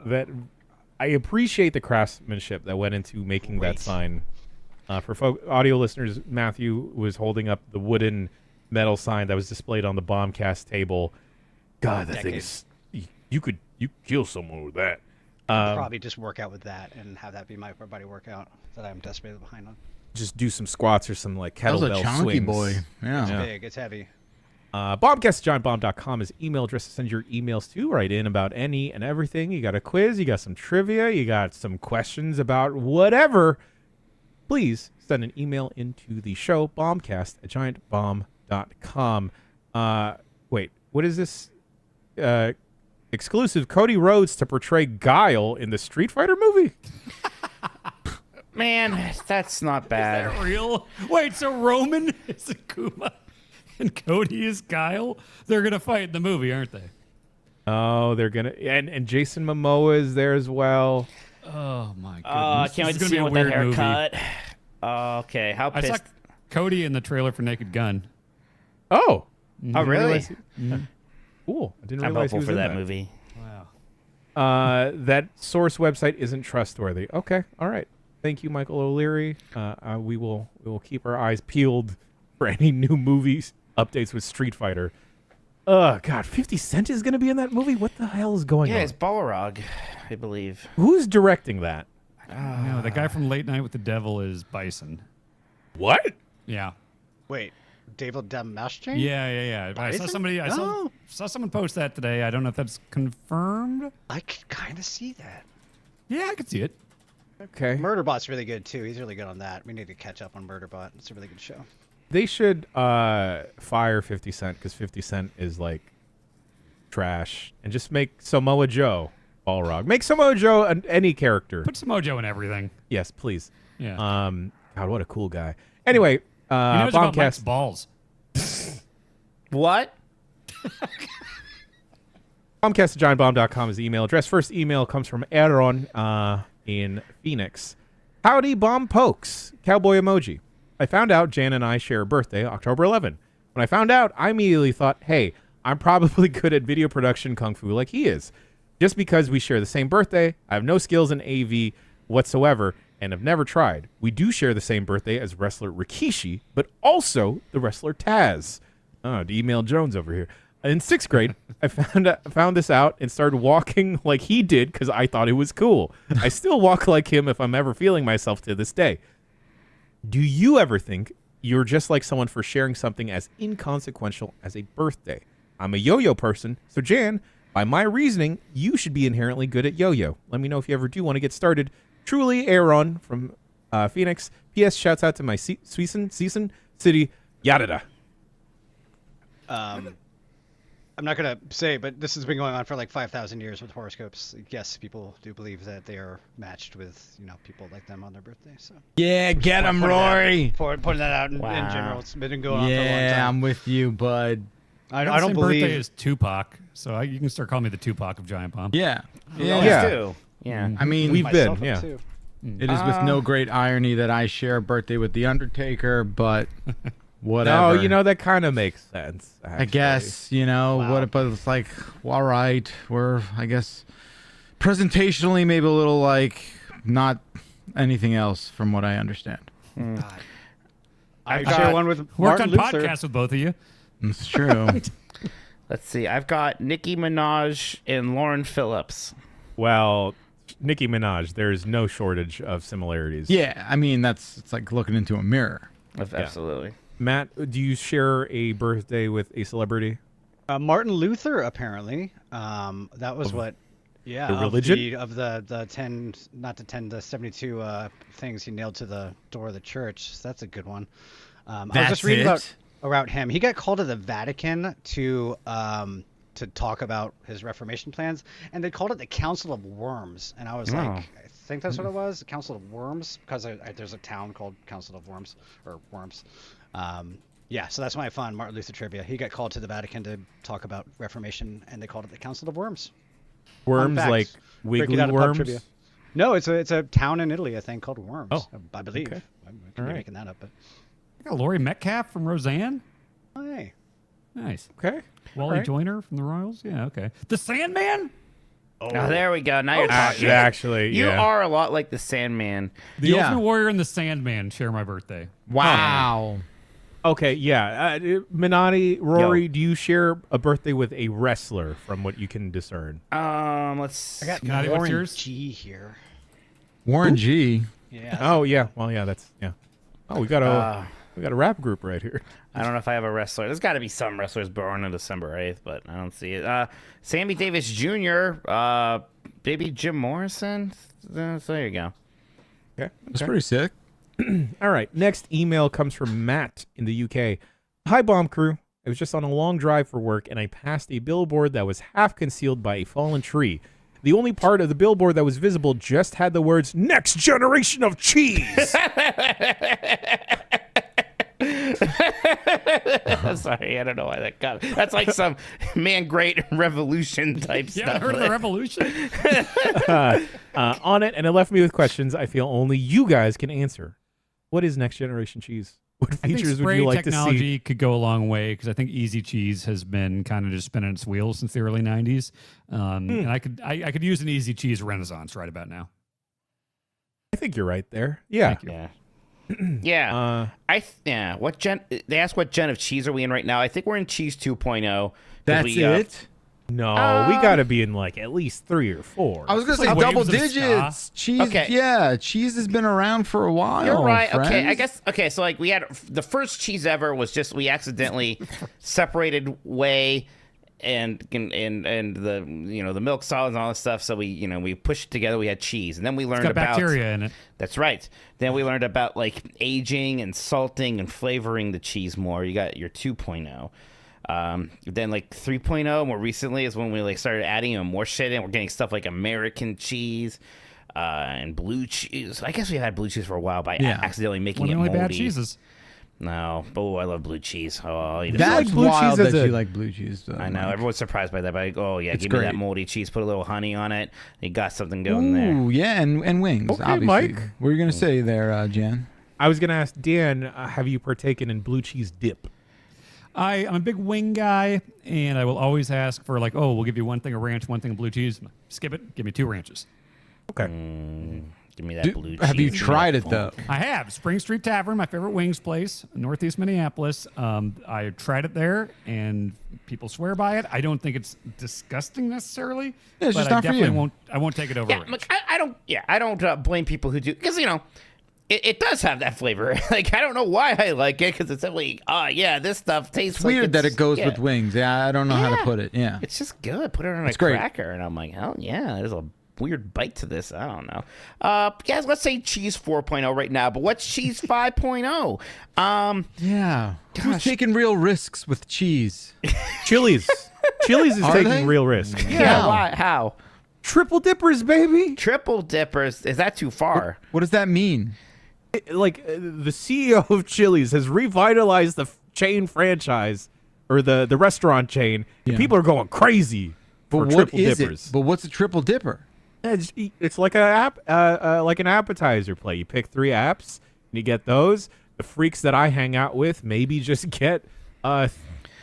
I appreciate the craftsmanship that went into making that sign. For audio listeners, Matthew was holding up the wooden metal sign that was displayed on the Bombcast table. God, that thing is... You could kill someone with that. Probably just work out with that and have that be my upper body workout that I'm desperately behind on. Just do some squats or some like kettlebell That was a chunky swings. boy. Yeah. It's big. It's heavy. Bombcast@giantbomb.com is email address to send your emails to. Write in about any and everything. You got a quiz, you got some trivia, you got some questions about whatever. Please send an email into the show, bombcast@giantbomb.com. Wait, what is this? Exclusive Cody Rhodes to portray Guile in the Street Fighter movie? Man, that's not bad. Is that real? Wait, so Roman is Akuma and Cody is Guile? They're going to fight in the movie, aren't they? Oh, they're going to... And Jason Momoa is there as well. Oh, my goodness. I can't wait to see him with that haircut. Okay, how I pissed... saw Cody in the trailer for Naked Gun. Oh. Oh, really? Cool. I didn't I'm realize he hopeful was for in that movie. Wow. That source website isn't trustworthy. Okay. All right. Thank you, Michael O'Leary. We will keep our eyes peeled for any new movies updates with Street Fighter. God, 50 Cent is going to be in that movie? What the hell is going on? Yeah, it's Balrog, I believe. Who's directing that? No, the guy from Late Night with the Devil is Bison. What? Yeah. Wait, David Damashkin? Yeah. I saw somebody. I saw someone post that today. I don't know if that's confirmed. I could kind of see that. Yeah, I could see it. Okay. Murderbot's really good too. He's really good on that. We need to catch up on Murderbot. It's a really good show. They should fire 50 Cent because 50 Cent is like trash and just make Samoa Joe Balrog. Make Samoa Joe any character. Put some mojo in everything. Yes, please. Yeah. God, what a cool guy. Anyway, He knows about Mike's Bombcast. balls. What? Bombcast@giantbomb.com is the email address. First email comes from Aaron in Phoenix. Howdy, Bomb Pokes. Cowboy emoji. I found out Jan and I share a birthday, October 11. When I found out, I immediately thought, hey, I'm probably good at video production kung fu like he is. Just because we share the same birthday, I have no skills in AV whatsoever and have never tried. We do share the same birthday as wrestler Rikishi, but also the wrestler Taz. Oh, the email Jones over here. In 6th grade, I found this out and started walking like he did because I thought it was cool. I still walk like him if I'm ever feeling myself to this day. Do you ever think you're just like someone for sharing something as inconsequential as a birthday? I'm a yo-yo person, so Jan, by my reasoning, you should be inherently good at yo-yo. Let me know if you ever do want to get started. Truly, Aaron from Phoenix. P.S. Shouts out to my Season City, Yadada. I'm not going to say, but this has been going on for like 5,000 years with horoscopes. Yes, people do believe that they are matched with, people like them on their birthday. So Yeah, get him, Rory. Putting that out in general. It's been going on for a long Yeah, time. I'm with you, bud. I My don't believe... birthday is Tupac, so you can start calling me the Tupac of Giant Bomb. Yeah. Yeah. Too. Yeah. I mean, We've been, myself up, yeah. too. it is with no great irony that I share a birthday with The Undertaker, but whatever. No, that kind of makes sense. I guess, what, but it's like, all right, we're, I guess, presentationally maybe a little like not anything else from what I understand. I share one with Worked Martin on Luther. podcasts with both of you. It's true. Let's see. I've got Nicki Minaj and Lauren Phillips. Well, Nicki Minaj, there's no shortage of similarities. Yeah, I mean, it's like looking into a mirror. Absolutely. Matt, do you share a birthday with a celebrity? Martin Luther, apparently. That was what... Yeah, the religion? of the 10, not the 10, the 72 things he nailed to the door of the church. So that's a good one. I was just reading about him. He got called to the Vatican to talk about his Reformation plans, and they called it the Council of Worms. And I was like, I think that's what it was, the Council of Worms, because there's a town called Council of Worms, or Worms. Yeah, so that's my fun Martin Luther trivia. He got called to the Vatican to talk about Reformation, and they called it the Council of Worms. Worms facts. like Break it wiggly out of pub worms? trivia. No, it's a town in Italy, I think, called Worms. Oh, I believe. okay. I could All be right. making that up, but I got Laurie Metcalf from Roseanne. oh, hey. Nice. Okay. Wally right. Joyner from the Royals. Yeah, okay. The Sandman. Oh, there we go. Now you're talking. Actually, You yeah. are a lot like the Sandman. The Yeah. Ultimate Warrior and the Sandman share my birthday. Wow. Okay, yeah. Minati, Rory, do you share a birthday with a wrestler from what you can discern? Let's. I got Scotty, what's Warren yours? G here. Warren G. Yeah. Oh, yeah. Well, yeah, that's, yeah. Oh, we got a rap group right here. I don't know if I have a wrestler. There's got to be some wrestlers born on December 8th, but I don't see it. Sammy Davis Jr., maybe Jim Morrison. So there you go. Okay. That's pretty sick. All right. Next email comes from Matt in the UK. Hi, Bomb Crew. I was just on a long drive for work, and I passed a billboard that was half concealed by a fallen tree. The only part of the billboard that was visible just had the words, "Next generation of cheese." Sorry, I don't know why that got it. That's like some man great revolution type Yeah, stuff. heard of the Revolution? On it, and it left me with questions I feel only you guys can answer. What is next generation cheese? What I think features would spray you like to see? technology could go a long way because I think Easy Cheese has been kind of just spinning its wheels since the early '90s, and I could use an Easy Cheese renaissance right about now. I think you're right there. Yeah. Thank you. Yeah. Yeah. What gen? They asked what gen of cheese are we in right now? I think we're in cheese 2.0. That's it. No, we got to be in like at least 3 or 4. I was gonna say like double waves of digits. Cheese, Okay. yeah, cheese has been around for a while. You're right. Okay, friends. I guess. Okay, so like we had the first cheese ever was just we accidentally separated whey and the the milk solids and all this stuff. So we pushed it together. We had cheese, and then we learned It's got about bacteria in it. That's right. Then we learned about like aging and salting and flavoring the cheese more. You got your 2.0. Then like 3.0 more recently is when we like started adding more shit in. We're getting stuff like American cheese and blue cheese. I guess we had blue cheese for a while by accidentally making One of it the only moldy. bad cheeses. No, but I love blue cheese. Oh, I'll eat it. That's like blue wild cheese as that a- you like blue cheese. Though, I know Mike. everyone's surprised by that, but give me great. that moldy cheese. Put a little honey on it. You got something going there. Ooh, yeah, and wings. Okay, obviously. Mike. What were you gonna say there, Jan? I was going to ask Dan, have you partaken in blue cheese dip? I'm a big wing guy, and I will always ask for like, oh, we'll give you one thing of ranch, one thing of blue cheese. Skip it. Give me 2 ranches. Okay. Give me that blue cheese. Have you Give me tried that it though? I have. Spring Street Tavern, my favorite wings place, Northeast Minneapolis. I tried it there, and people swear by it. I don't think it's disgusting necessarily, Yeah, it's but just I not for definitely you. won't. I won't take it over. Yeah, ranch. look, I don't blame people who do because it does have that flavor. Like I don't know why I like it because it's definitely this stuff tastes. It's like weird that it goes yeah. with wings. Yeah, I don't know how to put it. Yeah. It's just good. Put it on a great. cracker, and I'm like, hell yeah, there's a weird bite to this. I don't know. Guys, let's say cheese 4.0 right now, but what's cheese 5.0? Yeah. Who's taking real risks with cheese? Chili's. Chili's is Are taking they? real risks. Yeah, How? why? How? Triple dippers, baby. Triple dippers? Is that too far? What does that mean? The CEO of Chili's has revitalized the chain franchise or the restaurant chain. And Yeah. people are going crazy for But what triple is dippers. it? But what's a triple dipper? It's like like an appetizer play. You pick 3 apps and you get those. The freaks that I hang out with maybe just get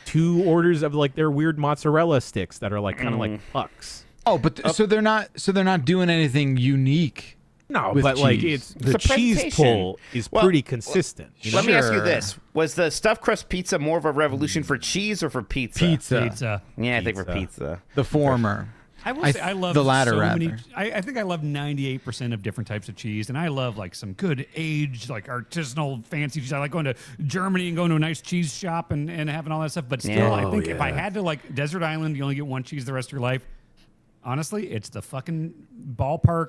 2 orders of like their weird mozzarella sticks that are like kind of like pucks. Oh, but so they're not doing anything unique. No, with but like cheese. the It's a cheese presentation. pull is Well, pretty consistent. You know? Let me ask you Sure. this: was the stuffed crust pizza more of a revolution for cheese or for pizza? Pizza. Yeah, I think for Pizza. pizza. The former. I will say I love the latter so rather. many. I think I love 98% of different types of cheese, and I love like some good aged, like artisanal, fancy cheese. I like going to Germany and going to a nice cheese shop and having all that stuff. But still, Yeah. I think Oh, if I yeah. had to like desert island, you only get one cheese the rest of your life. Honestly, it's the fucking ballpark.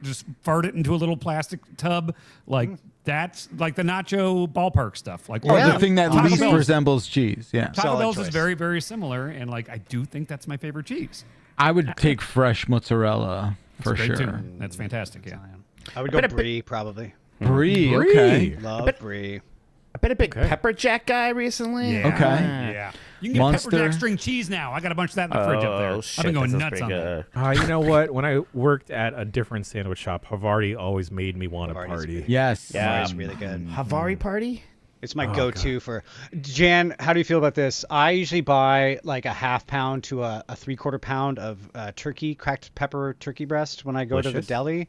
Just fart it into a little plastic tub. Like that's like the nacho ballpark stuff. Like Or or the thing that Taco least Bell's- resembles cheese. Yeah. Taco Solid Bell's is choice. very, very similar, and like I do think that's my favorite cheese. I would take fresh mozzarella for It's great, sure. too. That's fantastic. Yeah. I would go bet a brie probably. Brie, Brie. okay. Love brie. I've been a big pepper jack guy recently. Yeah. Okay. Yeah. You can get Monster. pepper jack string cheese now. I got a bunch of that in the fridge up there. Oh, shit, I've been going that sounds nuts on pretty that. good. You know what? When I worked at a different sandwich shop, Havarti always made me want to Havarti's party. good. Yes. Yeah. It's really good. Havari party? It's my go-to for Jan. How do you feel about this? I usually buy like a half pound to a 3/4 pound of turkey, cracked pepper turkey breast when I go to the Delicious. deli.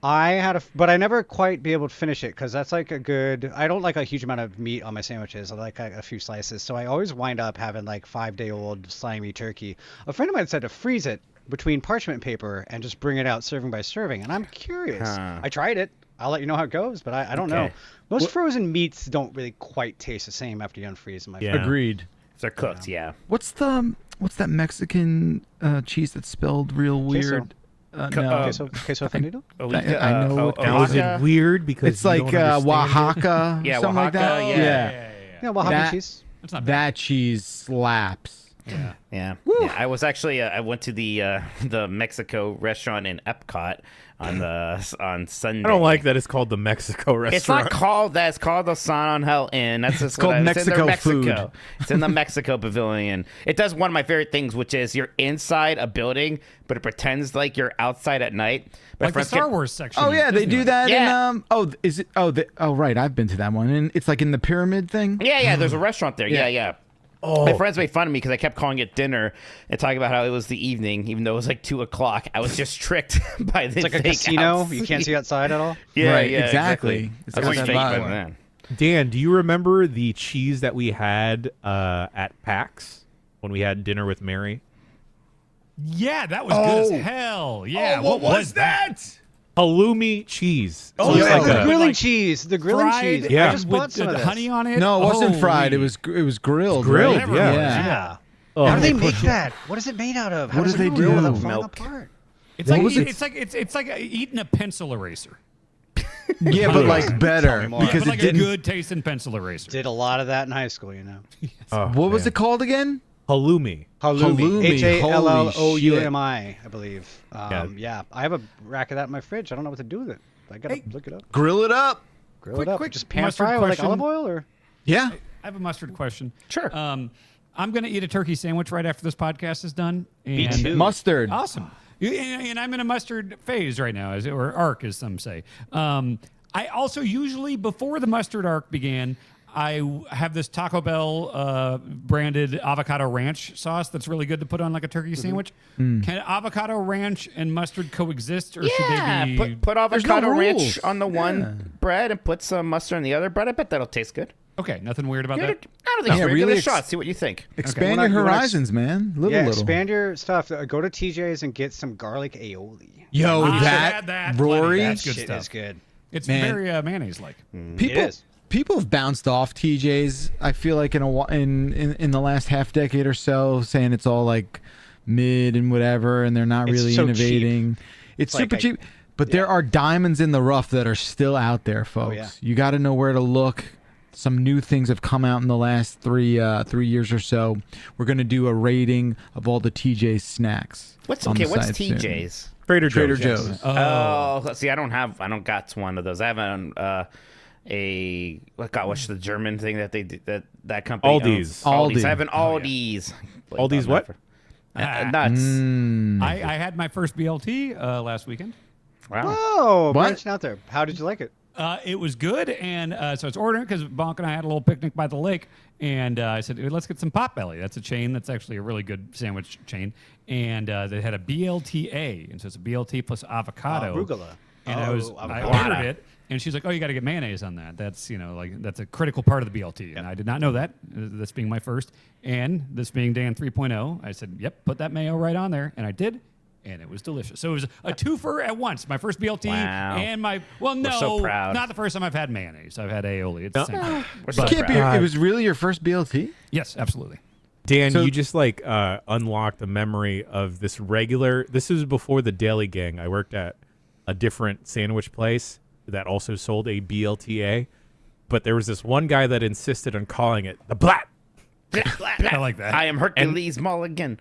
But I never quite be able to finish it because that's like a good. I don't like a huge amount of meat on my sandwiches. I like a few slices, so I always wind up having like 5-day-old slimy turkey. A friend of mine said to freeze it between parchment paper and just bring it out serving by serving, and I'm curious. Huh. I tried it. I'll let you know how it goes, but I don't know. Okay. Most frozen meats don't really quite taste the same after you unfreeze them. Yeah. Agreed. If they're cooked, yeah. What's that Mexican cheese that's spelled real weird? No. Queso fundido? I know what Now, is it weird because It's you like don't understand it? Oaxaca, Yeah, something like that. Oaxaca, yeah. Yeah, Oaxaca That- cheese. That's not bad. That cheese slaps. Yeah. Yeah. I was actually I went to the Mexico restaurant in Epcot on Sunday. I don't like that it's called the Mexico restaurant. It's not called that. It's called the Sun on Hell Inn. That's just called it's in their Mexico food. It's in the Mexico Pavilion. It does one of my favorite things, which is you're inside a building, but it pretends like you're outside at night. But Like the Star Wars section. Oh yeah, they do that Yeah. in is it right, I've been to that one. And it's like in the pyramid thing. Yeah, there's a restaurant there. Yeah. My friends made fun of me because I kept calling it dinner and talking about how it was the evening, even though it was like 2:00. I was just tricked by the It's like a fake casino. house. You can't see outside at all. Yeah, Right, yeah, exactly. It's I got was that fake by vibe. then. Dan, do you remember the cheese that we had at PAX when we had dinner with Mary? Yeah, that was good as hell. Yeah. what was that? Halloumi cheese. Oh, So it's yeah, like the a- grilling like cheese. The grilling Fried cheese. Yeah. I just bought with some of the this. honey on it. No, it wasn't Holy. fried. It was grilled. grilled, right? yeah. Yeah. Oh, How do they put- make that? What is it made out of? How What does do it they grill do? without falling Milk. apart? It's What like was it? it's like eating a pencil eraser. Yeah, but like better more. because but like it didn't. a good tasting pencil eraser. Did a lot lot of that in high school, you know. Oh, What was man. it called again? Halloumi. Halloumi. Halloumi, I believe. Yeah. Yeah, I have a rack of that in my fridge. I don't know what to do with it. I gotta look it up. Grill it up. Grill it up. quick Just pan mustard fry with like question. olive oil or. Yeah. I have a mustard question. Sure. I'm going to eat a turkey sandwich right after this podcast is done. Me and- too. Mustard. Awesome. And I'm in a mustard phase right now, or arc, as some say. I also usually, before the mustard arc began, I have this Taco Bell branded avocado ranch sauce that's really good to put on like a turkey sandwich. Can avocado ranch and mustard coexist, or should Yeah, they be? put avocado ranch rules. on the one bread and put some mustard on the other bread. I bet that'll taste good. Okay, nothing weird about I that. don't think it's weird. Give really it a shot. See what you think. Expand When your I- when I- horizons, man. Little. Yeah, expand your stuff. Go to TJ's and get some garlic aioli. Yo, I that, had that. Rory. That's good Shit stuff. is good. It's Man. very mayonnaise-like. People, It is. people have bounced off TJ's. I feel like in the last half decade or so, saying it's all like mid and whatever, and they're not It's really so innovating. It's Like, super I- cheap, but there are diamonds in the rough that are still out there, folks. yeah. You got to know where to look. Some new things have come out in the last 3 years or so. We're gonna do a rating of all the TJ's snacks. What's on the what's site soon. TJ's? Trader Trader Joe's. Joe's. Oh, see, I don't got one of those. I have what's the German thing that they did, that company Aldi's. owns? Aldi. I have an Aldi's. Aldi's what? Nuts. I had my first BLT last weekend. Wow. Oh, What? branching out there. How did you like it? It was good, and so I was ordering because Bonk and I had a little picnic by the lake, and I said, let's get some Potbelly. That's a chain that's actually a really good sandwich chain, and they had a BLTA, and so it's a BLT plus avocado. Arugula. And I avocado. ordered it, and she's like, "Oh, you got to get mayonnaise on that. That's that's a critical part of the BLT." And I did not know that. This being my first, and this being Dan 3.0, I said, "Yep, put that mayo right on there," and I did. And it was delicious. So it was a twofer at once. My first BLT Wow. and my no, so proud. not the first time I've had mayonnaise. I've had aioli. It's the same thing. We're so It can't be. proud. It was really your first BLT. Yes, absolutely. Dan, So- you just unlocked a memory of this regular. This was before the Daily Gang. I worked at a different sandwich place that also sold a BLTA, but there was this one guy that insisted on calling it the Blat, I like that. I am Hercules Mulligan.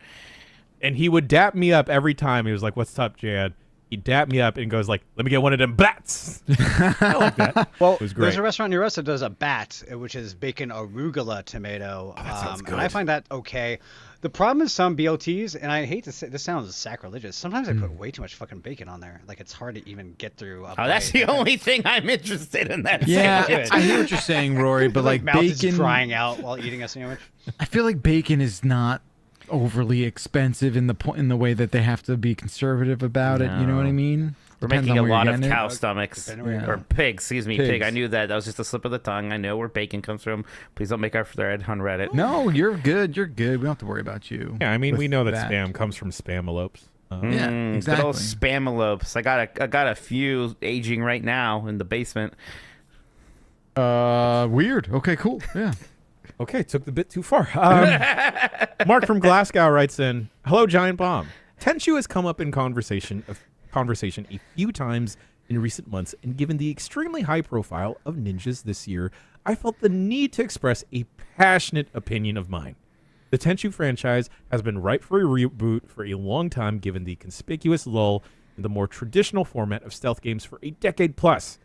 and he would dap me up every time. He was like, "What's up, Jan?" he dapped me up and goes like, "Let me get one of them bats." I like that. Well, It was great. there's a restaurant near us that does a bat, which is bacon arugula tomato. that sounds And I good. find that okay. The problem is some BLTs, and I hate to say this sounds sacrilegious. Sometimes they put way too much fucking bacon on there. Like it's hard to even get through. Oh, that's the only thing I'm interested in that Yeah, sandwich. I hear what you're saying, Rory, but like mouth is bacon. drying out while eating a sandwich. I feel like bacon is not overly expensive in the way that they have to be conservative about it. You know what I mean? We're Depends making on a where lot you're of getting it. cow stomachs. Depending where you Or go. pigs, excuse me, pig. I Pigs. knew that. That was just a slip of the tongue. I know where bacon comes from. Please don't make our thread on Reddit. No, you're good. You're good. We don't have to worry about you. Yeah, I mean, with we know that spam comes from spamalopes. Yeah, Good old exactly. spamalopes. I got a few aging right now in the basement. Weird. Okay, cool. Yeah. Okay, took the bit too far. Mark from Glasgow writes in, "Hello, Giant Bomb. Tenchu has come up in conversation a few times in recent months, and given the extremely high profile of ninjas this year, I felt the need to express a passionate opinion of mine. The Tenchu franchise has been ripe for a reboot for a long time, given the conspicuous lull in the more traditional format of stealth games for a decade plus.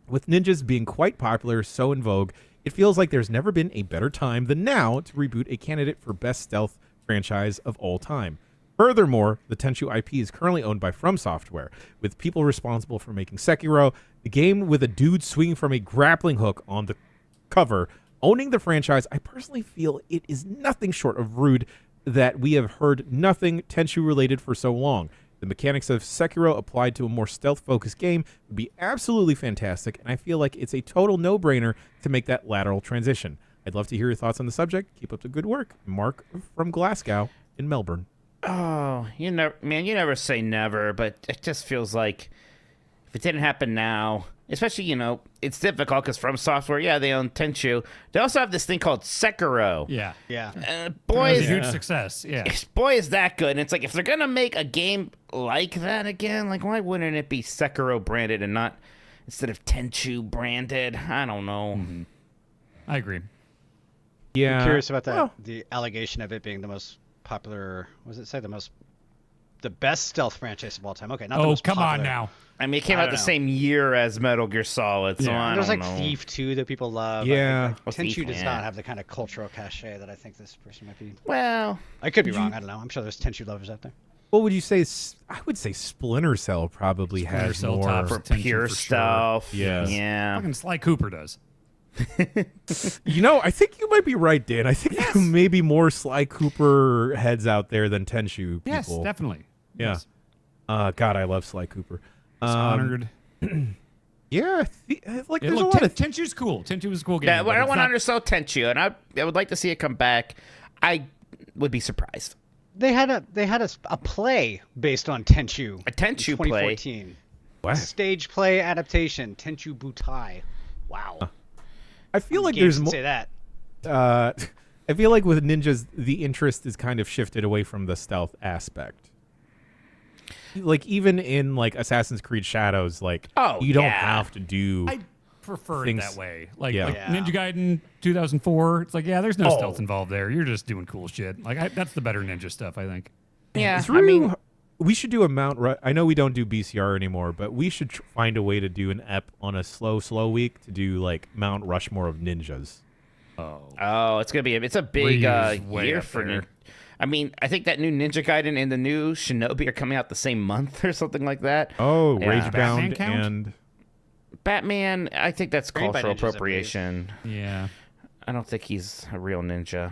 With ninjas being quite popular, so in vogue, it feels like there's never been a better time than now to reboot a candidate for best stealth franchise of all time. Furthermore, the Tenchu IP is currently owned by From Software, with people responsible for making Sekiro, the game with a dude swinging from a grappling hook on the cover. Owning the franchise, I personally feel it is nothing short of rude that we have heard nothing Tenchu related for so long. The mechanics of Sekiro applied to a more stealth-focused game would be absolutely fantastic, and I feel like it's a total no-brainer to make that lateral transition. I'd love to hear your thoughts on the subject. Keep up the good work. Mark from Glasgow in Melbourne." Oh, you never say never, but it just feels like if it didn't happen now, especially, it's difficult because From Software, yeah, they own Tenchu. They also have this thing called Sekiro. Yeah. Yeah. Boy, It was a is, huge success. Yeah. boy, is that good. And it's like, if they're going to make a game like that again, like, why wouldn't it be Sekiro branded and not instead of Tenchu branded? I don't know. I agree. Yeah. I'm curious about that. Well, The allegation of it being the most popular. What does it say? The best stealth franchise of all time. Okay, not the Oh, most come on popular. now. I mean, it came I out don't the know. same year as Metal Gear Solid, so Yeah. I There's don't like know. Thief 2 that people love. Yeah. Well, Tenchu Thief, does yeah. not have the kind of cultural cachet that I think this person might be. Well, I could be wrong. I don't know. I'm sure there's Tenchu lovers out there. what would you say? I would say Splinter Cell probably Splinter has Cell more. tops for Tenchu pure for sure. stuff. Yeah. Yeah. Fucking Sly Cooper does. I think you might be right, Dan. I think there may be more Sly Cooper heads out there than Tenchu people. Yes, definitely. Yeah. Yes. God, I love Sly Cooper. Honored. Yeah, Yeah, there's look, a lot of Tenchu's cool. Tenchu was a cool game. Yeah, but I don't it's want to not- undersell Tenchu, and I would like to see it come back. I would be surprised. They had a play based on Tenchu. A Tenchu in play? 2014. What? Stage play adaptation. Tenchu Butai. Wow. I feel like Games there's can more. say that. I feel like with ninjas, the interest is kind of shifted away from the stealth aspect. Like even in like Assassin's Creed Shadows, like Oh, you don't yeah. have to do. I prefer it Things- that way. Like, Yeah. like Yeah. Ninja Gaiden 2004. It's like, yeah, there's no Oh. stealth involved there. You're just doing cool shit. Like, that's the better ninja stuff, I think. Yeah, Through, I mean, we should do a Mount. I know we don't do BCR anymore, but we should find a way to do an ep on a slow week to do like Mount Rushmore of ninjas. oh, it's a big Breeze way year up for there. me. I mean, I think that new Ninja Gaiden and the new Shinobi are coming out the same month or something like that. Oh, Yeah. Ragebound Batman count? and Batman, I think that's Trained by cultural ninjas, I believe. appropriation. Yeah. I don't think he's a real ninja.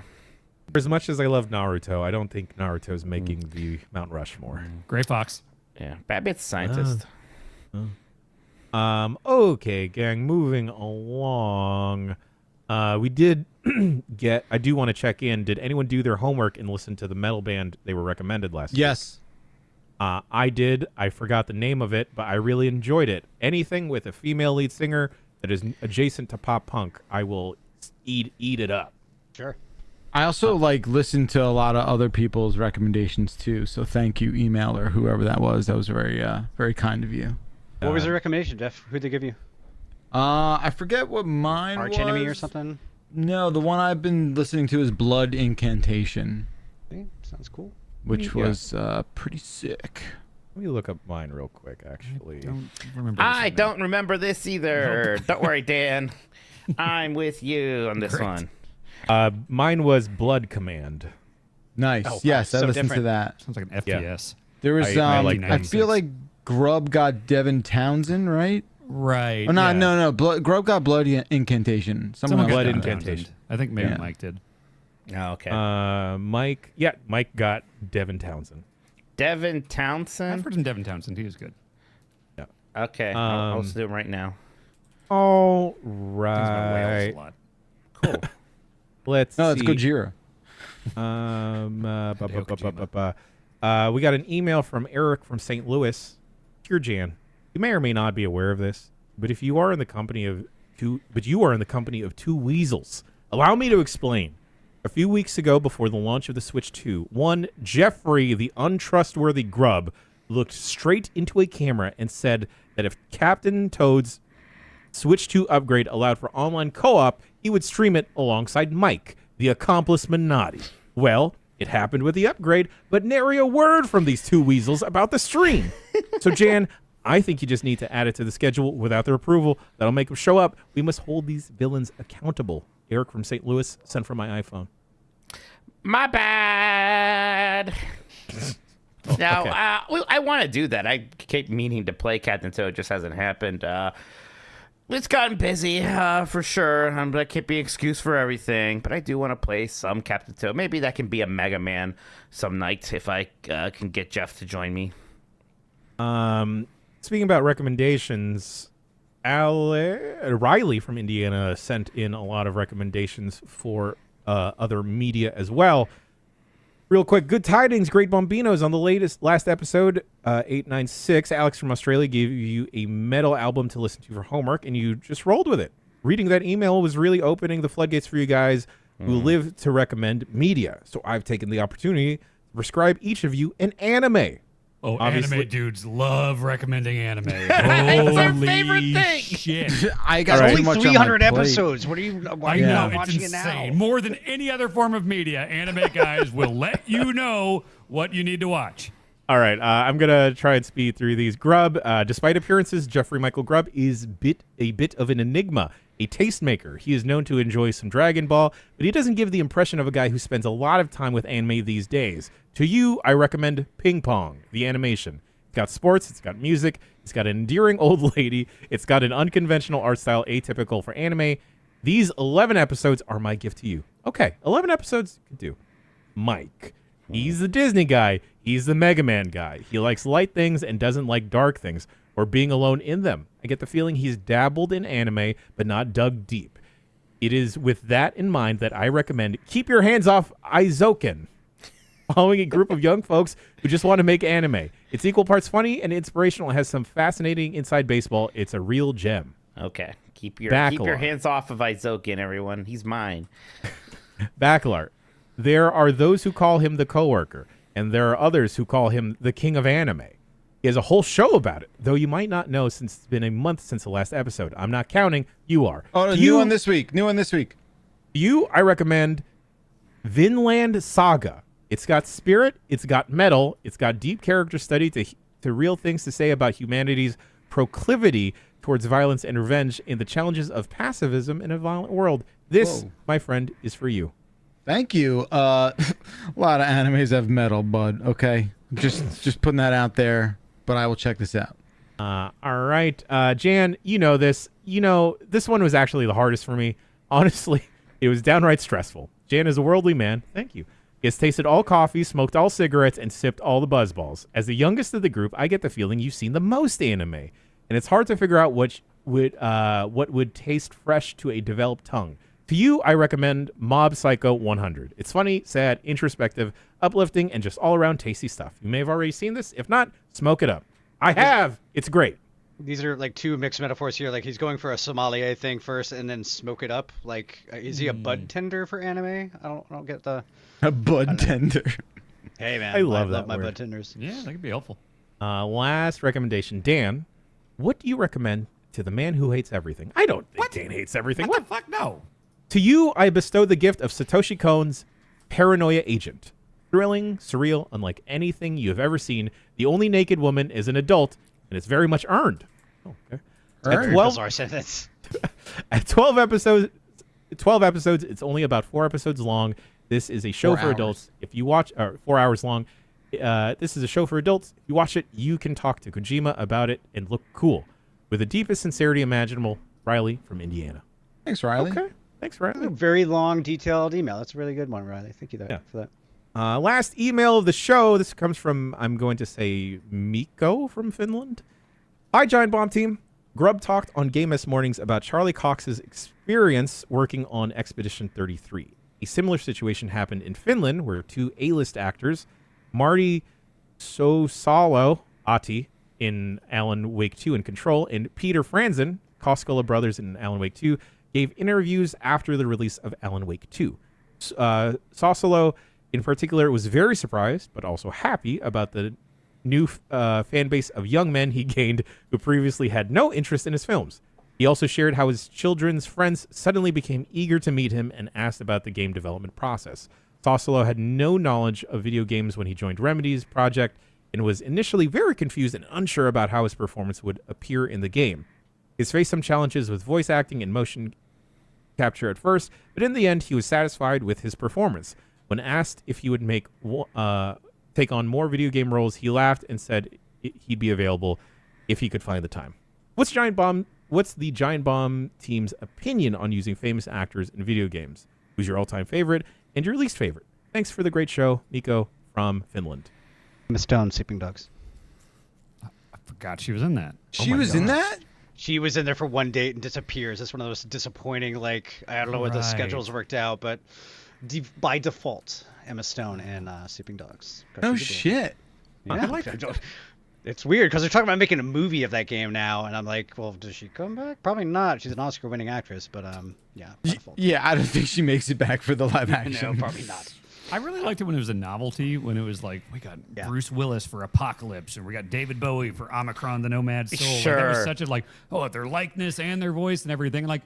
for as much as I love Naruto, I don't think Naruto's making the Mount Rushmore. Gray Fox. Yeah, Batman's a scientist. Okay, gang, moving along. We did get. I do want to check in. Did anyone do their homework and listen to the metal band they were recommended last week? Yes. I did. I forgot the name of it, but I really enjoyed it. Anything with a female lead singer that is adjacent to pop punk, I will eat it up. Sure. I also listen to a lot of other people's recommendations too. So thank you, email or whoever that was. That was very kind of you. What was the recommendation, Jeff? Who'd they give you? I forget what mine Arch was. Enemy or something? No, the one I've been listening to is Blood Incantation, Hey, sounds cool. which Yeah. was pretty sick. Let me look up mine real quick, actually. Don't remember. I don't remember this either. Don't worry, Dan. I'm with you on this Great. one. Mine was Blood Command. Nice. Oh, yes, I so listened to different. that. Sounds like an FPS. There was I I like feel 96. like Grub got Devin Townsend, right? Right. Oh, no, yeah. no. Grub got Blood Incantation. Someone else got Blood got it. Incantation. I think maybe Yeah. Mike did. Oh, okay. Mike got Devin Townsend. Devin I've Townsend. heard some Devin Townsend. He was good. Okay, I'll Um, do him right now. All Thinks about Wales right. a lot. Cool. Let's No, see. it's Gojira. We got an email from Eric from St. Louis. Dear Jan, you may or may not be aware of this, but you are in the company of two weasels. Allow me to explain. A few weeks ago, before the launch of the Switch 2, one Jeffrey, the untrustworthy grub, looked straight into a camera and said that if Captain Toad's Switch 2 upgrade allowed for online co-op, he would stream it alongside Mike, the accomplice Minotti. Well, it happened with the upgrade, but nary a word from these two weasels about the stream. So, Jan, I think you just need to add it to the schedule without their approval. That'll make them show up. We must hold these villains accountable. Eric from St. Louis, sent from my iPhone. My bad. Now, okay. I want to do that. I keep meaning to play Captain Toad. It just hasn't happened. It's gotten busy, for sure. That can't be an excuse for everything. But I do want to play some Captain Toad. Maybe that can be a Mega Man some night if I can get Jeff to join me. Speaking about recommendations, Riley from Indiana sent in a lot of recommendations for other media as well. Real quick, good tidings, great bombinos. On the last episode, 896, Alex from Australia gave you a metal album to listen to for homework, and you just rolled with it. Reading that email was really opening the floodgates for you guys who live to recommend media. So I've taken the opportunity to prescribe each of you an anime. Oh, Obviously- anime dudes love recommending anime. It's our Holy favorite thing. shit. I got All right. too Only much on my 300 plate. episodes. What are you? Why I are you know, not it's watching insane. it now? More than any other form of media, anime guys will let you know what you need to watch. All right, I'm going to try and speed through these. Grubb, despite appearances, Jeffrey Michael Grubb is a bit of an enigma, a tastemaker. He is known to enjoy some Dragon Ball, but he doesn't give the impression of a guy who spends a lot of time with anime these days. To you, I recommend Ping Pong, the animation. It's got sports, it's got music, it's got an endearing old lady, it's got an unconventional art style atypical for anime. These 11 episodes are my gift to you. Okay, 11 episodes could do. Mike. He's the Disney guy. He's the Mega Man guy. He likes light things and doesn't like dark things or being alone in them. I get the feeling he's dabbled in anime, but not dug deep. It is with that in mind that I recommend Keep Your Hands Off Aizoken, following a group of young folks who just want to make anime. It's equal parts funny and inspirational. It has some fascinating inside baseball. It's a real gem. Okay. Keep your Backlar. hands off of Izokin, everyone. He's mine. Backlar. There are those who call him the coworker, and there are others who call him the king of anime. He has a whole show about it, though you might not know since it's been a month since the last episode. I'm not counting. You are. Oh, To new one this week. New one this week. You, I recommend Vinland Saga. It's got spirit, it's got metal, it's got deep character study to real things to say about humanity's proclivity towards violence and revenge and the challenges of pacifism in a violent world. This, Whoa. my friend, is for you. Thank you. A lot of animes have metal, bud. Okay, just putting that out there. But I will check this out. All right. Jan, you know this. You know, this one was actually the hardest for me. Honestly, it was downright stressful. Jan is a worldly man. Thank you. He has tasted all coffee, smoked all cigarettes, and sipped all the buzzballs. As the youngest of the group, I get the feeling you've seen the most anime. And it's hard to figure out what would taste fresh to a developed tongue. To you, I recommend Mob Psycho 100. It's funny, sad, introspective, uplifting, and just all-around tasty stuff. You may have already seen this. If not, smoke it up. I have. It's great. These are like two mixed metaphors here. Like he's going for a sommelier thing first, and then smoke it up. Like, is he a bud tender for anime? I don't get the. A bud tender. Hey man, I love that my word. bud tenders. Yeah, that could be helpful. Last recommendation. Dan, what do you recommend to the man who hates everything? I don't think Dan hates everything. What the fuck? No. To you, I bestow the gift of Satoshi Kon's Paranoia Agent. Thrilling, surreal, unlike anything you have ever seen. The only naked woman is an adult, and it's very much earned. Oh, okay. Earned? Very bizarre sentence. At 12 episodes, it's only about 4 episodes long. This is a show 4 for hours. adults. If you watch, 4 hours long. This is a show for adults. If you watch it, you can talk to Kojima about it and look cool. With the deepest sincerity imaginable, Riley from Indiana. Thanks, Riley. Okay. Thanks, Riley. A very long, detailed email. That's a really good one, Riley. Thank you for that. Last email of the show. This comes from, I'm going to say, Mikko from Finland. Hi, Giant Bomb team. Grub talked on Game S Mornings about Charlie Cox's experience working on Expedition 33. A similar situation happened in Finland, where 2 A-list actors, Marty Sosalo Ati in Alan Wake 2 and Control, and Peter Franzen, Koskela brothers in Alan Wake 2, gave interviews after the release of Alan Wake 2. Sosalo, in particular, was very surprised, but also happy about the new fan base of young men he gained who previously had no interest in his films. He also shared how his children's friends suddenly became eager to meet him and asked about the game development process. Sosalo had no knowledge of video games when he joined Remedy's project and was initially very confused and unsure about how his performance would appear in the game. He faced some challenges with voice acting and motion capture at first, but in the end, he was satisfied with his performance. When asked if he would take on more video game roles, he laughed and said he'd be available if he could find the time. What's the Giant Bomb team's opinion on using famous actors in video games? Who's your all-time favorite and your least favorite? Thanks for the great show, Mikko from Finland. Emma Stone, Sleeping Dogs. I forgot she was in that. She was in that? She was in there for one date and disappears. That's one of those disappointing, like, I don't know what the Right. schedules worked out, but by default, Emma Stone and Sleeping Dogs. No shit. Yeah, I like it's weird because they're talking about making a movie of that game now, and I'm like, well, does she come back? Probably not. She's an Oscar-winning actress, but yeah, by default. Yeah, I don't think she makes it back for the live action. No, probably not. I really liked it when it was a novelty, when it was like, we got Yeah. Bruce Willis for Apocalypse, and we got David Bowie for Omicron, the Nomad Soul. Like, that was Sure. such a, like, oh, their likeness and their voice and everything. Like,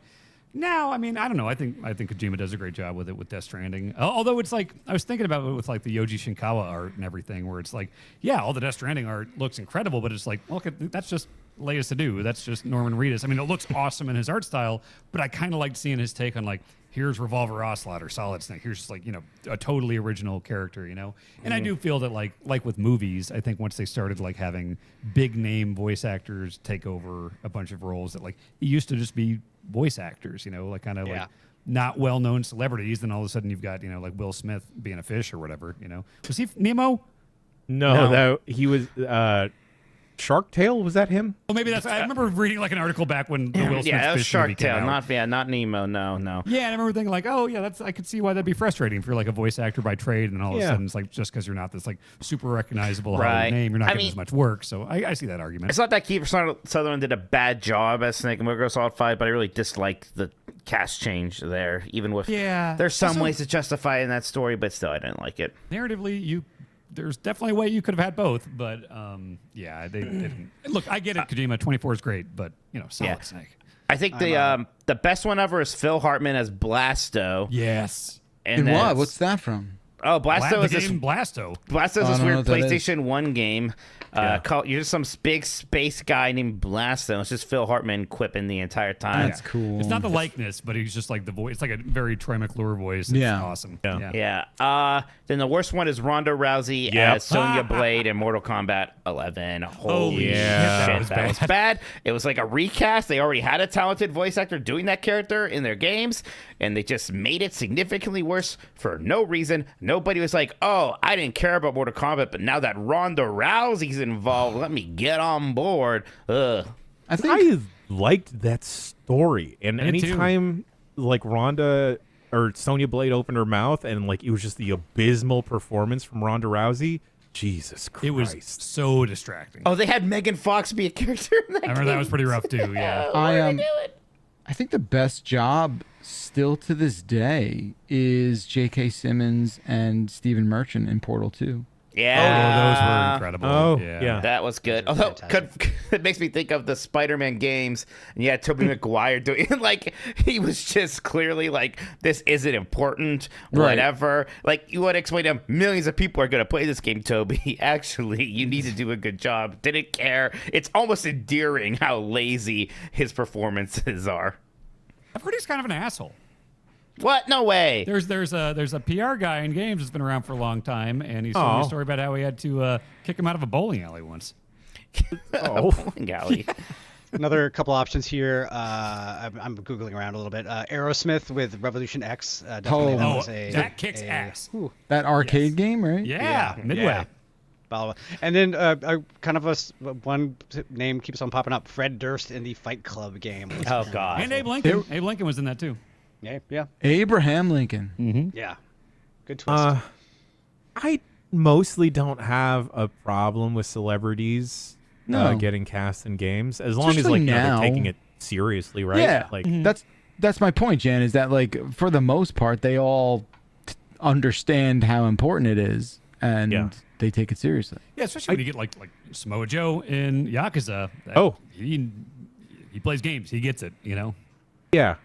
now, I mean, I don't know. I think Kojima does a great job with it with Death Stranding. Although it's like, I was thinking about it with like the Yoji Shinkawa art and everything, where it's like, yeah, all the Death Stranding art looks incredible, but it's like, okay, that's just Leia Sadu. That's just Norman Reedus. I mean, it looks awesome in his art style, but I kind of liked seeing his take on like, here's Revolver Ocelot or Solid Snake. Here's just like, you know, a totally original character, you know? And I do feel that like with movies, I think once they started like having big name voice actors take over a bunch of roles that like, it used to just be voice actors, you know, like kind of Yeah. like not well-known celebrities. Then all of a sudden you've got, you know, like Will Smith being a fish or whatever, you know? Was he Nemo? No, No. he was Shark Tale. Was that him? Well, maybe that's, I remember reading like an article back when the Will Smith Yeah, that was fish Shark movie came Tale, out. not Nemo. No. Yeah, and I remember thinking like, oh yeah, that's, I could see why that'd be frustrating if you're like a voice actor by trade, and all of a Yeah. sudden it's like just because you're not this like super recognizable Right. Hollywood name, you're not I getting mean- as much work. So I see that argument. It's not that Kiefer Sutherland did a bad job as Snake and Metal Solid 5, but I really disliked the cast change there. Even with there's some Also, ways to justify it in that story, but still, I didn't like it. narratively, there's definitely a way you could have had both, but yeah, they didn't. Look, I get it. Kojima 24 is great, but you know, Solid Yeah. Snake. I think the best one ever is Phil Hartman as Blasto. Yes. And then what? it's- What's that from? Oh, Blasto the is this game Blasto. Blasto's I this don't know weird what that is. PlayStation 1 game. You're just some big space guy named Blasto. It's just Phil Hartman quipping the entire time. That's cool. It's not the likeness, but he's just like the voice. It's like a very Troy McClure voice. It's Yeah. awesome. Yeah. Then the worst one is Ronda Rousey Yep. as Sonya Blade in Mortal Kombat 11. Holy yeah. shit, that was bad. It was like a recast. They already had a talented voice actor doing that character in their games, and they just made it significantly worse for no reason. Nobody was like, oh, I didn't care about Mortal Kombat, but now that Ronda Rousey's involved, let me get on board. Ugh. I think I liked that story, and I did too. anytime like Ronda or Sonya Blade opened her mouth, and like it was just the abysmal performance from Ronda Rousey. Jesus Christ! It was so distracting. Oh, they had Megan Fox be a character in that I remember that game. was pretty rough too. Yeah. I think the best job still to this day is J.K. Simmons and Stephen Merchant in Portal 2. Yeah. those were incredible. Oh, yeah. That was good. Those are Although fantastic. it makes me think of the Spider-Man games, and yeah, Tobey Maguire doing like he was just clearly like, this isn't important, Right. whatever. Like you want to explain to him, millions of people are going to play this game, Toby. Actually, you need to do a good job. Didn't care. It's almost endearing how lazy his performances are. I've heard he's kind of an asshole. What? No way. There's a PR guy in games that's been around for a long time, and he's told me a story about how he had to kick him out of a bowling alley once. Oh, bowling alley. Another couple options here. I'm googling around a little bit. Aerosmith with Revolution X. Definitely that was that kicks ass. That arcade game, right? Yeah, Midway. Yeah. And then kind of one name keeps on popping up. Fred Durst in the Fight Club game. Oh God. And Abe Lincoln. Abe Lincoln was in that too. Yeah. Abraham Lincoln. Yeah. Good twist. I mostly don't have a problem with celebrities getting cast in games, as long as Especially like now. they're taking it seriously, right? Yeah, Like that's my point, Jan. Is that like for the most part they all understand how important it is, and they take it seriously. Yeah, especially when you get like Samoa Joe in Yakuza. He plays games. He gets it. You know. yeah.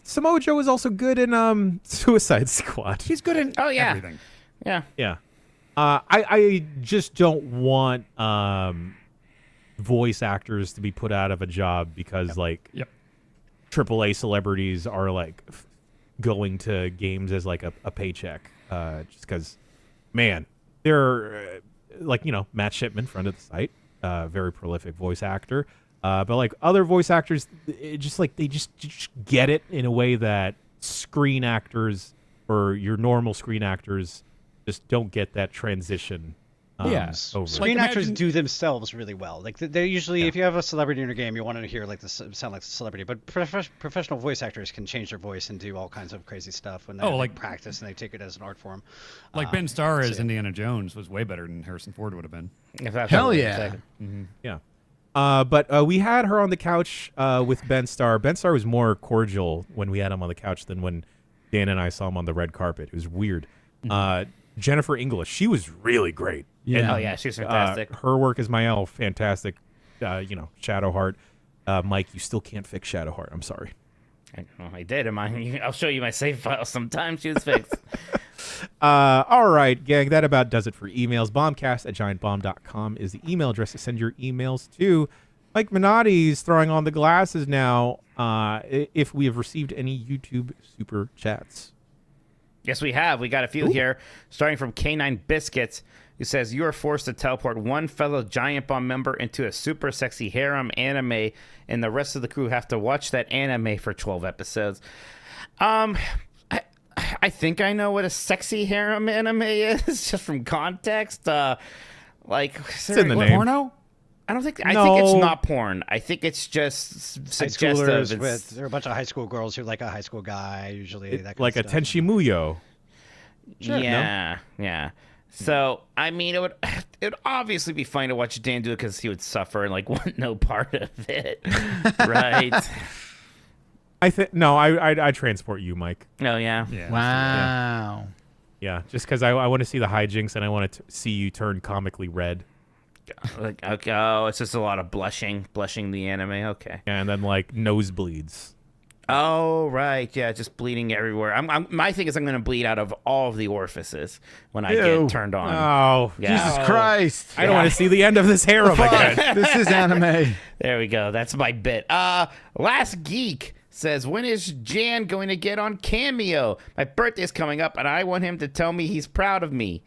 Samoa Joe was also good in Suicide Squad. He's good in everything. Yeah. Yeah. I just don't want voice actors to be put out of a job because like AAA celebrities are like going to games as like a paycheck. Just because, man, they're like, Matt Shipman, friend of the site, very prolific voice actor. But like other voice actors, it just like they just get it in a way that screen actors or your normal screen actors just don't get that transition. Over. Screen actors do themselves really well. Like they usually, if you have a celebrity in your game, you want to hear like sound like the celebrity. But professional voice actors can change their voice and do all kinds of crazy stuff when they practice and they take it as an art form. Like Ben Starr as Indiana Jones was way better than Harrison Ford would have been. Hell yeah. Yeah. But we had her on the couch with Ben Starr. Ben Starr was more cordial when we had him on the couch than when Dan and I saw him on the red carpet. It was weird. Jennifer English, she was really great. Yeah. Oh yeah, she's fantastic. Her work as Mael, fantastic. Shadowheart. Mike, you still can't fix Shadowheart. I'm sorry. I did. I'll show you my save file sometime. She was fixed. All right, gang, that about does it for emails. Bombcast@giantbomb.com is the email address to send your emails to. Mike Minotti's throwing on the glasses now. If we have received any YouTube super chats. Yes, we have. We got a few here, starting from K9 Biscuits, who says, you are forced to teleport one fellow Giant Bomb member into a super sexy harem anime, and the rest of the crew have to watch that anime for 12 episodes. I think I know what a sexy harem anime is, just from context. It's in the name. Porno? I think it's not porn. I think it's just High suggestive. schoolers there are a bunch of hh school girls who like a high school guy, usually. That kind Like a of stuff. Tenchi Muyo. Sure, yeah. So, I mean, it would obviously be fine to watch Dan do it because he would suffer and like want no part of it, right? I transport you, Mike. Oh yeah. Wow. Yeah, just because I want to see the hijinks and I want to see you turn comically red. Like, okay, it's just a lot of blushing the anime. Okay. And then like nosebleeds. Oh right, yeah, just bleeding everywhere. My thing is I'm gonna bleed out of all of the orifices when I get turned on. Oh, Yeah. Jesus Christ. I don't want to see the end of this harem again. This is anime. There we go. That's my bit. Last Geek says, when is Jan going to get on Cameo? My birthday's coming up, and I want him to tell me he's proud of me.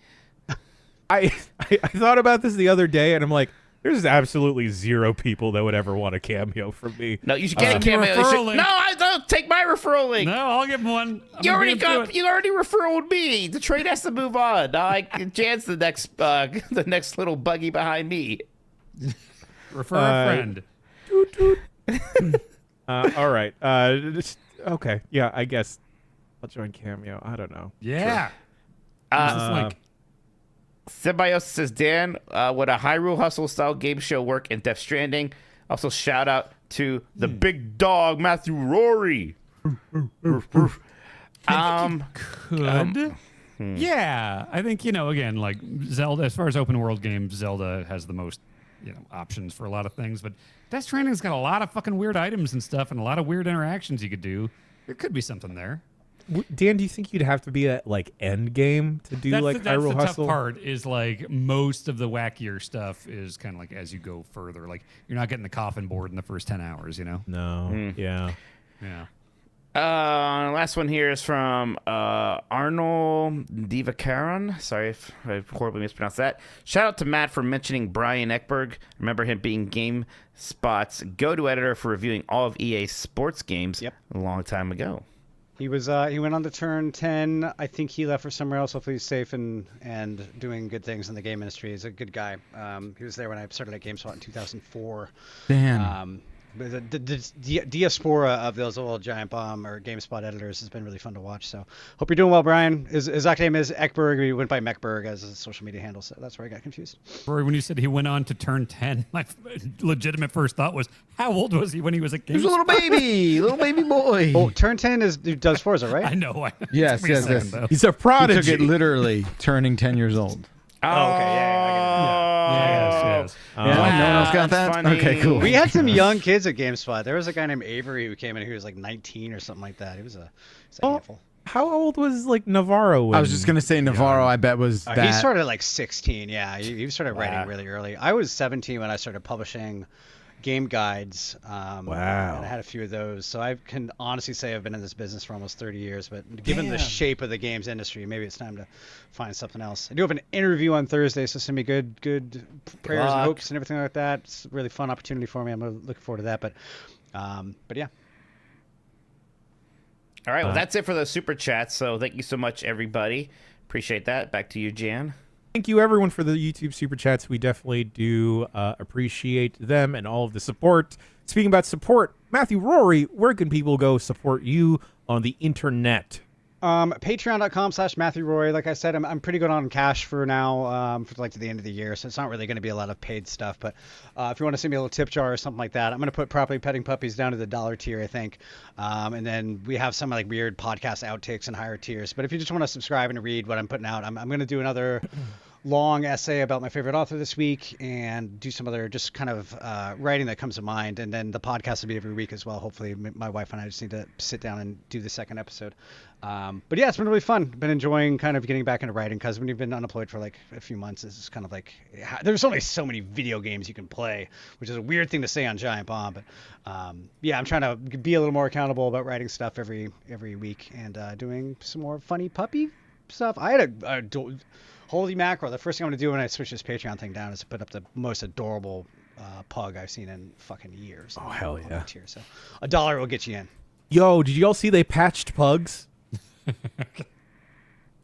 I thought about this the other day, and I'm like, there's absolutely zero people that would ever want a cameo from me. No, you should get a Cameo. No, I don't take my referral link. No, I'll give him one. You already referred me. The trade has to move on. Jan's the next little buggy behind me. Refer a friend. All right. Okay. Yeah, I guess I'll join Cameo. I don't know. Yeah. Symbiosis says, Dan, would a Hyrule Hustle style game show work in Death Stranding? Also, shout out to the big dog, Matthew Rory. Could. Yeah, I think, again, like Zelda, as far as open world games, Zelda has the most, options for a lot of things. But Death Stranding's got a lot of fucking weird items and stuff and a lot of weird interactions you could do. There could be something there. Dan, do you think you'd have to be at like end game to do That's Hyrule the Hustle? tough part is like most of the wackier stuff is kind of like as you go further. Like you're not getting the coffin board in the first 10 hours, No. Yeah. Yeah. Last one here is from Arnold Divakaran. Sorry if I horribly mispronounced that. Shout out to Matt for mentioning Brian Eckberg. Remember him being GameSpot's go-to editor for reviewing all of EA's sports games a long time ago. He was he went on to turn 10. I think he left for somewhere else. Hopefully he's safe and doing good things in the game industry. He's a good guy. He was there when I started at GameSpot in 2004. Damn. But the diaspora of those old Giant Bomb or GameSpot editors has been really fun to watch. So hope you're doing well, Brian. His exact name is Eckberg. He went by Meckberg as his social media handle, so that's where I got confused. Rory, when you said he went on to turn 10, my legitimate first thought was, how old was he when he was a He was a little baby boy. Oh, turn 10 does Forza, right? I know. Yes, Took me a yes, second, yes. though. He's a He prodigy. took it literally, turning 10 years old. Oh, okay, yeah, Yes. Yeah, no one else got that's that? funny. Okay, cool. we had some young kids at GameSpot. There was a guy named Avery who came in who was like 19 or something like that. He was a handful. How old was like Navarro? When... I was just going to say Navarro, I bet, was that. He started at like 16, yeah. He started writing really early. I was 17 when I started publishing game guides. And I had a few of those. So I can honestly say I've been in this business for almost 30 years. But given the shape of the games industry, maybe it's time to find something else. I do have an interview on Thursday, so send me good prayers and hopes and everything like that. It's a really fun opportunity for me. I'm looking forward to that. But yeah. All right, well, that's it for the super chats. So thank you so much, everybody. Appreciate that. Back to you, Jan. Thank you, everyone, for the YouTube super chats. We definitely do appreciate them and all of the support. Speaking about support, Matthew, Rory, where can people go support you on the internet? Patreon.com/Matthew Roy. Like I said, I'm pretty good on cash for now, for like to the end of the year. So it's not really going to be a lot of paid stuff. But if you want to send me a little tip jar or something like that, I'm going to put Properly Petting Puppies down to the $1 tier, I think. And then we have some like weird podcast outtakes and higher tiers. But if you just want to subscribe and read what I'm putting out, I'm going to do another long essay about my favorite author this week and do some other just kind of writing that comes to mind. And then the podcast will be every week as well. Hopefully my wife and I just need to sit down and do the second episode. But yeah, it's been really fun. Been enjoying kind of getting back into writing because when you've been unemployed for like a few months, it's just kind of like there's only so many video games you can play, which is a weird thing to say on Giant Bomb. But yeah, I'm trying to be a little more accountable about writing stuff every week and doing some more funny puppy stuff. I had holy mackerel. The first thing I'm going to do when I switch this Patreon thing down is to put up the most adorable pug I've seen in fucking years. Oh, hell yeah. Tier. So $1 will get you in. Yo, did y'all see they patched Pugs?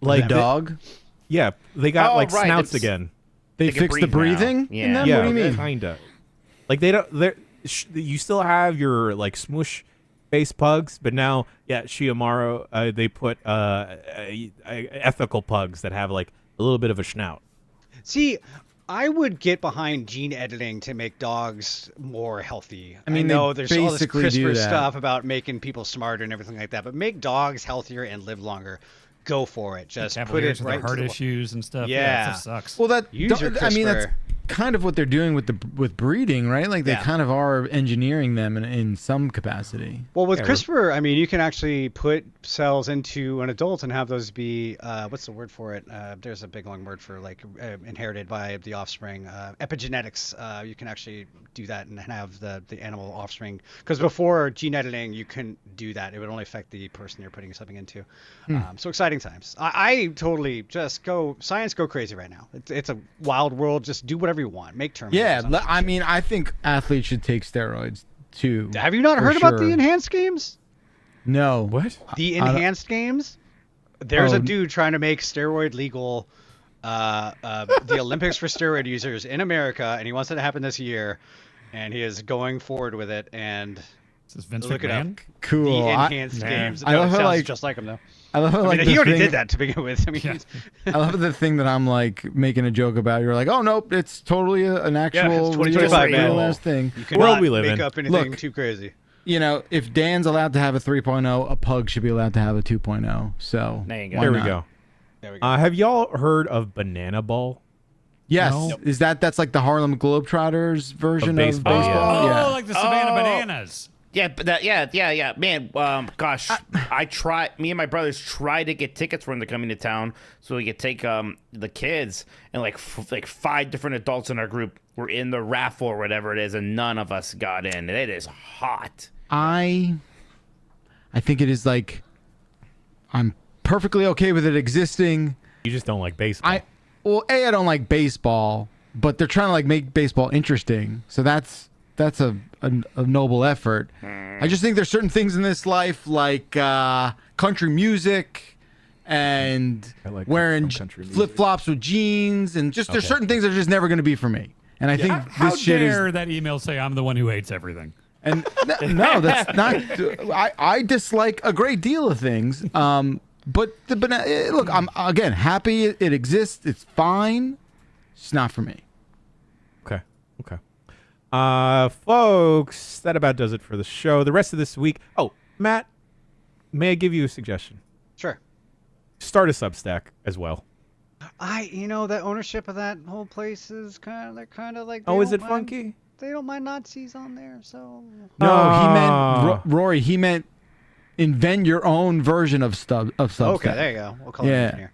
Like the dog? Yeah, they got Oh, like right, snouts it's- again. They can fixed the breathe now. breathing Yeah. in them? Yeah, What do you mean? Kinda. Like they don't. You still have your like smoosh face pugs, but now, yeah, Shiamaru, they put ethical pugs that have like a little bit of a snout. See, I would get behind gene editing to make dogs more healthy. I mean, know they there's all this basically do CRISPR that. stuff about making people smarter and everything like that, but make dogs healthier and live longer. Go for it. Just put it Cavaliers with right their heart to the issues and stuff. Yeah. That stuff sucks. Well, Use your I mean, that's CRISPR. kind of what they're doing with breeding, right? Like they Yeah. kind of are engineering them in some capacity. Well, with Yeah, CRISPR, I mean, you can actually put cells into an adult and have those be, what's the word for it? There's a big long word for like inherited by the offspring. Epigenetics. You can actually do that and have the animal offspring. Because before gene editing, you couldn't do that. It would only affect the person you're putting something into. So exciting times. I totally just go crazy right now. It's a wild world. Just do whatever you want. Make terms. Yeah, I mean, I think athletes should take steroids too. Have you not for heard about the sure. enhanced games? No. What? The enhanced games? There's Oh. a dude trying to make steroid legal, the Olympics for steroid users in America, and he wants it to happen this year, and he is going forward with it. And This is Vince look it up. McMahon. Cool. The enhanced games. I No, love it how, sounds like- just like him though. I love how, like, I mean, the he already thing- did that to begin with. I mean, Yeah. I love the thing that I'm like making a joke about. You're like, oh nope, it's totally an actual 2025, man. real ass thing. you World cannot we live make in. up anything Look. too crazy. You know, if Dan's allowed to have a 3.0, a pug should be allowed to have a 2.0. So There you go. why There we not? go. There we go. Have y'all heard of Banana Ball? Yes. No. Is that's like the Harlem Globetrotters version of baseball, baseball? yeah. Oh, like the Savannah Bananas. Yeah, but man. Gosh, me and my brothers tried to get tickets for when they're coming to town, so we could take the kids, and like 5 different adults in our group were in the raffle or whatever it is, and none of us got in. It is hot. I think it is like I'm perfectly okay with it existing. You just don't like baseball. I don't like baseball, but they're trying to like make baseball interesting. So that's a noble effort. I just think there's certain things in this life like country music and I like wearing some country music. flip flops with jeans, and just there's certain things that are just never going to be for me. And I think How this shit dare is. that email say I'm the one who hates everything? And no, that's not. I dislike a great deal of things. But look, I'm again happy it exists. It's fine. It's not for me. Okay. Folks, that about does it for the show. The rest of this week. Oh, Matt, may I give you a suggestion? Sure. Start a Substack as well. That ownership of that whole place is kind of like. Oh, they is don't it mind- funky? They don't mind Nazis on there, so. No, he meant Rory. He meant invent your own version of Substack. Okay, there you go. We'll call it engineer.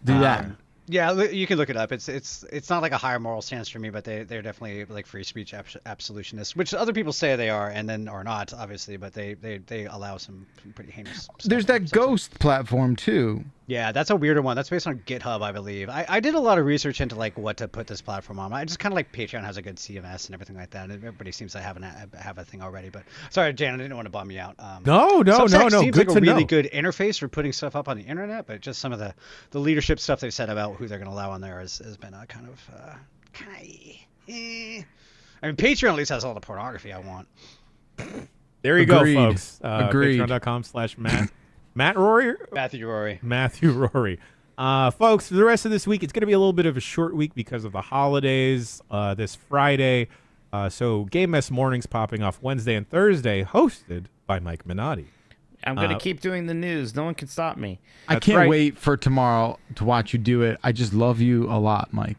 Do that. Yeah, you can look it up. It's not like a higher moral stance for me, but they're definitely like free speech absolutionists, which other people say they are, and then are not, obviously. But they allow some pretty heinous stuff. There's that Ghost platform too. Yeah, that's a weirder one. That's based on GitHub, I believe. I did a lot of research into like what to put this platform on. I just kind of like Patreon has a good CMS and everything like that. And everybody seems to have a thing already. But sorry, Jan, I didn't want to bum you out. No. Seems Good like to a really know. good interface for putting stuff up on the internet, but just some of the leadership stuff they've said about who they're going to allow on there has been a kind of I mean, Patreon at least has all the pornography I want. There you Agreed. go, folks. Agreed. Patreon.com/Matt. Matt Rory? Matthew Rory. Matthew Rory. Folks, for the rest of this week, it's going to be a little bit of a short week because of the holidays this Friday. So Game Mess Mornings popping off Wednesday and Thursday, hosted by Mike Minotti. I'm gonna keep doing the news. No one can stop me. I That's can't right. wait for tomorrow to watch you do it. I just love you a lot, Mike.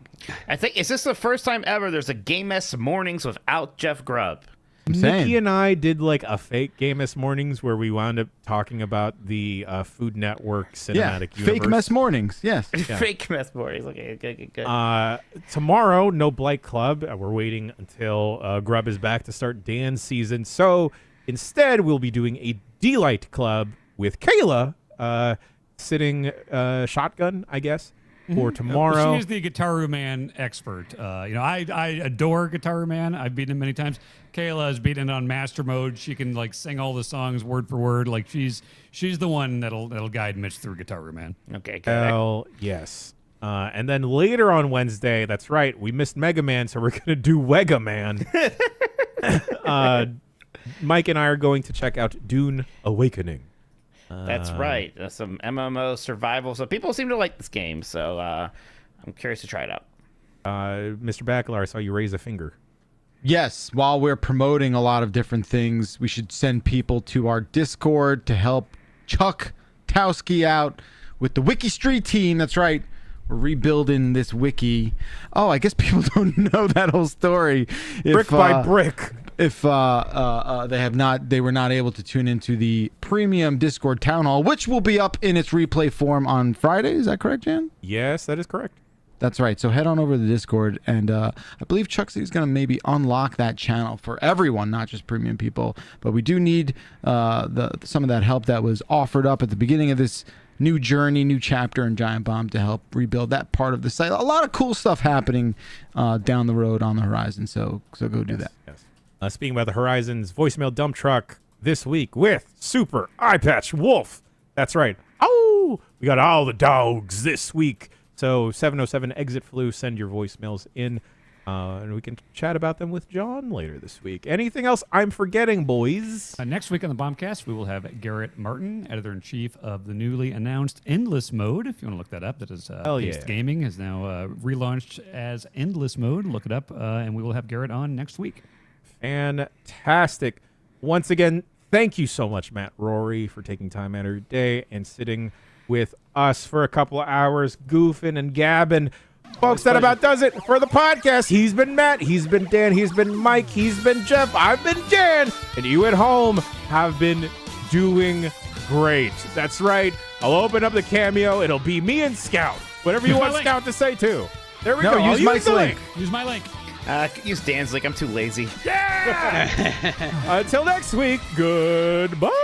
I think is this the first time ever there's a Game Mess Mornings without Jeff Grubb? I'm Nikki saying. and I did like a fake Game Mess Mornings where we wound up talking about the Food Network cinematic universe. Fake mess mornings. Yes. Fake Mess Mornings. Okay, good. Tomorrow, no Blight Club. We're waiting until Grubb is back to start Dan's season. So instead, we'll be doing a Delight Club with Kayla sitting shotgun, I guess, for tomorrow. She is the Guitar Man expert. I adore Guitar Man. I've beaten him many times. Kayla has beaten it on master mode. She can like sing all the songs word for word. Like she's the one that'll guide Mitch through Guitar Man. Okay, good. Hell yes. And then later on Wednesday, that's right, we missed Mega Man, so we're going to do Wega Man. Mike and I are going to check out Dune Awakening. That's right. Some MMO survival. So people seem to like this game. So I'm curious to try it out. Mr. Bacalar, I saw you raise a finger. Yes, while we're promoting a lot of different things, we should send people to our Discord to help Chuck Towski out with the Wiki Street team. That's right. We're rebuilding this wiki. Oh, I guess people don't know that whole story. Brick by brick. If they were not able to tune into the premium Discord town hall, which will be up in its replay form on Friday. Is that correct, Jan? Yes, that is correct. That's right. So head on over to the Discord, and I believe Chuck is going to maybe unlock that channel for everyone, not just premium people. But we do need some of that help that was offered up at the beginning of this new journey, new chapter in Giant Bomb to help rebuild that part of the site. A lot of cool stuff happening down the road on the horizon. So go do that. Yes. Speaking about the Horizons voicemail dump truck this week with Super Eye Patch Wolf. That's right. Oh, we got all the dogs this week. So 707 Exit Flu, send your voicemails in, and we can chat about them with John later this week. Anything else I'm forgetting, boys? Next week on the Bombcast, we will have Garrett Martin, editor-in-chief of the newly announced Endless Mode. If you want to look that up, that is Beast Gaming has now relaunched as Endless Mode. Look it up, and we will have Garrett on next week. Fantastic. Once again, thank you so much, Matt Rory, for taking time out of your day and sitting with us for a couple of hours, goofing and gabbing. Folks, that about does it for the podcast. He's been Matt, he's been Dan, he's been Mike, he's been Jeff, I've been Jan, and you at home have been doing great. That's right. I'll open up the Cameo. It'll be me and Scout. Whatever you want Scout to say, too. There we go. Use Mike's link. Use my link. Use Dan's link. I'm too lazy. Yeah! Until next week, goodbye.